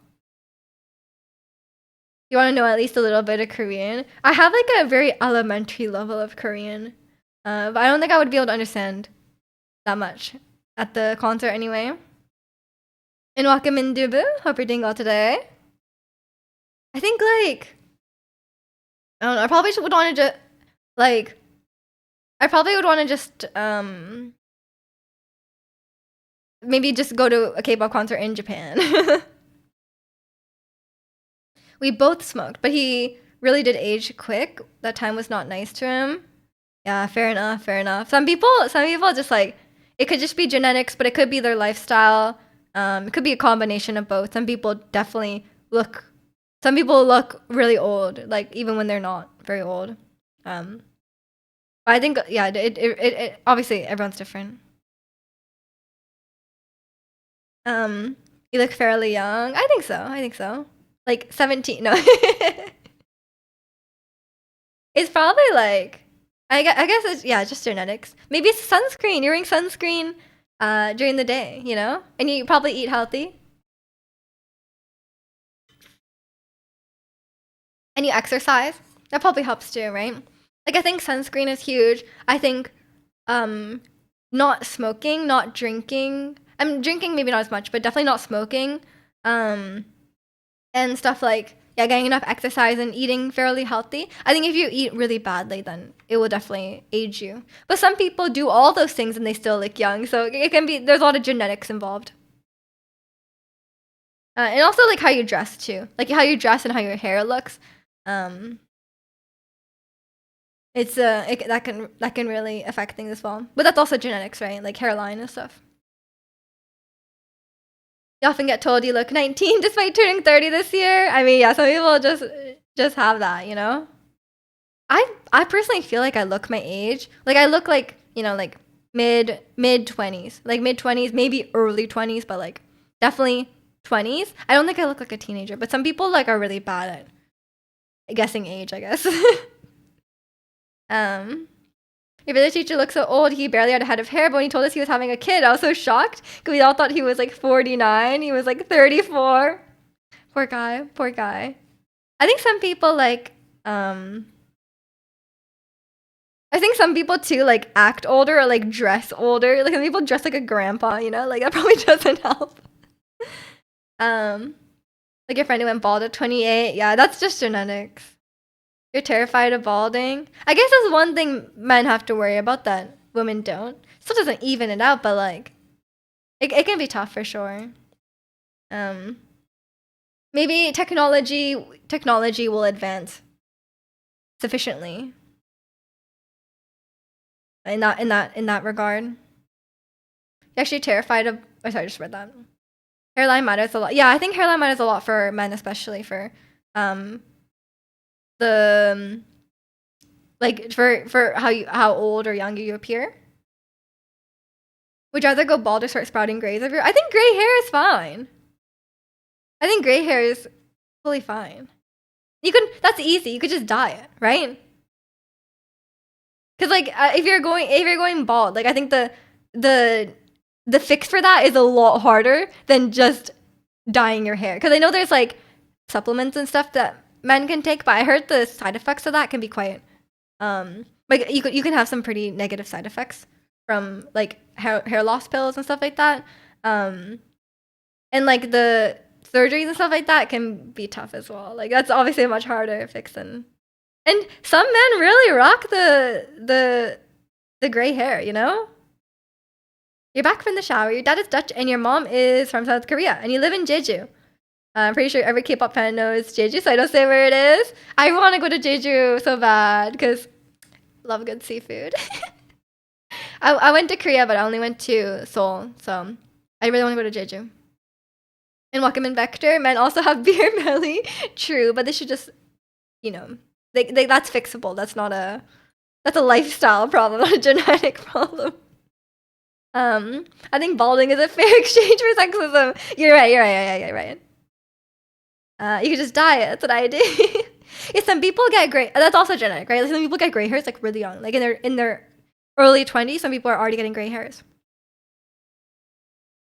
You want to know at least a little bit of Korean? I have like a very elementary level of Korean. But I don't think I would be able to understand that much at the concert anyway. And welcome in Dubu. Hope you're doing well today. I think like I don't know. I probably would want to just like I probably would want to just maybe just go to a K-pop concert in Japan. We both smoked, but he really did age quick. That time was not nice to him. Yeah, fair enough, fair enough. Some people just like it could just be genetics, but it could be their lifestyle. It could be a combination of both. Some people look really old, like even when they're not very old. Um, but I think yeah, it obviously everyone's different. You look fairly young. I think so. I think so. Like 17. No. It's probably like I guess it's yeah, just genetics. Maybe it's sunscreen. You're wearing sunscreen during the day, you know? And you probably eat healthy. And you exercise. That probably helps too, right? Like I think sunscreen is huge. I think um not smoking, not drinking. I'm drinking maybe not as much, but definitely not smoking. And stuff like, yeah, getting enough exercise and eating fairly healthy. I think if you eat really badly, then it will definitely age you. But some people do all those things and they still look young. So it can be, there's a lot of genetics involved. And also like how you dress too, like how you dress and how your hair looks. It's that can really affect things as well. But that's also genetics, right? Like hairline and stuff. You often get told you look 19 despite turning 30 this year. I mean, yeah, some people just have that, you know? I personally feel like I look my age. Like I look like, you know, like mid 20s. Like mid 20s, maybe early 20s, but like definitely 20s. I don't think I look like a teenager, but some people like are really bad at guessing age, I guess. Your village teacher looks so old, he barely had a head of hair, but when he told us he was having a kid, I was so shocked because we all thought he was like 49. He was like 34. Poor guy, poor guy. I think some people like, I think some people too like act older or like dress older. Like some people dress like a grandpa, you know? Like that probably doesn't help. Like your friend who went bald at 28. Yeah, that's just genetics. You're terrified of balding. I guess that's one thing men have to worry about that women don't. Still doesn't even it out, but like it can be tough for sure. Maybe technology will advance sufficiently in that regard. You're actually terrified of. Oh, sorry, I just read that. Hairline matters a lot. Yeah, I think hairline matters a lot for men, especially for the like for how old or young you appear. Would you rather go bald or start sprouting grays everywhere? I think gray hair is fine. I think gray hair is fully fine. That's easy. You could just dye it, right? Because like if you're going bald, like I think the fix for that is a lot harder than just dyeing your hair. Because I know there's like supplements and stuff that men can take, but I heard the side effects of that can be quite like you can have some pretty negative side effects from like hair loss pills and stuff like that. And like the surgeries and stuff like that can be tough as well. Like that's obviously a much harder fix than. And some men really rock the gray hair, you know? You're back from the shower, your dad is Dutch and your mom is from South Korea and you live in Jeju. I'm pretty sure every K-pop fan knows Jeju, so I don't say where it is. I want to go to Jeju so bad because love good seafood. I went to Korea, but I only went to Seoul, so I really want to go to Jeju. And Wakaman Vector, men also have beer belly. True, but they should just, you know, that's fixable. That's a lifestyle problem, not a genetic problem. I think balding is a fair exchange for sexism. You're right. Yeah, you're right. You could just dye it. That's what I do. Yeah, some people get gray. That's also genetic, right? Like some people get gray hairs like really young, like in their early 20s. Some people are already getting gray hairs.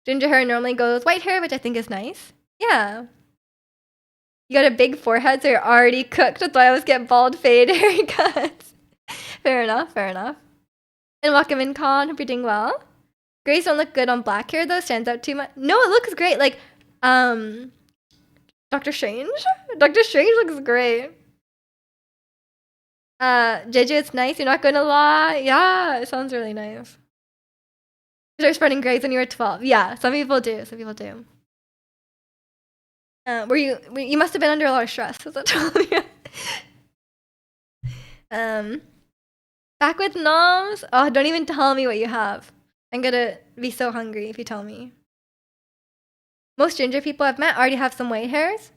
Ginger hair normally goes white hair, which I think is nice. Yeah. You got a big forehead, so you're already cooked. That's why I always get bald fade haircuts. Fair enough. And welcome in, Con. Hope you're doing well. Grays don't look good on black hair though. Stands out too much. No, it looks great. Like, Doctor Strange. Doctor Strange looks great. Jeju, it's nice. You're not gonna lie. Yeah, it sounds really nice. You start spreading grays when you were 12. Yeah, some people do. You must have been under a lot of stress. Back with noms. Oh, don't even tell me what you have. I'm gonna be so hungry if you tell me. Most ginger people I've met already have some white hairs.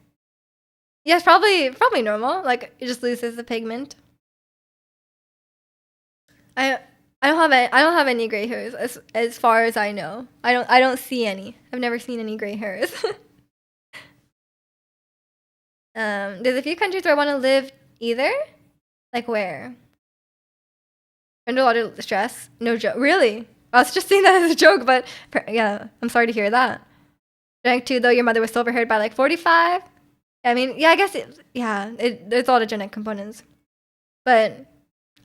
Yeah, it's probably normal. Like it just loses the pigment. I don't have any gray hairs as far as I know. I don't see any. I've never seen any gray hairs. There's a few countries where I want to live either. Like where? Under a lot of stress. No joke. Really? I was just saying that as a joke, but yeah, I'm sorry to hear that. Genetic too, though. Your mother was silver haired by like 45. I mean, yeah, I guess there's a lot of genetic components, but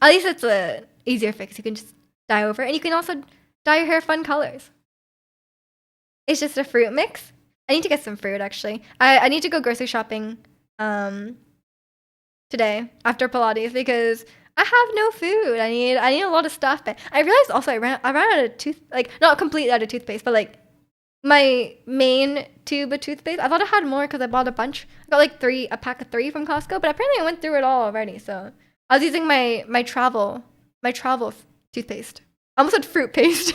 at least it's a easier fix. You can just dye over, and you can also Dye your hair fun colors. It's just a fruit mix. I need to get some fruit actually. I need to go grocery shopping today after Pilates because I have no food. I need a lot of stuff. But I realized also I ran out of not completely out of toothpaste, but like my main tube of toothpaste. I thought I had more because I bought a bunch. I got like a pack of 3 from Costco, but apparently I went through it all already. So I was using my travel toothpaste. I almost said fruit paste.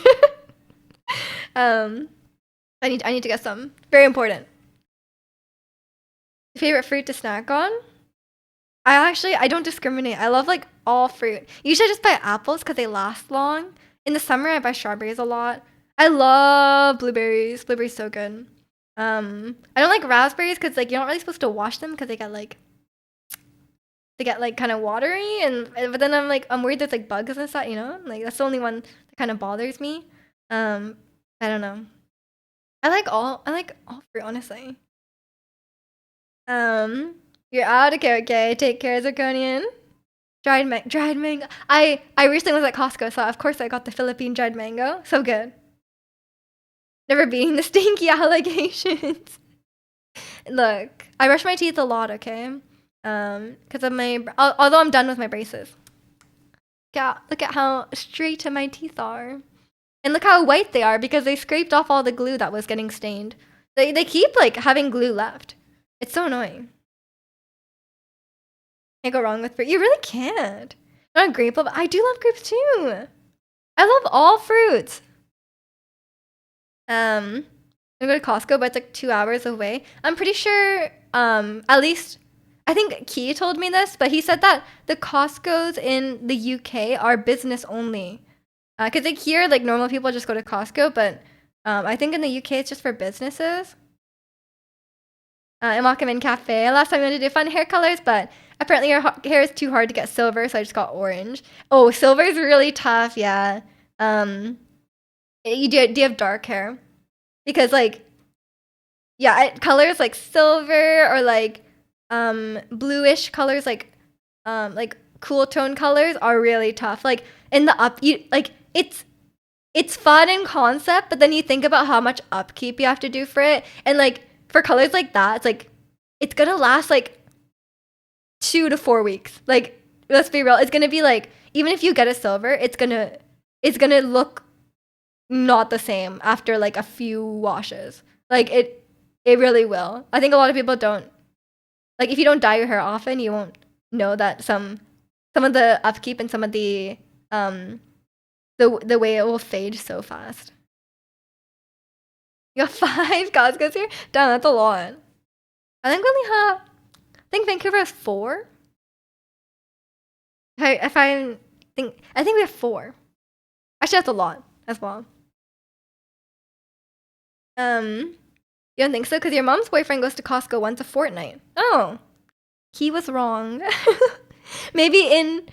um, I need to get some. Very important. Favorite fruit to snack on? I don't discriminate. I love like all fruit. Usually I just buy apples because they last long. In the summer I buy strawberries a lot. I love blueberries. Blueberries so good. I don't like raspberries because like you're not really supposed to wash them because they get like kind of watery but then I'm worried there's like bugs and stuff, you know? Like that's the only one that kind of bothers me. I don't know. I like all fruit honestly. You're out. Okay. Take care, Zirconian. Dried mango. I recently was at Costco, so of course I got the Philippine dried mango. So good. Never being the stinky allegations. Look, I brush my teeth a lot, okay? Because of although I'm done with my braces. Look at how straight my teeth are. And look how white they are because they scraped off all the glue that was getting stained. They keep like having glue left. It's so annoying. Can't go wrong with fruit. You really can't. Not a grape, but I do love grapes too. I love all fruits. I go to Costco, but it's like 2 hours away. I'm pretty sure, at least, I think Key told me this, but he said that the Costco's in the UK are business only. Because like here, like normal people just go to Costco, but I think in the UK it's just for businesses. Imakamin Cafe. Last time I wanted to do fun hair colors, but apparently your hair is too hard to get silver, so I just got orange. Oh, silver is really tough, yeah. Do you have dark hair? Because like, yeah, colors like silver or like bluish colors like cool tone colors are really tough. Like in the it's fun in concept, but then you think about how much upkeep you have to do for it, and like for colors like that, it's like it's gonna last like 2 to 4 weeks. Like let's be real, it's gonna be like even if you get a silver, it's gonna look not the same after like a few washes. Like it really will. I think a lot of people don't, like if you don't dye your hair often, you won't know that some of the upkeep and some of the way it will fade so fast. You got 5 Costco's here? Damn, that's a lot. I think we only have, I think Vancouver has 4. I think we have 4. Actually, that's a lot as well. You don't think so? Because your mom's boyfriend goes to Costco once a fortnight. Oh, he was wrong. maybe in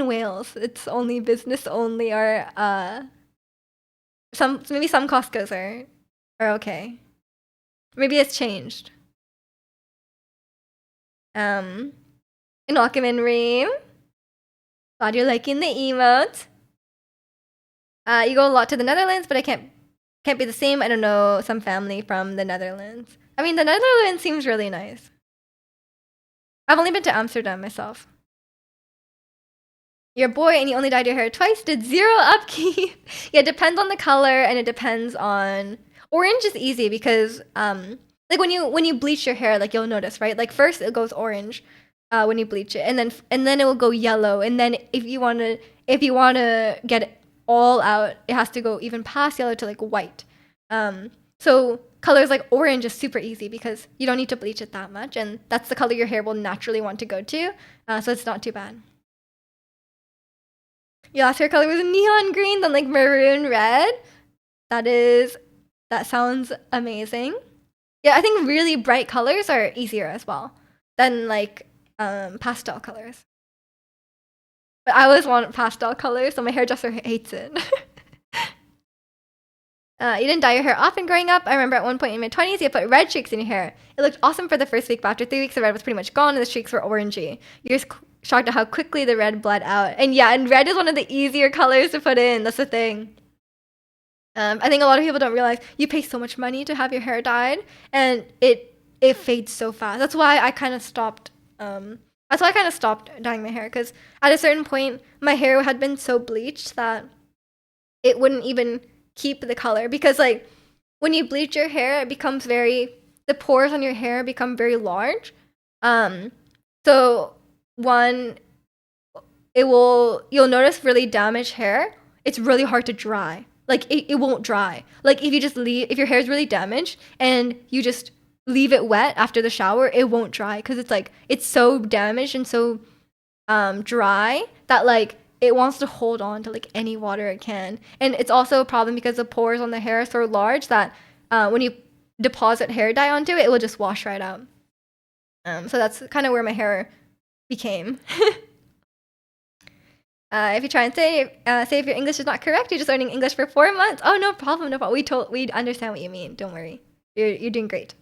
Wales it's only business only, or some Costco's are okay. Maybe it's changed. Welcome in, Reem. Glad you're liking the emote. You go a lot to the Netherlands, but I can't be the same. I don't know some family from the Netherlands. I mean, the Netherlands seems really nice. I've only been to Amsterdam myself. Your boy and you only dyed your hair twice, did 0 upkeep. Yeah, it depends on the color and it depends on... Orange is easy because like when you bleach your hair, like you'll notice, right? Like first it goes orange when you bleach it, and then it will go yellow, and then if you want to get it all out, it has to go even past yellow to like white. So colors like orange is super easy because you don't need to bleach it that much, and that's the color your hair will naturally want to go to, so it's not too bad. Your last hair color was neon green, then like maroon red. That sounds amazing. Yeah, I think really bright colors are easier as well than like pastel colors. But I always want pastel colors, so my hairdresser hates it. You didn't dye your hair often growing up. I remember at one point in my 20s, you put red streaks in your hair. It looked awesome for the first week, but after 3 weeks, the red was pretty much gone and the streaks were orangey. shocked at how quickly the red bled out. And yeah, and red is one of the easier colors to put in. That's the thing. I think a lot of people don't realize you pay so much money to have your hair dyed, and it fades so fast. That's why I kind of stopped. That's why I kind of stopped dyeing my hair, because at a certain point, my hair had been so bleached that it wouldn't even keep the color. Because like when you bleach your hair, it becomes the pores on your hair become very large. So one, you'll notice really damaged hair. It's really hard to dry. Like it won't dry. Like if your hair is really damaged and you just leave it wet after the shower, it won't dry, because it's so damaged and so dry that like it wants to hold on to like any water it can. And it's also a problem because the pores on the hair are so large that when you deposit hair dye onto it, it will just wash right out. So that's kind of where my hair became. If you try and say if your English is not correct, you're just learning English for 4 months. Oh, no problem, no problem. We understand what you mean. Don't worry. You're doing great.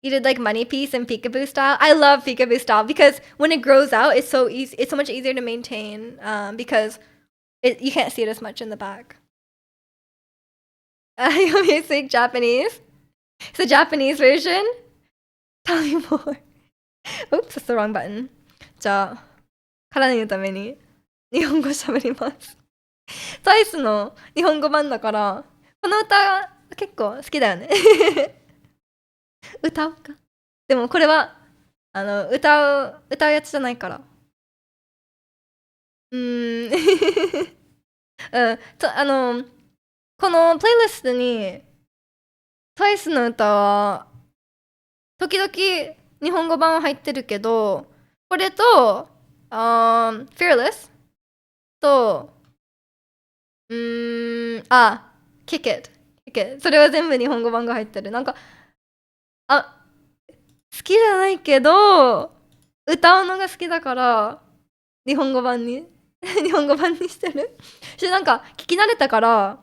You did like money piece and peekaboo style. I love peekaboo style because when it grows out, it's so easy. It's so much easier to maintain because you can't see it as much in the back. You want me to speak Japanese? It's the Japanese version. Tell me more. Oops, that's the wrong button. じゃあ、体に言うために日本語喋ります。タイスの日本語版だから、この歌結構好きだよね。歌おうか。でもこれは歌うやつじゃないから。うん。このプレイリストにタイスの歌は時々日本語版入ってるけど、これとFearless とKick It それは全部日本語版が入ってる。なんか好きじゃないけど歌うのが好きだから日本語版に日本語版にしてる。なんか聞き慣れたから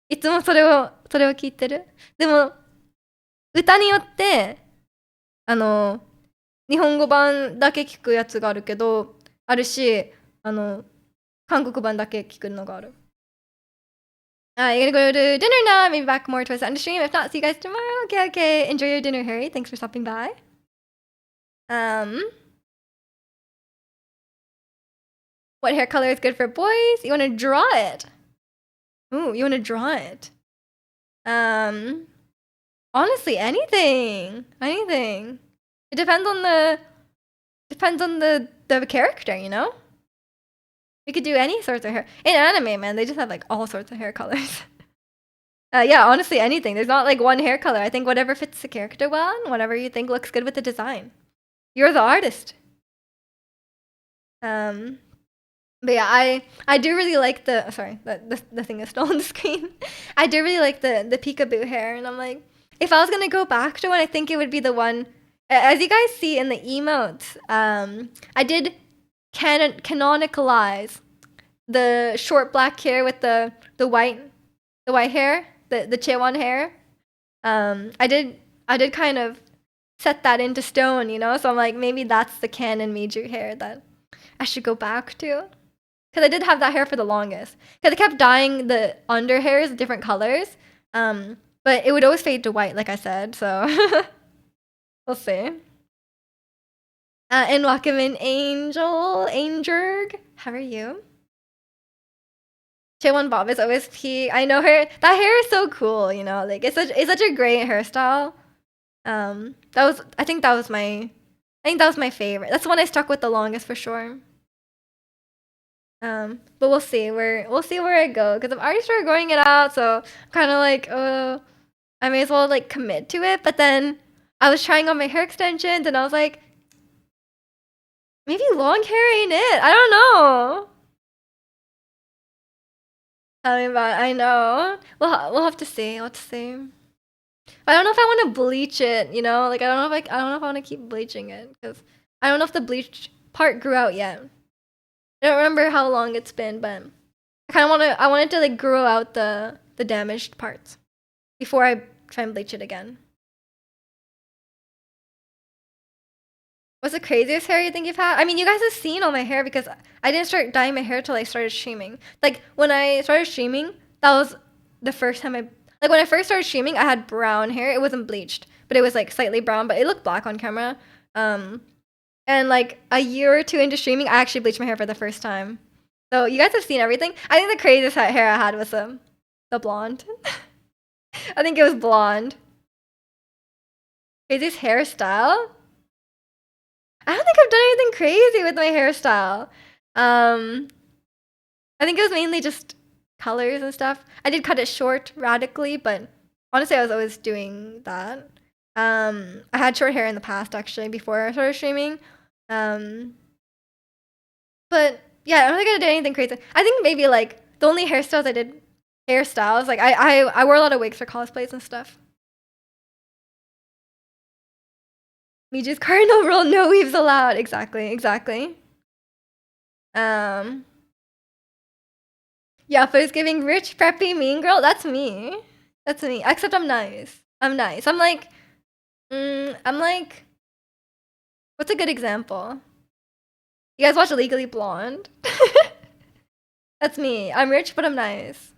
いつもそれを聞いてる。でも歌によって日本語版だけ聞くやつがあるし韓国版だけ聞くのがある。You're gonna go to dinner now. Maybe back more towards the end of stream. If not, see you guys tomorrow. Okay. Enjoy your dinner, Harry. Thanks for stopping by. What hair color is good for boys? You want to draw it? Ooh, you want to draw it? Honestly, anything. It depends on the character, you know? We could do any sorts of hair. In anime, man, they just have like all sorts of hair colors. Yeah, honestly, anything. There's not like one hair color. I think whatever fits the character well and whatever you think looks good with the design. You're the artist. But yeah, I do really like the thing is still on the screen. I do really like the peekaboo hair, and I'm like, if I was gonna go back to one, I think it would be the one. As you guys see in the emotes, I did canonicalize the short black hair with the white hair, the Chewan hair. I did kind of set that into stone, you know. So I'm like, maybe that's the canon Meiju hair that I should go back to. Because I did have that hair for the longest. Because I kept dyeing the under hairs different colors. But it would always fade to white, like I said. So we'll see. And welcome in Angerg. How are you? Chaewon Bob is OSP. I know her. That hair is so cool, you know. Like it's such a great hairstyle. I think that was my favorite. That's the one I stuck with the longest for sure. But we'll see where I go, because I've already started growing it out, so I'm kind of like, I may as well like commit to it. But then I was trying on my hair extensions, and I was like, maybe long hair ain't it. I don't know. Tell me about it. I know. We'll have to see. Let's see. I don't know if I want to bleach it. You know, like I don't know if I want to keep bleaching it, because I don't know if the bleach part grew out yet. I don't remember how long it's been, but I wanted to like grow out the damaged parts before I try and bleach it again. What's the craziest hair you think you've had? I mean, you guys have seen all my hair because I didn't start dyeing my hair till I started streaming. Like when I started streaming, that was the first time like when I first started streaming, I had brown hair. It wasn't bleached, but it was like slightly brown, but it looked black on camera. And like a year or two into streaming, I actually bleached my hair for the first time. So you guys have seen everything. I think the craziest hair I had was the blonde. I think it was blonde. Craziest hairstyle? I don't think I've done anything crazy with my hairstyle. I think it was mainly just colors and stuff. I did cut it short radically, but honestly, I was always doing that. I had short hair in the past actually before I started streaming. But yeah, I don't think I did anything crazy. I think maybe like the only hairstyles I did like I wore a lot of wigs for cosplays and stuff. Miju's cardinal rule: no weaves allowed. Exactly. Yeah, but it's giving rich, preppy, mean girl. That's me. That's me. Except I'm nice. I'm nice. I'm like, what's a good example? You guys watch Legally Blonde? That's me. I'm rich, but I'm nice.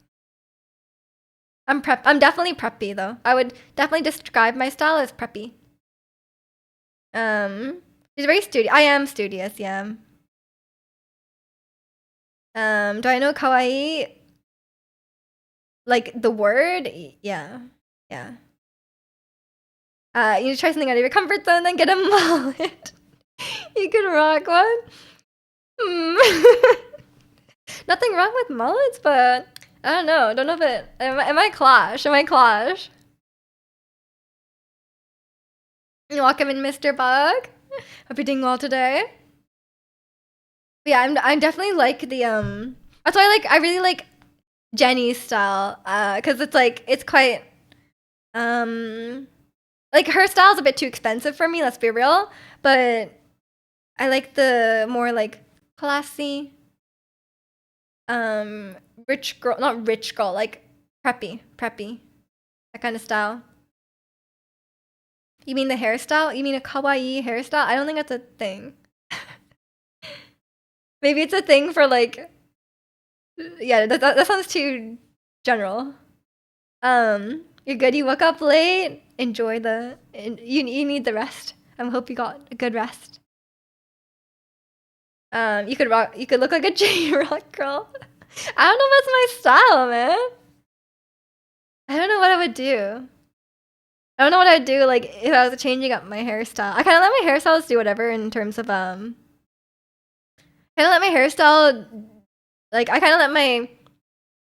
I'm definitely preppy though. I would definitely describe my style as preppy. She's very studious. I am studious, yeah. Do I know kawaii? Like the word? Yeah. You need to try something out of your comfort zone, then get a mullet. You could rock one. Nothing wrong with mullets, but I don't know. Don't know if it. Am I clash? Welcome in, Mr. Bug. Hope you're doing well today. But yeah, I'm definitely like the That's why I really like Jenny's style, because it's quite like her style's a bit too expensive for me. Let's be real, but I like the more like classy, rich girl, not rich girl, like preppy, that kind of style. You mean the hairstyle? You mean a kawaii hairstyle? I don't think that's a thing. Maybe it's a thing for like, yeah, that sounds too general. You're good. You woke up late. Enjoy you need the rest. I hope you got a good rest. You could look like a J-Rock girl. I don't know if that's my style, man. I don't know what I would do. I don't know what I'd do like if I was changing up my hairstyle. I kind of let my hairstyles do whatever in terms of kind of let my hairstyle like I kind of let my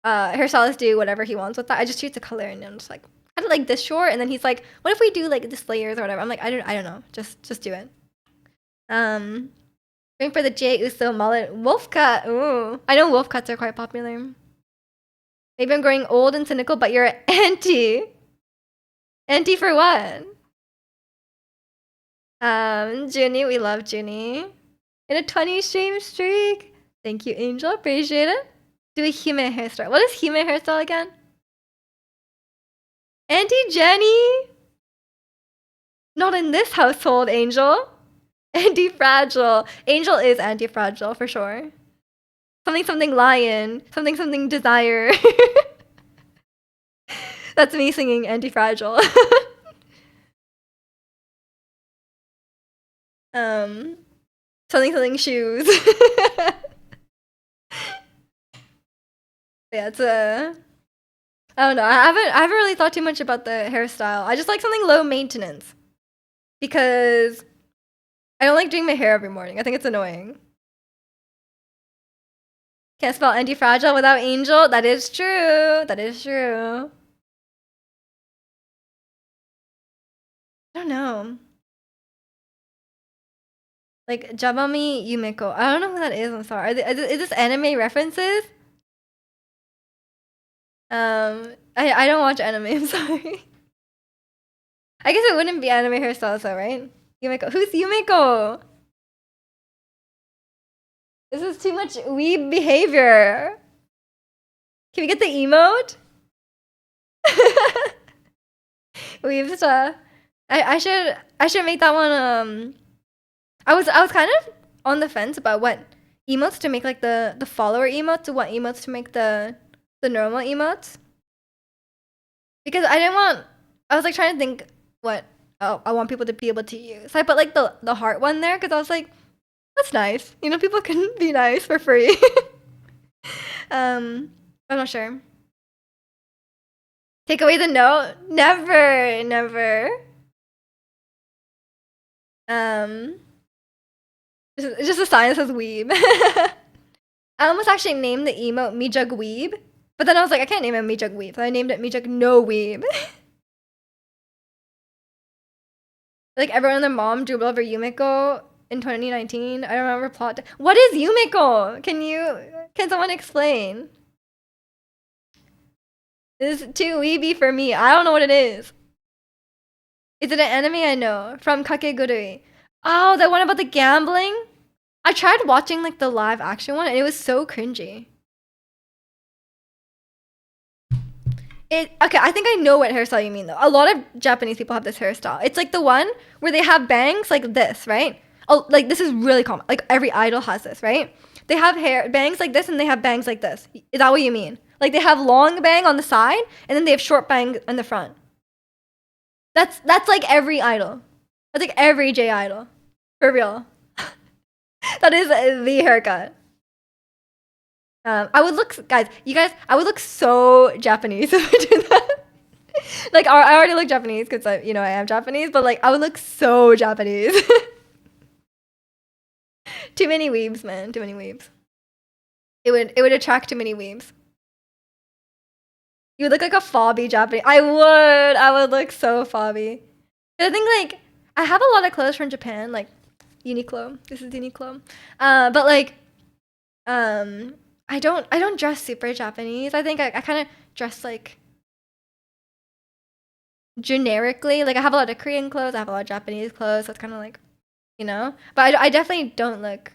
hairstylist do whatever he wants with that. I just choose the color and I'm just like I don't like this short, and then he's like, what if we do like this layers or whatever? I'm like, I don't know. Just do it. Going for the J Uso mullet. Wolf cut. Ooh. I know wolf cuts are quite popular. Maybe I'm growing old and cynical, but you're an anti. Anti for what? Junie, we love Junie. In a 20 stream streak. Thank you, Angel. Appreciate it. Do a Hime hairstyle. What is Hime hairstyle again? Auntie Jenny? Not in this household, Angel. Anti-fragile. Angel is anti-fragile for sure. Something lion. Something desire. That's me singing anti-fragile. Something shoes. Yeah, it's a. I don't know. I haven't really thought too much about the hairstyle. I just like something low maintenance because I don't like doing my hair every morning. I think it's annoying. Can't spell anti-fragile without Angel. That is true. That is true. I don't know. Like Jabami Yumeko. I don't know who that is. I'm sorry. Is this anime references? I don't watch anime. I'm sorry. I guess it wouldn't be anime hairstyles though, right? Yumeko. Who's Yumeko? This is too much weeb behavior. Can we get the emote? Weeb stuff. I should make that one I was kind of on the fence about what emotes to make, like the follower emotes, to what emotes to make the normal emotes. Because I was like trying to think what I want people to be able to use. So I put like the heart one there because I was like, that's nice. You know, people can be nice for free. I'm not sure. Take away the note? Never, never. It's just a sign that says weeb. I almost actually named the emote Mijug Weeb, but then I was like, I can't name it Mijug Weeb, so I named it Mijug No Weeb. Like everyone and their mom dribbled over Yumiko in 2019. I don't remember plot. What is Yumiko? Can someone explain? This is too weeby for me. I don't know what it is. Is it an anime I know? From Kakegurui. Oh, that one about the gambling? I tried watching like the live action one and it was so cringy. Okay, I think I know what hairstyle you mean though. A lot of Japanese people have this hairstyle. It's like the one where they have bangs like this, right? Oh, like this is really common. Like every idol has this, right? They have bangs like this and they have bangs like this. Is that what you mean? Like they have long bang on the side and then they have short bang in the front. That's like every idol. That's like every J idol. For real. That is the haircut. I would look, guys, I would look so Japanese if I did that. Like, I already look Japanese because I am Japanese, but like, I would look so Japanese. Too many weebs, man. Too many weebs. It would attract too many weebs. You would look like a fobby Japanese. I would look so fobby. I think like I have a lot of clothes from Japan, like Uniqlo. This is Uniqlo. But like, I don't dress super Japanese. I think I kind of dress like generically. Like I have a lot of Korean clothes, I have a lot of Japanese clothes, so it's kind of like, But I definitely don't look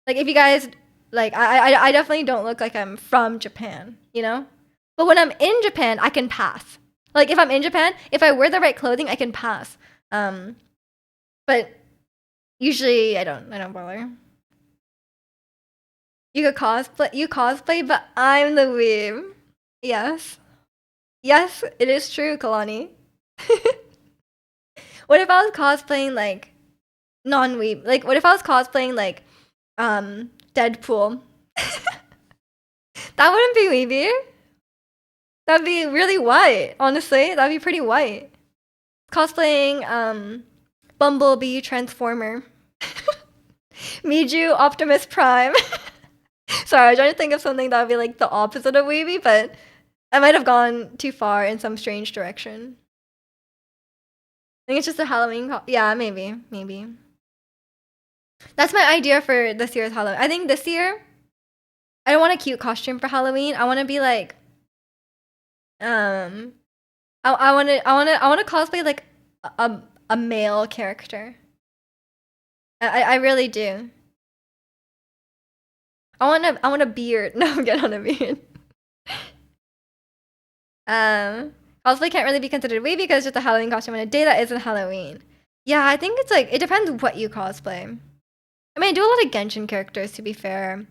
like, if you guys like, I definitely don't look like I'm from Japan, But when I'm in Japan, I can pass. Like if I'm in Japan, if I wear the right clothing, I can pass. But usually I don't bother. You cosplay, but I'm the weeb. Yes. Yes, it is true, Kalani. What if I was cosplaying like non-weeb? Like what if I was cosplaying like Deadpool? That wouldn't be weeby. That'd be really white, honestly. That'd be pretty white. Cosplaying Bumblebee Transformer. Miju Optimus Prime. Sorry, I was trying to think of something that would be like the opposite of weeby, but I might have gone too far in some strange direction. I think it's just a Halloween. Yeah, maybe. That's my idea for this year's Halloween. I think this year, I don't want a cute costume for Halloween. I want to be like, I want to cosplay like a male character. I really do. I want a beard. No, I'm getting on a beard. Cosplay can't really be considered weeby because it's just a Halloween costume on a day that isn't Halloween. Yeah, I think it's like, it depends what you cosplay. I mean, I do a lot of Genshin characters, to be fair.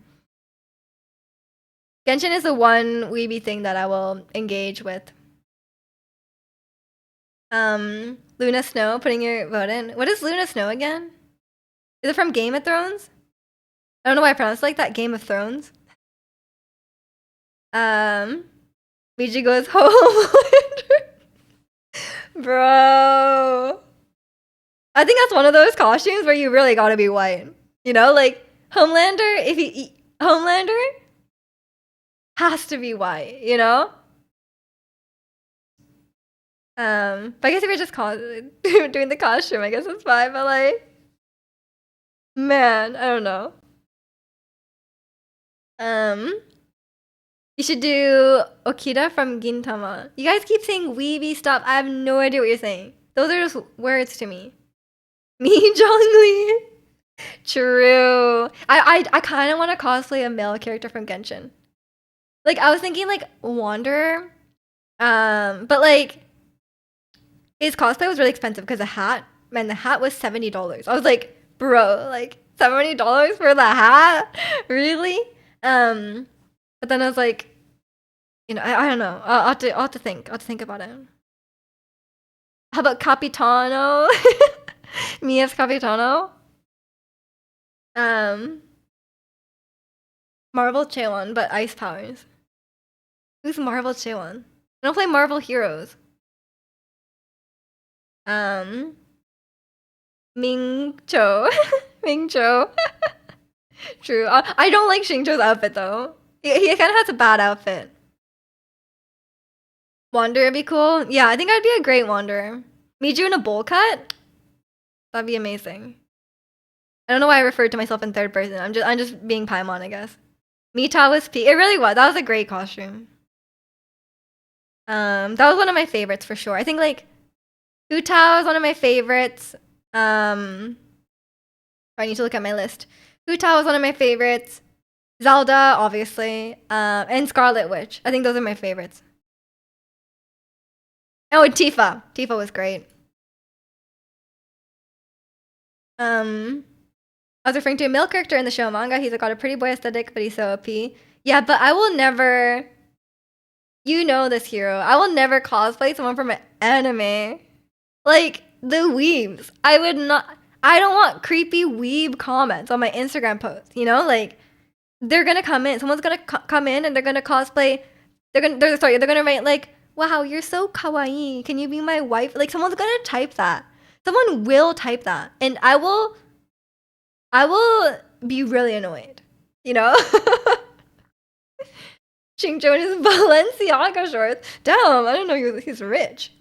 Genshin is the one weeby thing that I will engage with. Luna Snow, putting your vote in. What is Luna Snow again? Is it from Game of Thrones? I don't know why I pronounced it like that. Game of Thrones. Miji goes home. Bro. I think that's one of those costumes where you really gotta be white. Like Homelander, Homelander has to be white, But I guess if you're just doing the costume, I guess it's fine, but like, man, I don't know. You should do Okita from Gintama. You guys keep saying weeby stuff. I have no idea what you're saying. Those are just words to me. Me, Zhongli. True. I kind of want to cosplay a male character from Genshin. Like I was thinking like Wanderer, but like his cosplay was really expensive because the hat was $70. I was like, bro, like $70 for the hat? Really? But then I was like, I don't know. I'll have to think. I'll have to think about it. How about Capitano? Mia's Capitano? Um, Marvel Cheon, but ice powers. Who's Marvel Cheon? I don't play Marvel Heroes. Ming Cho. Ming Cho. True. I don't like Xingqiu's outfit though. He kind of has a bad outfit. Wanderer would be cool. Yeah, I think I'd be a great Wanderer. Miju in a bowl cut? That'd be amazing. I don't know why I referred to myself in third person. I'm just being Paimon, I guess. Mita was P. It really was. That was a great costume. That was one of my favorites for sure. I think like Hu Tao is one of my favorites. I need to look at my list. Hu Tao is one of my favorites. Zelda, obviously. And Scarlet Witch. I think those are my favorites. Oh, and Tifa. Tifa was great. I was referring to a male character in the show manga. He's got a pretty boy aesthetic, but he's so OP. Yeah, but I will never. You know this, hero. I will never cosplay someone from an anime. Like the weebs. I would not. I don't want creepy weeb comments on my Instagram post. You know, like they're gonna come in. Someone's gonna come in and they're gonna cosplay. They're gonna write like, "Wow, you're so kawaii. Can you be my wife?" Like someone's gonna type that. Someone will type that, and I will be really annoyed. You know. Xingqiu in his Balenciaga shorts. Damn, I didn't know he's rich.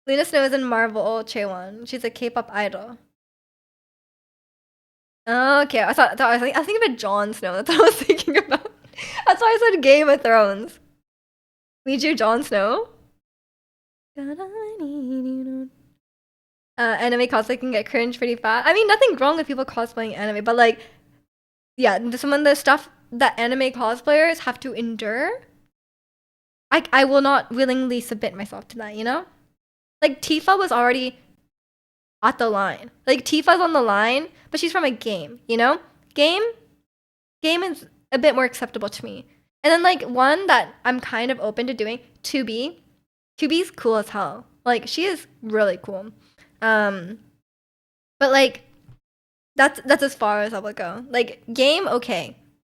Luna Snow is in Marvel Chaewon. She's a K-pop idol. Okay, I was thinking about Jon Snow. That's what I was thinking about. That's why I said Game of Thrones. Miju Jon Snow. Anime cosplay can get cringe pretty fast. I mean, nothing wrong with people cosplaying anime, but like, yeah, some of the stuff that anime cosplayers have to endure, I will not willingly submit myself to that, you know? Like, Tifa was already at the line. Like, Tifa's on the line, but she's from a game, you know? Game is a bit more acceptable to me. And then, like, one that I'm kind of open to doing, 2B. 2B's cool as hell. Like, she is really cool. But, like, that's as far as I would go. Like, game, okay.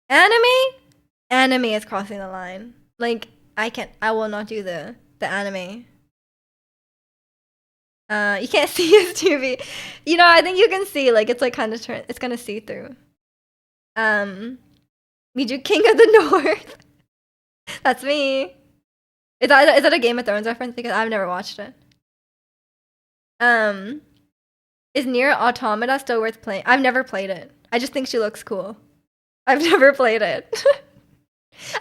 Anime is crossing the line. Like, I will not do the anime. You can't see his TV. You know, I think you can see, like, it's like kind of it's gonna see through. Miju King of the North. That's me. Is that a Game of Thrones reference? Because I've never watched it. Is Nier Automata still worth playing? I've never played it. I just think she looks cool. I've never played it.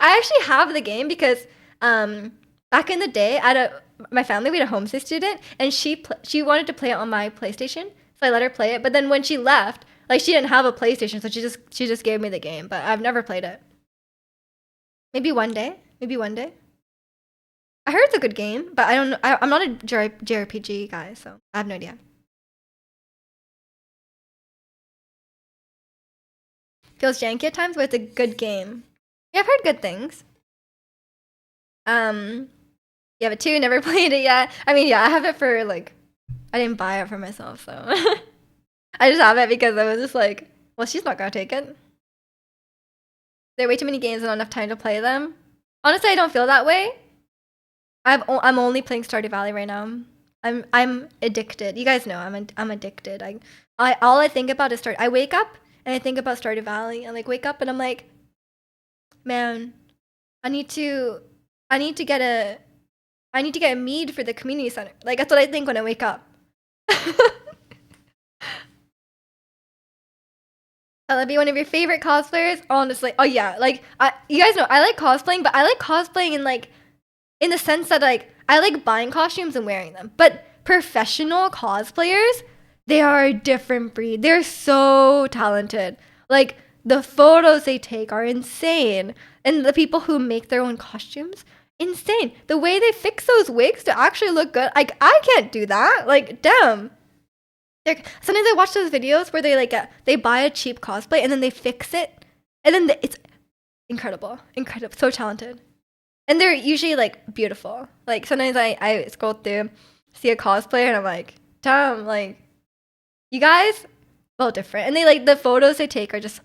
I actually have the game because back in the day, my family, we had a homestay student, and she wanted to play it on my PlayStation, so I let her play it. But then when she left, like she didn't have a PlayStation, so she just gave me the game. But I've never played it. Maybe one day. I heard it's a good game, but I don't know. I'm not a JRPG guy, so I have no idea. Feels janky at times, but it's a good game. Yeah, I've heard good things. Yeah, but 2, never played it yet. I mean, yeah, I have it for like, I didn't buy it for myself, so I just have it because I was just like, well, she's not gonna take it. There are way too many games and not enough time to play them. Honestly, I don't feel that way. I'm only playing Stardew Valley right now. I'm addicted. You guys know I'm addicted. All I think about is I wake up and I think about Stardew Valley. I like wake up and I'm like, man, I need to get a mead for the community center. Like that's what I think when I wake up. I'll be one of your favorite cosplayers. Honestly, oh yeah, like you guys know I like cosplaying, but I like cosplaying in the sense that like I like buying costumes and wearing them. But professional cosplayers, they are a different breed. They're so talented. Like the photos they take are insane, and the people who make their own costumes, insane. The way they fix those wigs to actually look good, like I can't do that. Like damn. Sometimes I watch those videos where they like they buy a cheap cosplay and then they fix it, and then it's incredible, so talented, and they're usually like beautiful. Like sometimes I scroll through, see a cosplayer, and I'm like, damn, like you guys, well different, and they like the photos they take are just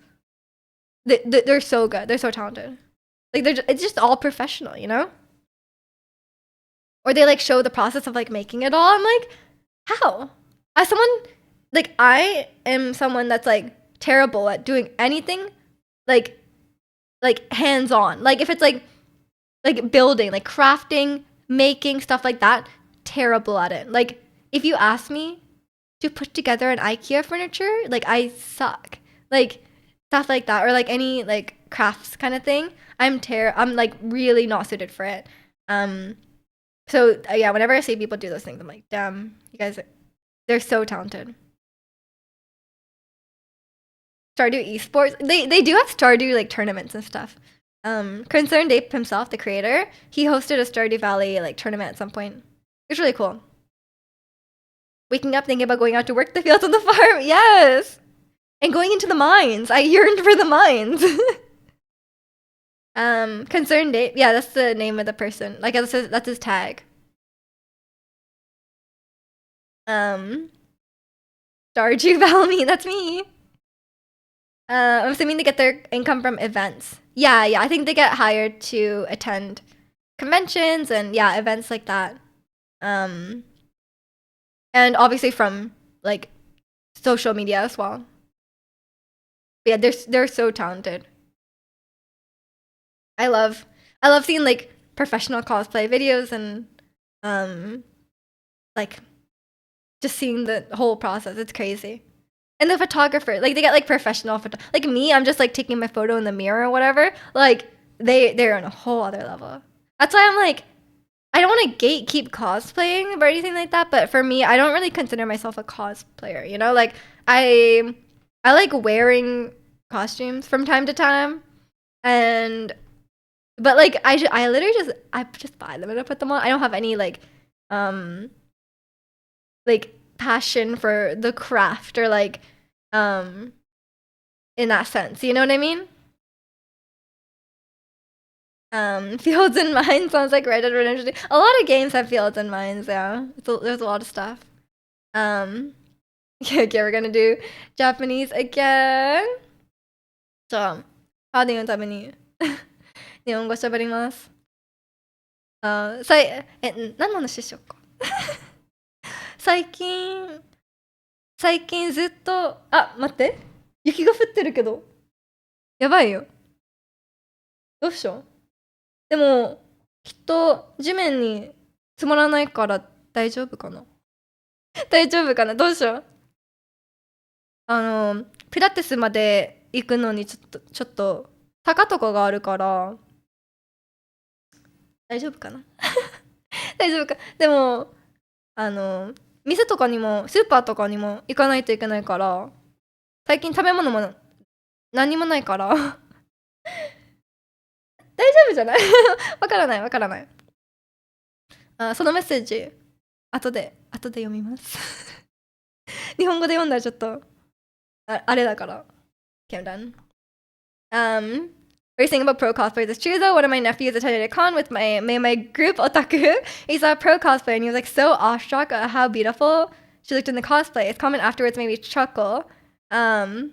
they're so good, they're so talented. Like it's just all professional, you know? Or they like show the process of like making it all. I'm like, how? As someone like I am someone that's like terrible at doing anything like hands on. Like if it's like building, like crafting, making stuff like that, terrible at it. Like if you ask me to put together an IKEA furniture, like I suck. Like stuff like that, or like any like crafts kind of thing. I'm like really not suited for it. So yeah, whenever I see people do those things, I'm like, damn, you guys, they're so talented. Stardew esports, they do have Stardew like tournaments and stuff. Concerned Ape himself, the creator, he hosted a Stardew Valley like tournament at some point. It was really cool. Waking up thinking about going out to work the fields on the farm, yes, and going into the mines. I yearned for the mines. Concerned Ape, yeah, that's the name of the person. Like that's his tag. Stardew Valley, that's me. I'm assuming they get their income from events. Yeah, I think they get hired to attend conventions and yeah, events like that. And obviously from like social media as well. But yeah, they're so talented. I love seeing like professional cosplay videos and like just seeing the whole process. It's crazy. And the photographer, like they get like professional like me, I'm just like taking my photo in the mirror or whatever. Like they're on a whole other level. That's why I'm like, I don't want to gatekeep cosplaying or anything like that, but for me, I don't really consider myself a cosplayer, you know? Like I like wearing costumes from time to time, and but like I literally just buy them and I put them on. I don't have any um like passion for the craft or like in that sense, you know what I mean? Fields and Mines sounds like Red Dead Redemption. A lot of games have fields and mines, yeah. There's a lot of stuff. Yeah, okay, we're gonna do Japanese again. じゃあ、ハーディンのために日本語喋ります。何の話しようか。最近ずっと、待って。雪が降ってるけど。やばいよ。どうしよう。でも、きっと地面に積もらないから大丈夫かな。大丈夫かな。どうしよう。ピラティスまで行くのにちょっと坂とかがあるから大丈夫かな。大丈夫か。でも店とかにもスーパーとかにも行かないといけないから、最近食べ物も何もないから大丈夫じゃない。わからない。そのメッセージ後で読みます。日本語で読んだらちょっとあれだから。Okay, I'm done. We're saying about pro cosplayers. It's true though. One of my nephews attended a con with my group otaku. He saw a pro cosplay and he was like so awestruck at how beautiful she looked in the cosplay. His comment afterwards made me chuckle. And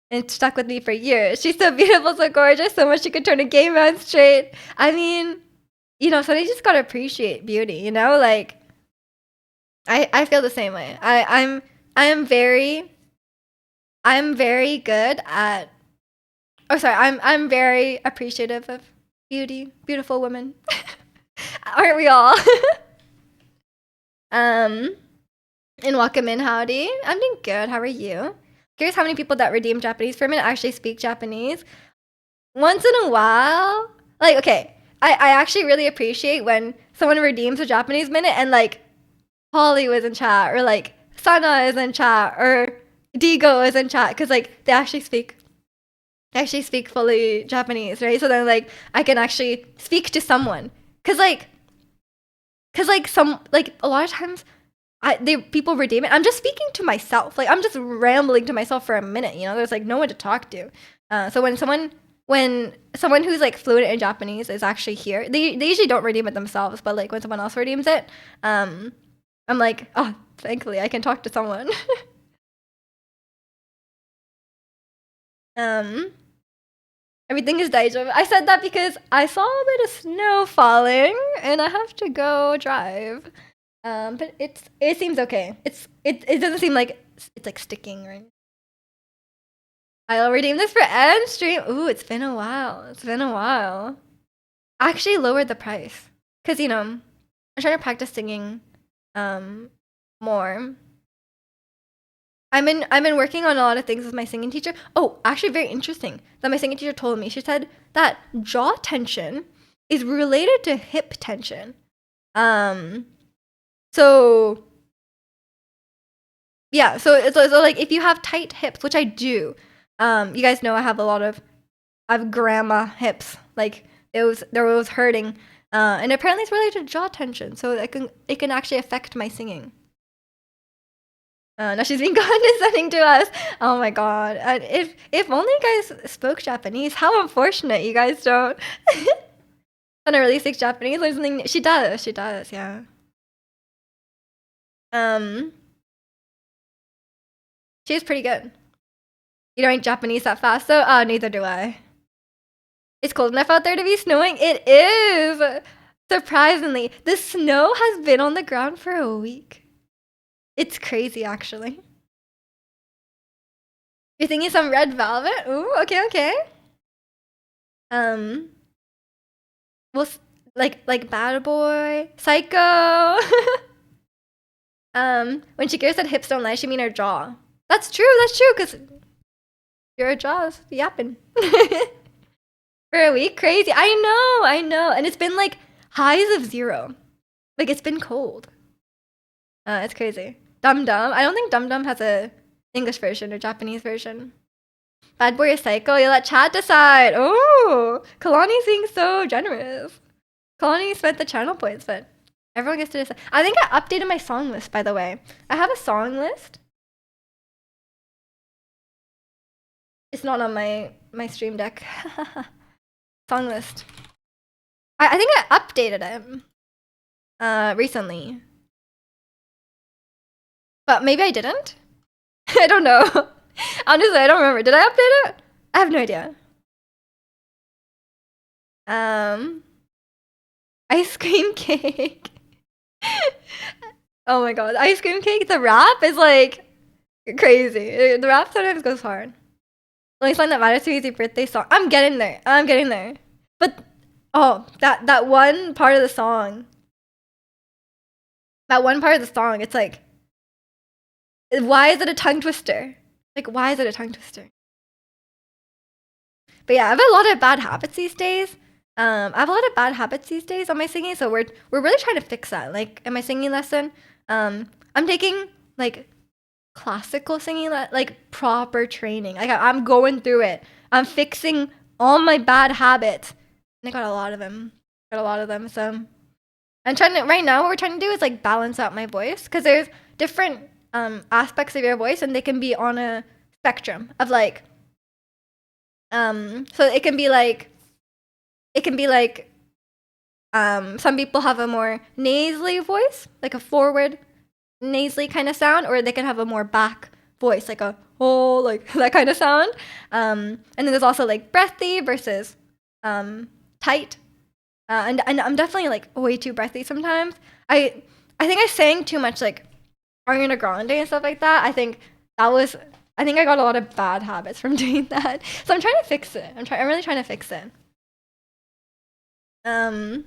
it stuck with me for years. She's so beautiful, so gorgeous, so much she could turn a gay man straight. I mean, you know, so they just gotta appreciate beauty, you know? Like, I feel the same way. I'm very good at. Oh, sorry. I'm very appreciative of beautiful women. Aren't we all? And welcome in, howdy. I'm doing good. How are you? Curious how many people that redeem Japanese for a minute actually speak Japanese. Once in a while, like okay, I actually really appreciate when someone redeems a Japanese minute and like Holly was in chat or like Sana is in chat or Digo is in chat because like they actually speak fully Japanese, right? So then like I can actually speak to someone. Cause like some like a lot of times people redeem it. I'm just speaking to myself. Like I'm just rambling to myself for a minute. You know, there's like no one to talk to. So when someone who's like fluent in Japanese is actually here, they usually don't redeem it themselves. But like when someone else redeems it, I'm like, oh, thankfully I can talk to someone. um, Everything is daijoubu. I said that because I saw a bit of snow falling and I have to go drive. But it seems okay. It doesn't seem like it's like sticking or anything. I'll redeem this for end stream. Ooh, it's been a while. It's been a while. I actually lowered the price because you know I'm trying to practice singing more. I've been working on a lot of things with my singing teacher. Oh, actually, very interesting that my singing teacher told me. She said that jaw tension is related to hip tension. So yeah, so like if you have tight hips, which I do, you guys know I have grandma hips. Like they're always hurting, and apparently it's related to jaw tension. So it can actually affect my singing. Now she's been condescending to us. Oh my god! If only you guys spoke Japanese. How unfortunate you guys don't. Sana really speaks Japanese. Learn something new. She does. She does. Yeah. She's pretty good. You don't read Japanese that fast, though? Oh, neither do I. It's cold enough out there to be snowing? It is! Surprisingly, the snow has been on the ground for a week. It's crazy, actually. You're thinking some red velvet? Ooh, okay, okay. Well, like Bad Boy, Psycho. When Shakira said hips don't lie, she mean her jaw. That's true, because your jaw's yapping. For a week? Crazy. I know. And it's been like highs of 0. Like it's been cold. It's crazy. Dum Dum. I don't think Dum Dum has a English version or Japanese version. Bad Boy or Psycho? You let Chad decide. Oh, Kalani's being so generous. Kalani spent the channel points, but everyone gets to decide. I think I updated my song list, by the way. I have a song list. It's not on my stream deck. Song list. I think I updated it recently. But maybe I didn't? I don't know. Honestly, I don't remember. Did I update it? I have no idea. Ice cream cake. Oh my god, ice cream cake. The rap is like crazy. The rap sometimes goes hard. The only song that matters to me is your birthday song. I'm getting there. But oh, that one part of the song. That one part of the song, it's like, why is it a tongue twister? Like, why is it a tongue twister? But yeah, I have a lot of bad habits these days. I have a lot of bad habits these days on my singing, so we're really trying to fix that. Like in my singing lesson, I'm taking like classical singing, like proper training. Like I'm going through it. I'm fixing all my bad habits. And I got a lot of them. So I'm trying to right now. What we're trying to do is like balance out my voice because there's different aspects of your voice, and they can be on a spectrum of like. So it can be like some people have a more nasally voice, like a forward nasally kind of sound, or they can have a more back voice, like a oh, like that kind of sound. And then there's also like breathy versus tight. And I'm definitely like way too breathy sometimes. I think I sang too much like Ariana Grande and stuff like that. I think I got a lot of bad habits from doing that. So I'm trying to fix it. I'm really trying to fix it. You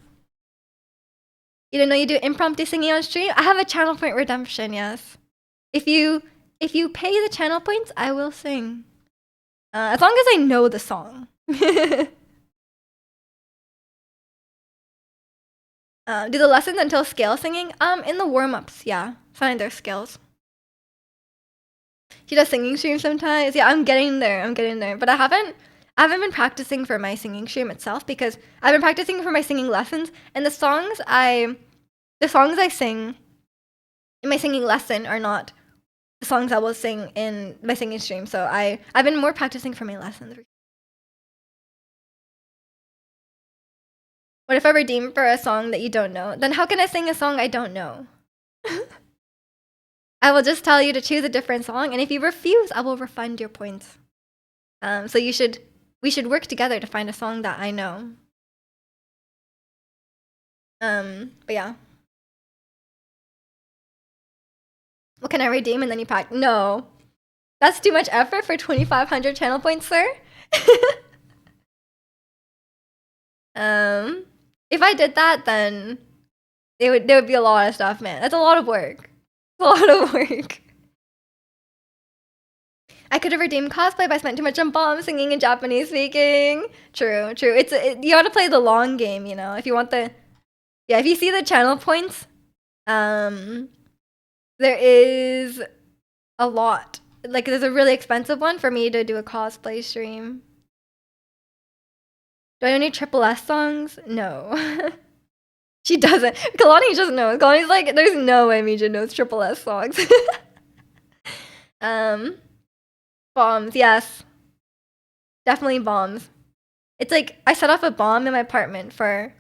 didn't know you do impromptu singing on stream? I have a channel point redemption, yes. If you pay the channel points, I will sing. As long as I know the song. Do the lessons until scale singing? In the warm-ups, yeah. Find their scales. She does singing streams sometimes. Yeah, I'm getting there. But I haven't been practicing for my singing stream itself because I've been practicing for my singing lessons, and the songs I sing in my singing lesson are not the songs I will sing in my singing stream. So I've been more practicing for my lessons. What if I redeem for a song that you don't know? Then how can I sing a song I don't know? I will just tell you to choose a different song, and if you refuse, I will refund your points. So we should work together to find a song that I know. But yeah. What can I redeem and then you pack? No. That's too much effort for 2,500 channel points, sir. If I did that, then there would be a lot of stuff, man. That's a lot of work. A lot of work. I could have redeemed cosplay, but I spent too much on bombs singing and Japanese speaking. True. You gotta play the long game, you know. If you want if you see the channel points, there is a lot. Like, there's a really expensive one for me to do a cosplay stream. Do I know any Triple S songs? No. She doesn't. Kalani just knows. Kalani's like, there's no way Mija knows Triple S songs. Bombs, yes. Definitely bombs. It's like, I set off a bomb in my apartment for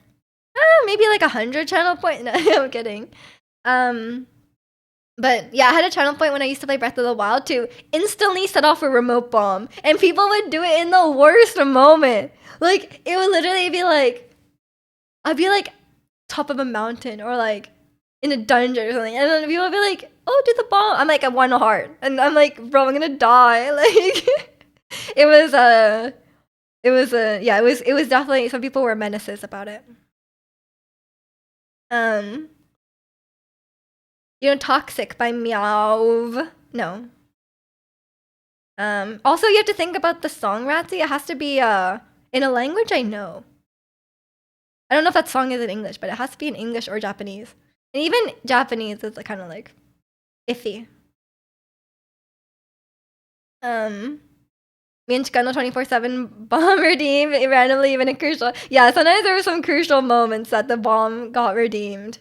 maybe like 100 channel points. No, I'm kidding. But yeah, I had a channel point when I used to play Breath of the Wild to instantly set off a remote bomb. And people would do it in the worst moment. Like, it would literally be like, I'd be like top of a mountain or like in a dungeon or something. And then people would be like, oh, do the bomb. I'm like, I want a heart. And I'm like, bro, I'm gonna die. Like, it was definitely, some people were menaces about it. You know, Toxic by Meow. No. Also, you have to think about the song, Ratsy. It has to be in a language I know. I don't know if that song is in English, but it has to be in English or Japanese. And even Japanese is kind of like iffy. Me and Chicano 24/7 bomb redeemed randomly, even in crucial. Yeah, sometimes there were some crucial moments that the bomb got redeemed.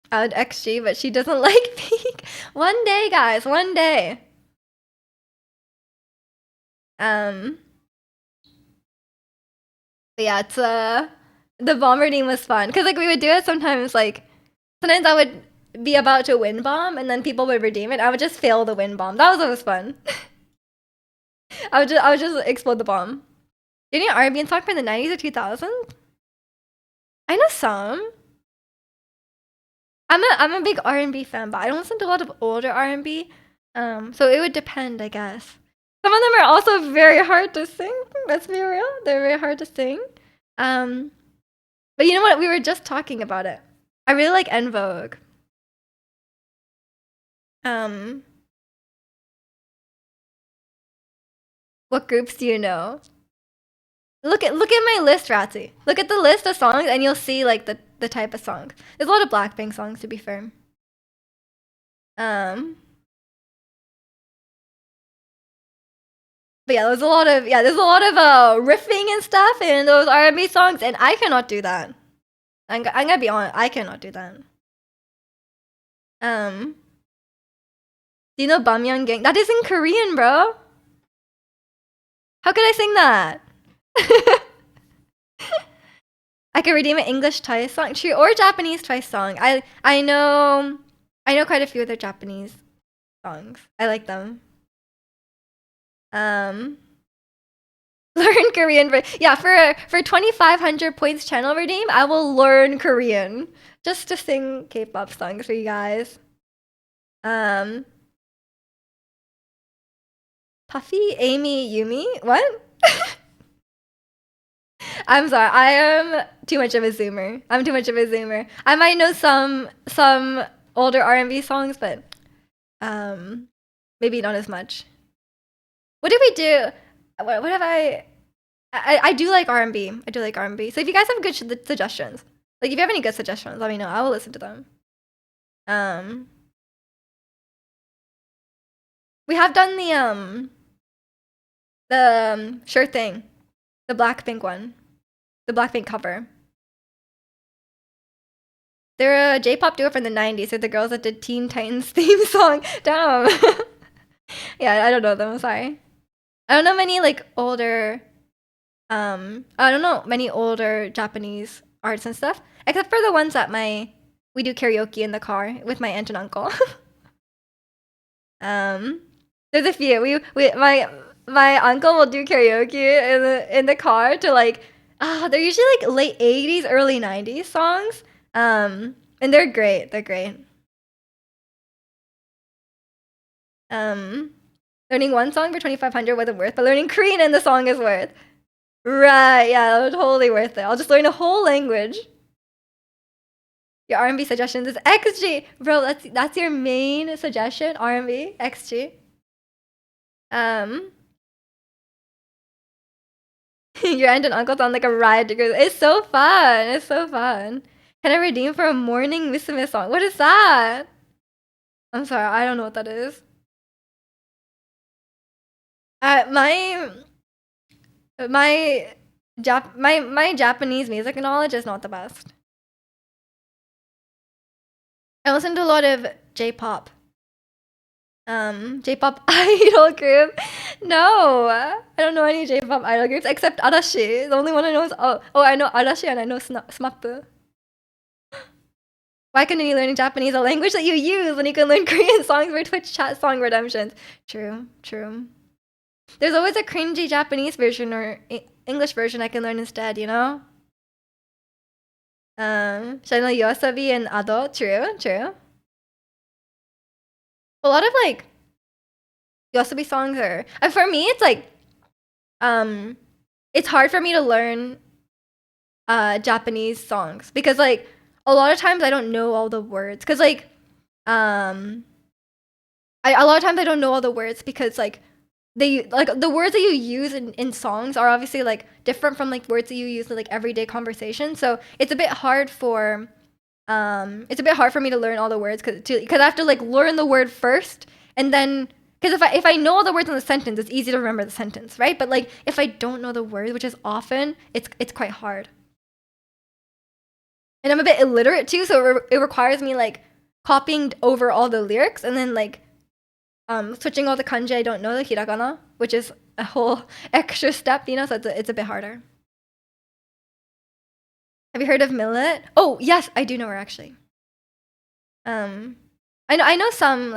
I would XG, but she doesn't like Peak. One day, guys, one day. But yeah, it's the bomb redeem was fun because like we would do it sometimes. Like sometimes I would be about to win bomb, and then people would redeem it. I would just fail the win bomb. That was always fun. I would just explode the bomb. Do you know R&B song from the 90s or 2000s? I know some. I'm a big R&B fan, but I don't listen to a lot of older R&B. So it would depend, I guess. Some of them are also very hard to sing. Let's be real, they're very hard to sing. But you know what? We were just talking about it. I really like En Vogue. What groups do you know? Look at my list, Ratsy. Look at the list of songs, and you'll see like the type of songs. There's a lot of Blackpink songs, to be fair. But yeah, there's a lot of riffing and stuff in those R&B songs, and I cannot do that. I'm gonna be honest, I cannot do that. Do you know Bamyan Gang? That is in Korean, bro. How could I sing that? I could redeem an English Twice song, true, or Japanese Twice song. I know quite a few of their Japanese songs. I like them. Learn Korean, yeah. For 2,500 points channel redeem, I will learn Korean just to sing K-pop songs for you guys. Puffy, Amy, Yumi, what? I'm sorry, I am too much of a zoomer. I might know some older R&B songs, but maybe not as much. What did we do? What have I do like R&B. I do like R&B. So if you guys have good suggestions, like if you have any good suggestions, let me know. I will listen to them. We have done the Sure Thing, the Blackpink one, the Blackpink cover. They're a J-pop duo from the 90s. They're the girls that did Teen Titans theme song. Damn. Yeah, I don't know them. Sorry. I don't know many like older. I don't know many older Japanese artists and stuff, except for the ones that we do karaoke in the car with my aunt and uncle. um, there's a few. My uncle will do karaoke in the car to like they're usually like late 80s, early 90s songs. And they're great. They're great. Um, learning one song for 2,500 wasn't worth, but learning Korean in the song is worth. Right, yeah, totally worth it. I'll just learn a whole language. Your R&B suggestions is XG. Bro, that's your main suggestion, R&B, XG. Your aunt and uncle sound like a ride to go. It's so fun. It's so fun. Can I redeem for a morning Musume song? What is that? I'm sorry, I don't know what that is. My my Japanese music knowledge is not the best. I listen to a lot of J-pop. J-pop idol group. No, I don't know any J-pop idol groups except Arashi. The only one I know is I know Arashi and I know SMAP. Why couldn't you learn Japanese, a language that you use, when you can learn Korean songs for Twitch chat song redemptions? True, true. There's always a cringy Japanese version or English version I can learn instead, you know? Should I know Yoasobi and Ado? True, true. A lot of like Yoasobi songs are for me it's like it's hard for me to learn Japanese songs because like a lot of times I don't know all the words because like a lot of times I don't know all the words because like the words that you use in songs are obviously like different from like words that you use in like everyday conversation. So it's a bit hard for me to learn all the words because I have to like learn the word first and then because if I know all the words in the sentence, it's easy to remember the sentence, right? But like if I don't know the word, which is often, it's quite hard. And I'm a bit illiterate too, so it requires me like copying over all the lyrics and then like switching all the kanji I don't know, the hiragana, which is a whole extra step, you know, so it's a bit harder. Have you heard of Millet? Oh, yes, I do know her actually. I know some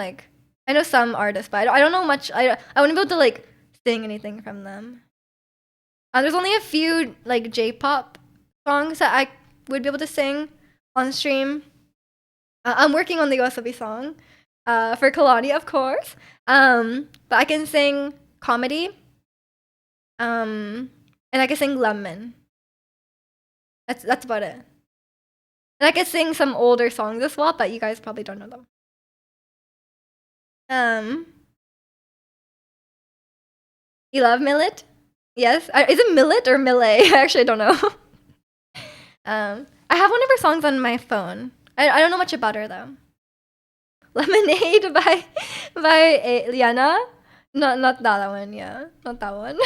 artists, but I don't know much. I wouldn't be able to like sing anything from them. There's only a few like J-pop songs that I would be able to sing on stream. I'm working on the Yoasobi song for Kalani, of course. But I can sing comedy. And I can sing Lemon. That's about it. And I can sing some older songs as well, but you guys probably don't know them. You love Millet? Yes. Is it Millet or Millet? I actually don't know. I have one of her songs on my phone. I don't know much about her though. Lemonade by Liana. Not that one. Yeah, not that one.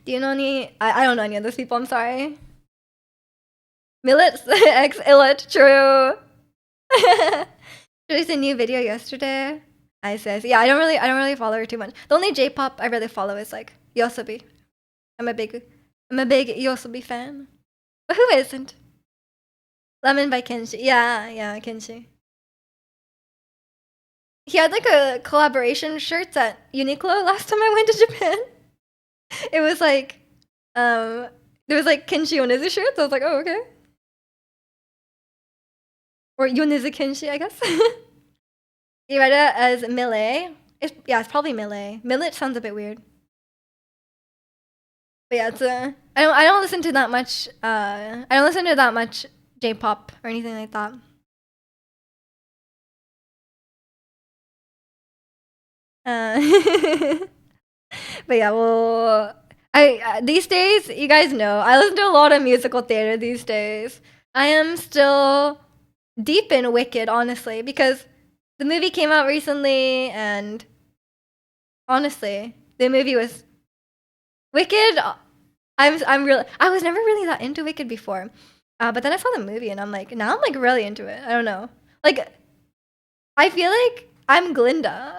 Do you know any? I don't know any of those people. I'm sorry. Millet X Illet. True. Released a new video yesterday. I says, yeah, I don't really follow her too much. The only J-pop I really follow is like Yoasobi. I'm a big Yoasobi fan. But who isn't? Lemon by Kenshi. Yeah, Kenshi. He had like a collaboration shirt at Uniqlo last time I went to Japan. It was like there was like Kenshi Yonezu shirts. I was like, oh okay. Or Yonezu Kenshi, I guess. You read it as Millet. It's probably Millet. Millet sounds a bit weird. But yeah, it's I don't listen to that much J-pop or anything like that. But yeah, well, I these days, you guys know, I listen to a lot of musical theater these days. I am still deep in Wicked, honestly, because the movie came out recently, and honestly, the movie was Wicked. I was never really that into Wicked before. But then I saw the movie and I'm like, now I'm like really into it. I don't know. Like I feel like I'm Glinda.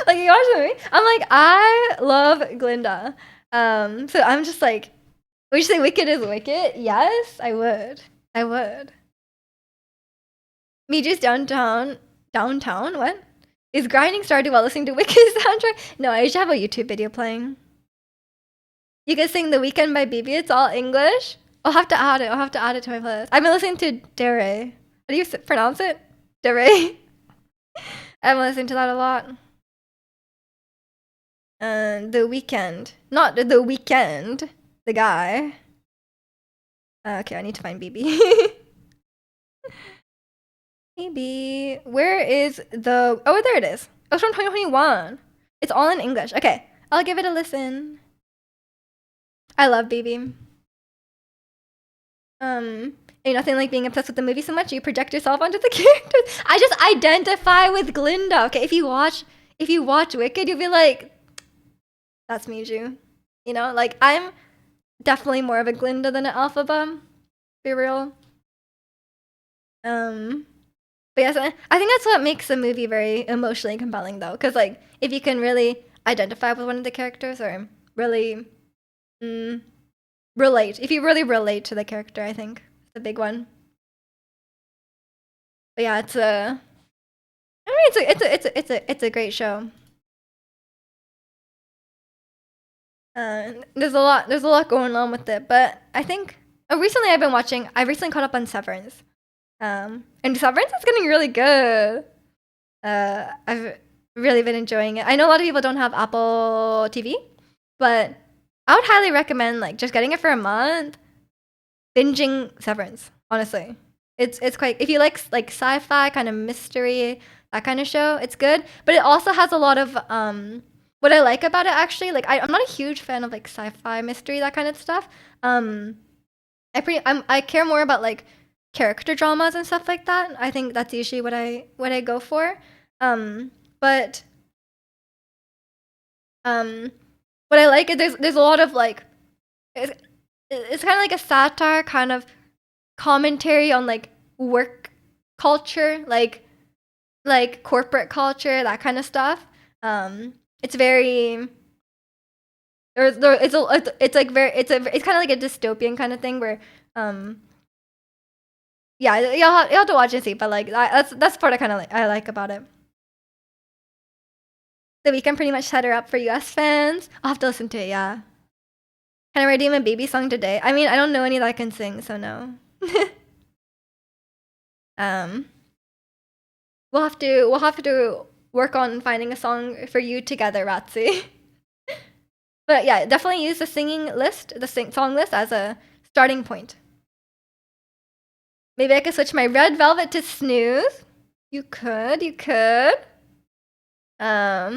Like you watch the movie, I'm like, I love Glinda. So I'm just like, would you say Wicked is Wicked? Yes, I would. I would. Me just downtown, what? Is grinding started while listening to Wicked soundtrack? No, I usually have a YouTube video playing. You can sing The Weekend by BB, it's all English. I'll have to add it. I'll have to add it to my playlist. I've been listening to Dere. How do you pronounce it? Dere. I've been listening to that a lot. The Weekend. Not The Weekend. The guy. Okay, I need to find BB. BB. Where is the... Oh, there it is. Oh, it's from 2021. It's all in English. Okay, I'll give it a listen. I love BB. Ain't nothing like being obsessed with the movie so much you project yourself onto the characters. I just identify with Glinda. Okay, if you watch Wicked, you'll be like, that's Miju. You know, like I'm definitely more of a Glinda than an Alphaba. Be real. But yes, I think that's what makes the movie very emotionally compelling though, because like if you can really identify with one of the characters or really relate, if you really relate to the character, I think it's a big one. But yeah, it's a great show. There's a lot going on with it, but I think I recently caught up on Severance. And Severance is getting really good. I've really been enjoying it. I know a lot of people don't have Apple TV, but I would highly recommend like just getting it for a month, binging Severance. Honestly, it's quite, if you like sci-fi kind of mystery, that kind of show, it's good. But it also has a lot of what I like about it actually. Like I'm not a huge fan of like sci-fi mystery, that kind of stuff. I care more about like character dramas and stuff like that. I think that's usually what I go for. But what I like is there's a lot of like it's kind of like a satire kind of commentary on like work culture, like corporate culture, that kind of stuff. It's very it's like very it's kind of like a dystopian kind of thing where yeah, you'll have to watch and see, but like that's the part I like about it. The Weeknd pretty much set her up for US fans. I'll have to listen to it, yeah. Can I redeem a baby song today? I mean, I don't know any that I can sing, so no. um we'll have to work on finding a song for you together, Ratsi. But yeah, definitely use the song list as a starting point. Maybe I could switch my Red Velvet to Snooze. You could. I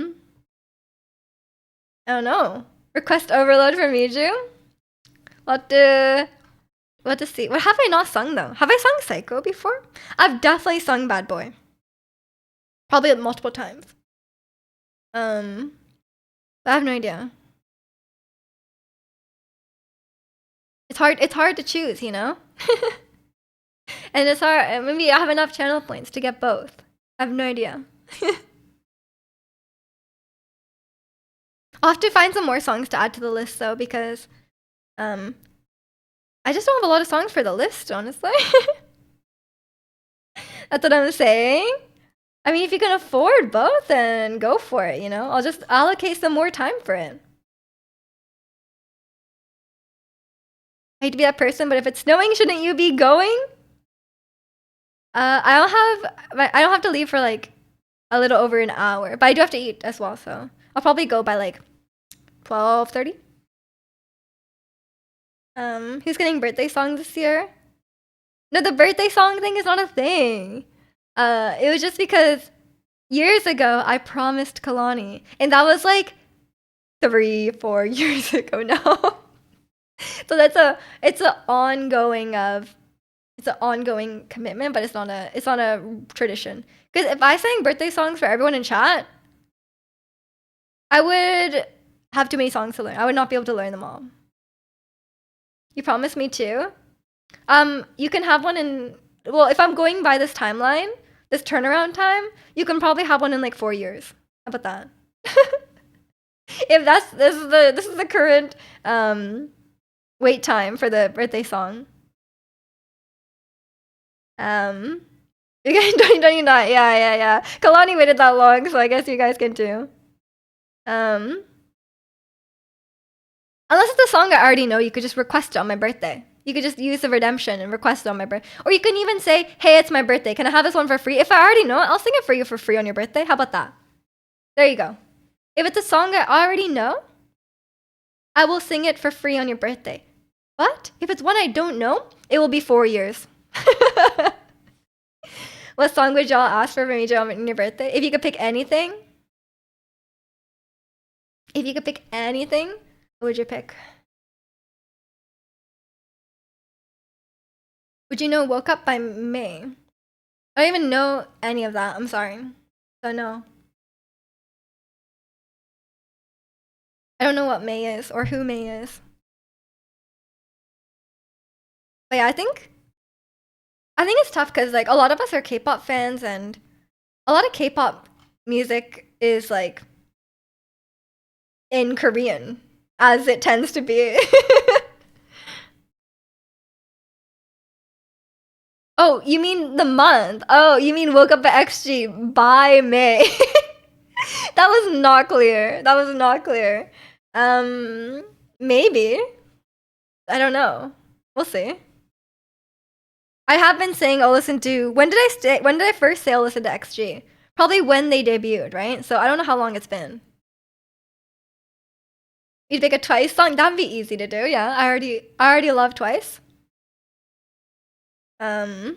don't know. Request overload from Miju? What to see? What have I not sung though? Have I sung Psycho before? I've definitely sung Bad Boy. Probably multiple times. I have no idea. It's hard to choose, you know? And it's hard. Maybe I have enough channel points to get both. I have no idea. I'll have to find some more songs to add to the list though, because I just don't have a lot of songs for the list, honestly. That's what I'm saying. I mean, if you can afford both, then go for it, you know? I'll just allocate some more time for it. I hate to be that person, but if it's snowing, shouldn't you be going? I don't have to leave for like a little over an hour, but I do have to eat as well, so I'll probably go by like 12:30. Who's getting birthday songs this year? No, the birthday song thing is not a thing. It was just because years ago I promised Kalani, and that was like 3-4 years ago now. So it's an ongoing commitment, but it's not a tradition. Because if I sang birthday songs for everyone in chat, I would have too many songs to learn. I would not be able to learn them all. You promised me too? You can have one in, well, if I'm going by this timeline, this turnaround time, you can probably have one in like 4 years. How about that? If this is the current wait time for the birthday song. You guys 2029, yeah. Kalani waited that long, so I guess you guys can too. Unless it's a song I already know, you could just request it on my birthday. You could just use the redemption and request it on my birthday. Or you can even say, hey, it's my birthday. Can I have this one for free? If I already know it, I'll sing it for you for free on your birthday. How about that? There you go. If it's a song I already know, I will sing it for free on your birthday. But if it's one I don't know, it will be 4 years. What song would y'all ask for me on your birthday? If you could pick anything. If you could pick anything, what would you pick? Would you know Woke Up by May? I don't even know any of that. I'm sorry. Don't know. I don't know what May is or who May is. But yeah, I think it's tough because like a lot of us are K-pop fans, and a lot of K-pop music is like in Korean, as it tends to be. Oh, you mean the month? Oh, you mean Woke Up by XG by May? That was not clear. Maybe. I don't know. We'll see. I have been saying I'll listen to, when did I first say I'll listen to XG? Probably when they debuted, right? So I don't know how long it's been. You'd pick a Twice song? That'd be easy to do, yeah. I already love Twice. Your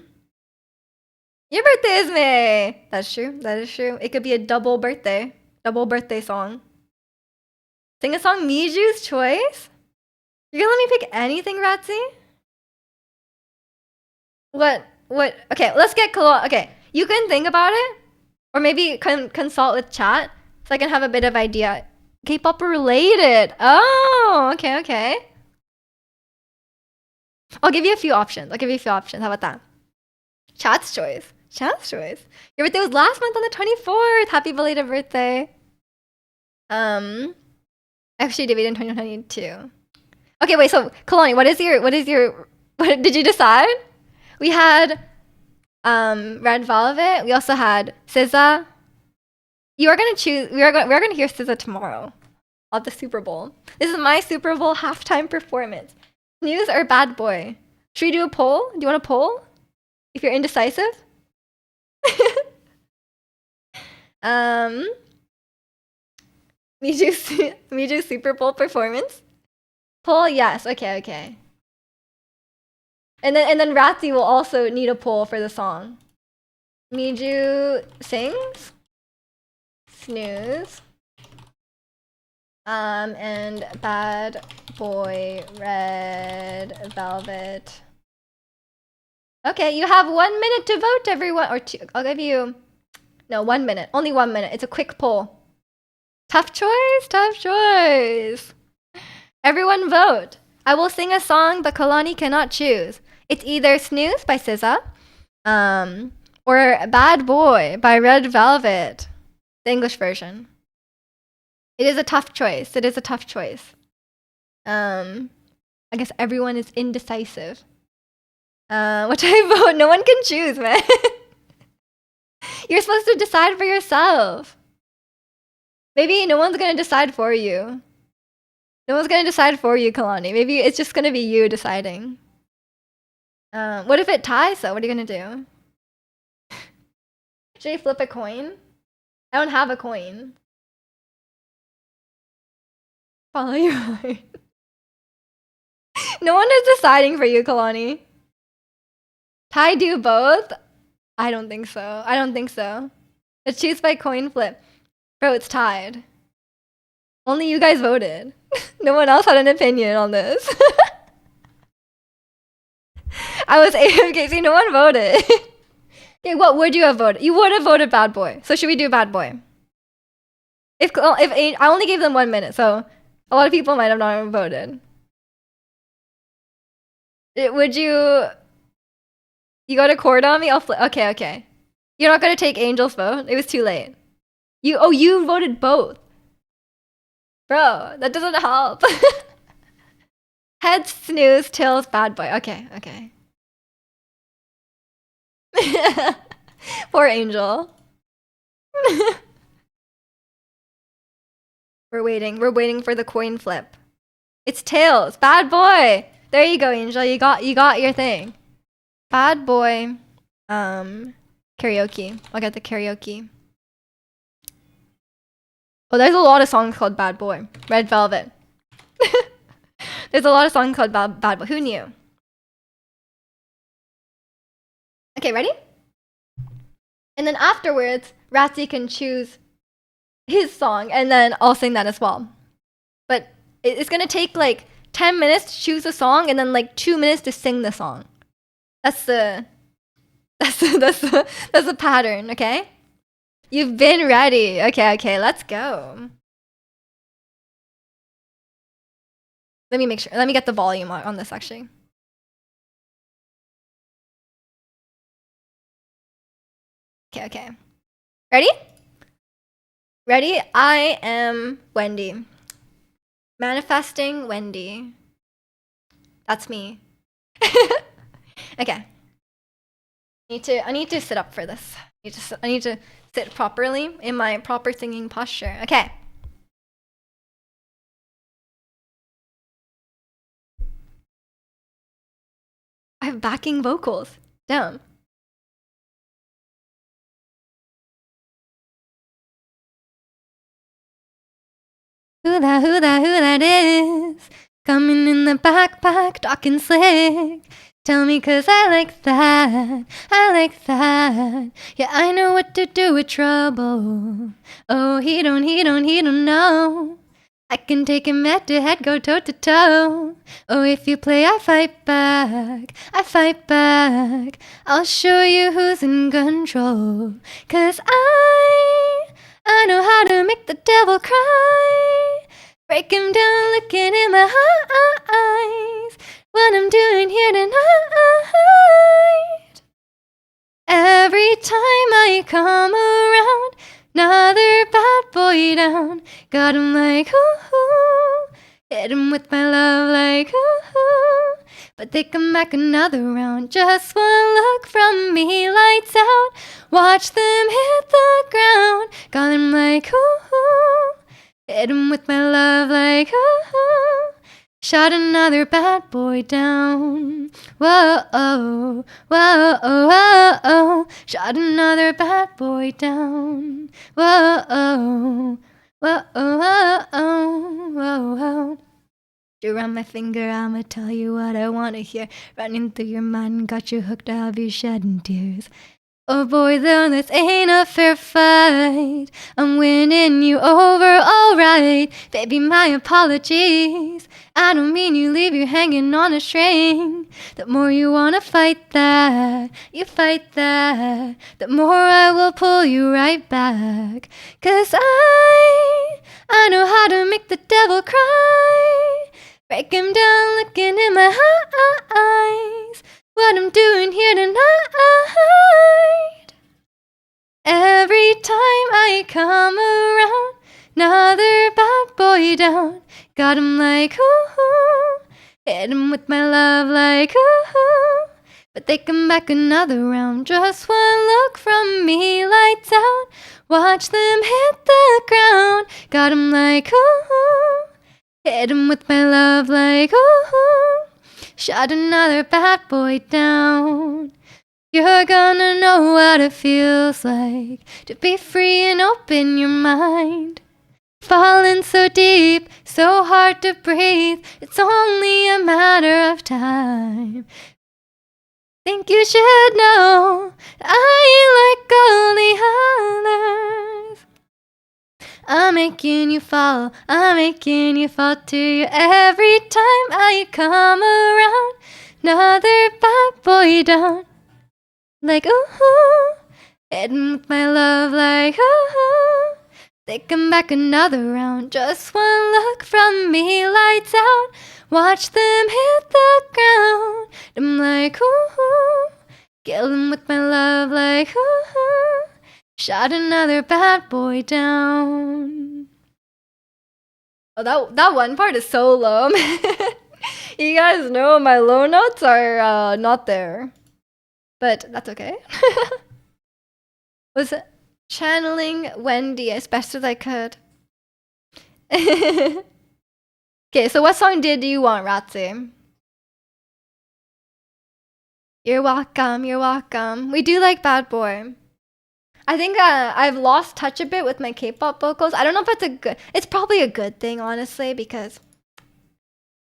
birthday is May. That's true. That is true. It could be a double birthday song. Sing a song, Miju's Choice? You're gonna let me pick anything, Ratsy? What? Okay, let's get okay, you can think about it, or maybe consult with chat, so I can have a bit of idea. K-pop related. Oh, okay. I'll give you a few options. How about that? Chat's choice. Your birthday was last month on the 24th. Happy belated birthday. Actually debuted in 2022. Okay, wait, so Kalani, what did you decide? We had Red Velvet. We also had SZA. You are gonna choose. We're gonna hear SZA tomorrow at the Super Bowl. This is my Super Bowl halftime performance. Snooze or Bad Boy? Should we do a poll? Do you want a poll? If you're indecisive. Miju Super Bowl performance. Poll, yes. Okay. And then Ratsy will also need a poll for the song. Miju sings. Snooze. And Bad Boy, Red Velvet. Okay, you have 1 minute to vote, everyone. Or two. I'll give you, no, 1 minute. Only 1 minute. It's a quick poll. Tough choice. Everyone vote. I will sing a song, but Kalani cannot choose. It's either Snooze by SZA, or Bad Boy by Red Velvet, the English version. It is a tough choice. I guess everyone is indecisive. Which I vote? No one can choose, man. You're supposed to decide for yourself. Maybe no one's gonna decide for you. Kalani. Maybe it's just gonna be you deciding. What if it ties though? What are you gonna do? Should I flip a coin? I don't have a coin. Follow your heart. No one is deciding for you, Kalani. Tie do both? I don't think so. Let's choose by coin flip. Bro, it's tied. Only you guys voted. No one else had an opinion on this. I was AFK, see, no one voted. Okay, what would you have voted? You would have voted Bad Boy. So should we do Bad Boy? If I only gave them 1 minute, so a lot of people might have not voted. Would you? You got a chord on me? I'll flip. Okay, okay. You're not gonna take Angel's vote. It was too late. You voted both, bro. That doesn't help. Heads snooze, tails bad boy. Okay, okay. Poor Angel. We're waiting. We're waiting for the coin flip. It's tails. Bad boy. There you go, Angel. You got your thing. Bad boy. Karaoke. I'll get the karaoke. Oh, there's a lot of songs called Bad Boy. Red Velvet. There's a lot of songs called Bad Boy. Who knew? Okay, ready? And then afterwards, Ratsy can choose his song, and then I'll sing that as well. But it's gonna take like 10 minutes to choose a song, and then like 2 minutes to sing the song. That's the pattern, okay? You've been ready. Okay, let's go. Let me make sure. Let me get the volume on this actually. Okay. Ready? Ready? I am Wendy. Manifesting Wendy. That's me. Okay. I need to sit up for this. I need to sit properly in my proper singing posture. Okay. I have backing vocals. Damn. Who that is? Coming in the backpack, talking slick. Tell me 'cause I like that. Yeah, I know what to do with trouble. Oh, he don't know. I can take him head to head, go toe to toe. Oh, if you play, I fight back. I'll show you who's in control. 'Cause I know how to make the devil cry. Break him down, looking in my eyes. What I'm doing here tonight. Every time I come around, another bad boy down. Got him like, ooh, hit him with my love like, ooh. But they come back another round. Just one look from me, lights out. Watch them hit the ground. Got him like, ooh, hit him with my love like, ooh. Shot another bad boy down. Whoa. Shot another bad boy down. Whoa. You run my finger, I'ma tell you what I wanna hear. Running through your mind, got you hooked, I'll be shedding tears. Oh boy, though this ain't a fair fight. I'm winning you over, alright. Baby, my apologies. I don't mean you leave you hanging on a string. The more you wanna fight that, the more I will pull you right back. 'Cause I know how to make the devil cry. Break him down, looking in my eyes. What I'm doing here tonight. Every time I come around, another bad boy down. Got him like, ooh, hit him with my love like, ooh. But they come back another round. Just one look from me, lights out. Watch them hit the ground. Got him like, ooh, hit him with my love like, ooh. Shot another bad boy down. You're gonna know what it feels like to be free and open your mind. Falling so deep, so hard to breathe. It's only a matter of time. Think you should know I ain't like all the others. I'm making you fall too. Every time I come around, another bad boy down. Like, ooh, hitting with my love like, ooh. Taking back another round. Just one look from me, lights out. Watch them hit the ground. I'm like, ooh, kill them with my love, like, ooh, shot another bad boy down. Oh, that one part is so low. You guys know my low notes are not there, but that's okay. Was channeling Wendy as best as I could. Okay, so what song did you want, Ratzi? You're welcome, you're welcome. We do like Bad Boy. I think I've lost touch a bit with my K-pop vocals. I don't know if that's a good... It's probably a good thing, honestly, because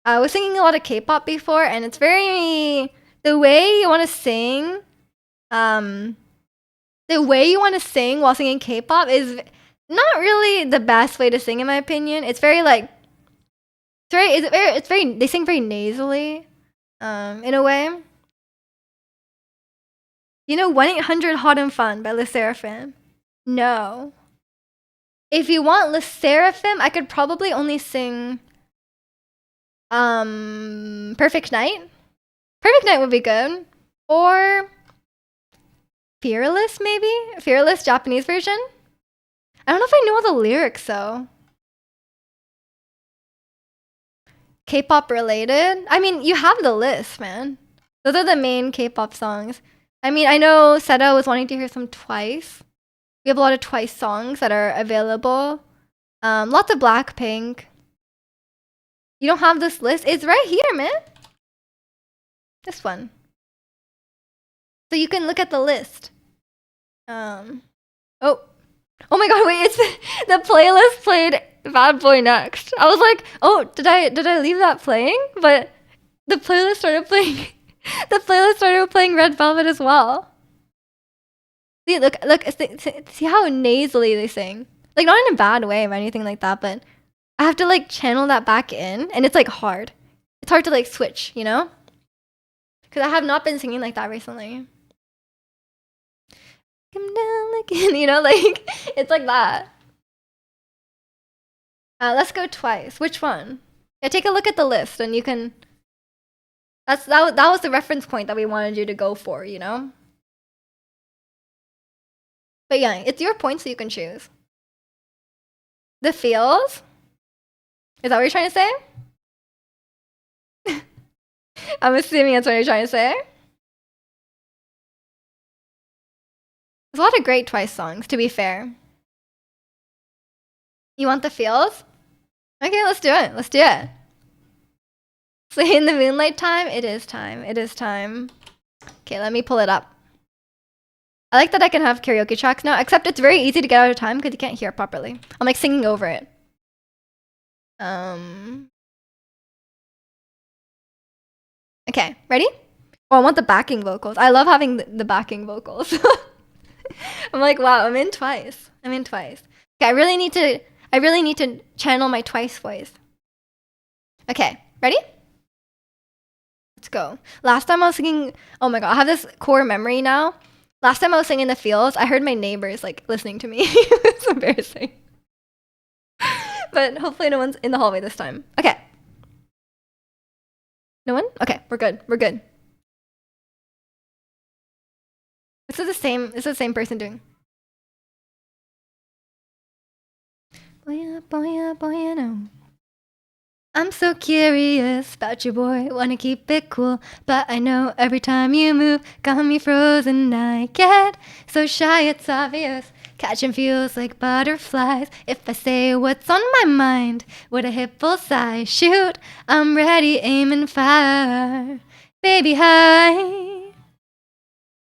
I was singing a lot of K-pop before, and it's very... The way you want to sing... The way you want to sing while singing K-pop is not really the best way to sing, in my opinion. It's very, like... It's very... They sing very nasally, in a way. You know 1-800-HOT and FUN by Le Sserafim? No. If you want Le Sserafim, I could probably only sing Perfect Night. Perfect Night would be good. Or Fearless, maybe? Fearless Japanese version? I don't know if I know all the lyrics though. K-pop related? I mean, you have the list, man. Those are the main K-pop songs. I mean, I know Seta was wanting to hear some Twice. We have a lot of Twice songs that are available. Lots of Blackpink. You don't have this list? It's right here, man. This one. So you can look at the list. Oh my god, wait, it's the playlist played Bad Boy next. I was like, oh, did I leave that playing? But the playlist started playing Red Velvet as well. See, look, see how nasally they sing. Like, not in a bad way or anything like that, but I have to, like, channel that back in, and it's, like, hard. It's hard to, like, switch, you know? Because I have not been singing like that recently. Come down like, you know, like, it's like that. Let's go Twice. Which one? Yeah, take a look at the list, and you can... That was the reference point that we wanted you to go for, you know? But yeah, it's your point, so you can choose. The feels? Is that what you're trying to say? I'm assuming that's what you're trying to say. There's a lot of great Twice songs, to be fair. You want the feels? Okay, let's do it. Let's do it. So in the moonlight time, it is time. It is time. Okay, let me pull it up. I like that I can have karaoke tracks now, except it's very easy to get out of time because you can't hear it properly. I'm like singing over it. Okay, ready? Oh, I want the backing vocals. I love having the backing vocals. I'm like, wow, I'm in Twice. I'm in Twice. Okay, I really need to channel my Twice voice. Okay, ready? Let's go. Last time I was singing, oh my god, I have this core memory now. Last time I was singing The Feels, I heard my neighbors like listening to me. It's embarrassing. But hopefully no one's in the hallway this time. Okay. No one? Okay, we're good. We're good. This is the same person doing. Boya, boya, boya, no. I'm so curious about you, boy. Wanna keep it cool, but I know every time you move, got me frozen. I get so shy, it's obvious. Catching feels like butterflies. If I say what's on my mind, would I hit bullseye? Shoot, I'm ready, aim and fire. Baby, hi.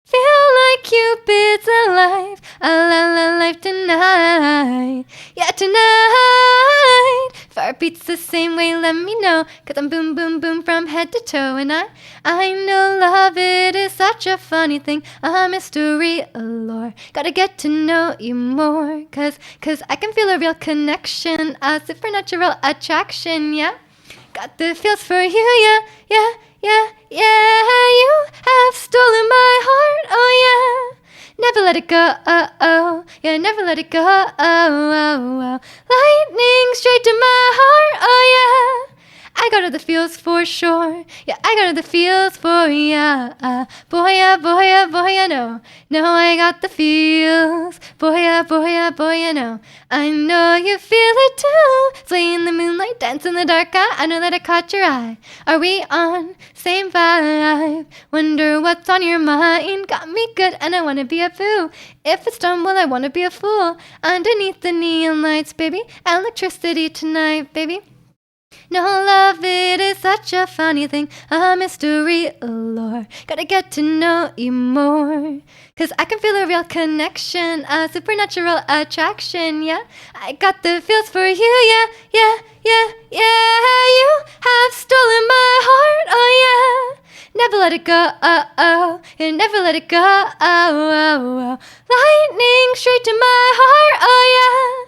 Feel like Cupid's alive, alive tonight. Yeah, tonight. If our beats the same way, let me know. Cause I'm boom, boom, boom from head to toe. And I know love, it is such a funny thing. A mystery, allure. Gotta get to know you more. Cause I can feel a real connection. A supernatural attraction, yeah. Got the feels for you, yeah, yeah. Yeah, yeah, you have stolen my heart, oh yeah. never let it go. Oh, oh. Yeah, never let it go. Oh, oh, oh. Lightning straight to my heart. Oh, yeah. I got the feels for sure. Yeah, I got the feels for ya. Boy, yeah, boy, yeah, boy, yeah, no. No, I got the feels. Boy, yeah, boy, yeah, boy, yeah, no. I know you feel it too. Sway in the moonlight, dance in the dark. I know that I caught your eye. Are we on same vibe? Wonder what's on your mind. Got me good and I wanna be a boo. If it's done, well, I wanna be a fool. Underneath the neon lights, baby. Electricity tonight, baby. No, love, it is such a funny thing, a mystery allure. Gotta get to know you more. Cause I can feel a real connection, a supernatural attraction, yeah. I got the feels for you, yeah, yeah, yeah, yeah. You have stolen my heart, oh yeah. Never let it go, oh, oh. You never let it go, oh, oh, oh. Lightning straight to my heart, oh yeah.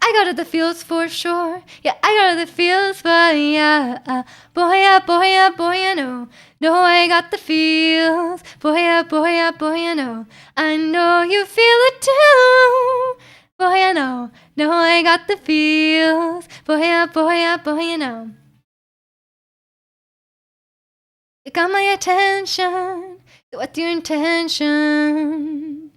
I got the feels for sure. Yeah, I got the feels for yeah. Boy, yeah, boy, yeah, boy, yeah, no. No, I got the feels. Boy, yeah, boy, yeah, boy, yeah, no. I know you feel it too. Boy, yeah, no. No, I got the feels. Boy, yeah, boy, yeah, boy, yeah, no. You got my attention. What's your intention?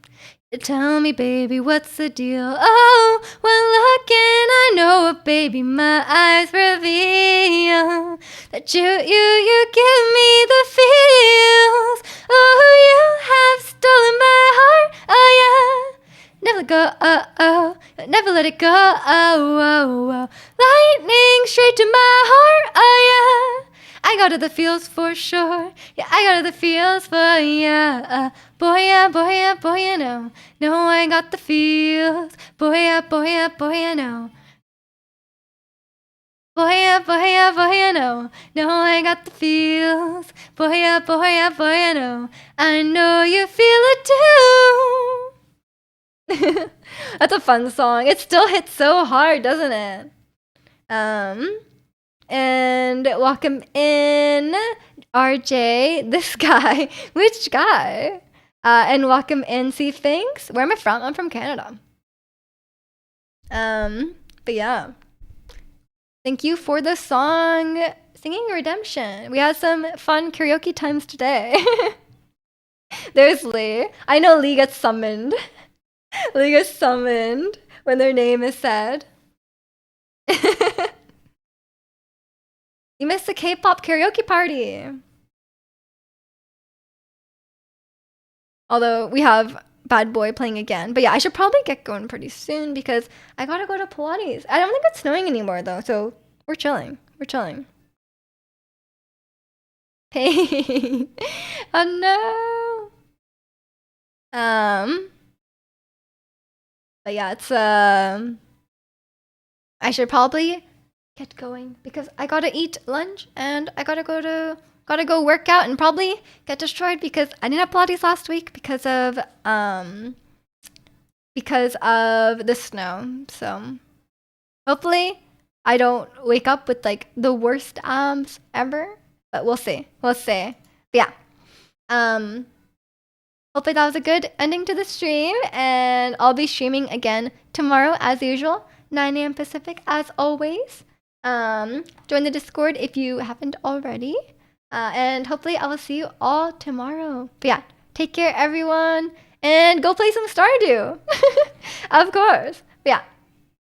Tell me, baby, what's the deal? Oh, when looking, I know it, baby. My eyes reveal that you give me the feels. Oh, you have stolen my heart. Oh, yeah. Never let go, oh, oh. Never let it go, oh, oh, oh. Lightning straight to my heart, oh, yeah. I got the feels for sure. Yeah, I got the feels for yeah. Boy, yeah, boy, yeah, boy, yeah, no. No, I got the feels. Boy, yeah, boy, yeah, boy, yeah, no. Boy, yeah, boy, yeah, boy, yeah, no. No, I got the feels. Boy, yeah, boy, yeah, boy, yeah, no. I know you feel it too. That's a fun song. It still hits so hard, doesn't it? And welcome in RJ, this guy. Which guy? And welcome in C Finks. Where am I from? I'm from Canada. But yeah. Thank you for the song Singing Redemption. We had some fun karaoke times today. There's Lee. I know Lee gets summoned. Lee gets summoned when their name is said. You missed the K-pop karaoke party. Although we have Bad Boy playing again. But yeah, I should probably get going pretty soon because I gotta go to Pilates. I don't think it's snowing anymore though, so we're chilling. We're chilling. Pain. Oh no. But yeah, it's I should probably get going because I gotta eat lunch and I gotta go work out and probably get destroyed because I didn't have Pilates last week because of the snow. So hopefully I don't wake up with like the worst abs ever. But we'll see. We'll see. But yeah. Hopefully that was a good ending to the stream and I'll be streaming again tomorrow as usual. 9 a.m. Pacific as always. Join the Discord if you haven't already. And hopefully I will see you all tomorrow. But yeah, take care everyone and go play some Stardew. Of course. But yeah,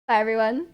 bye everyone.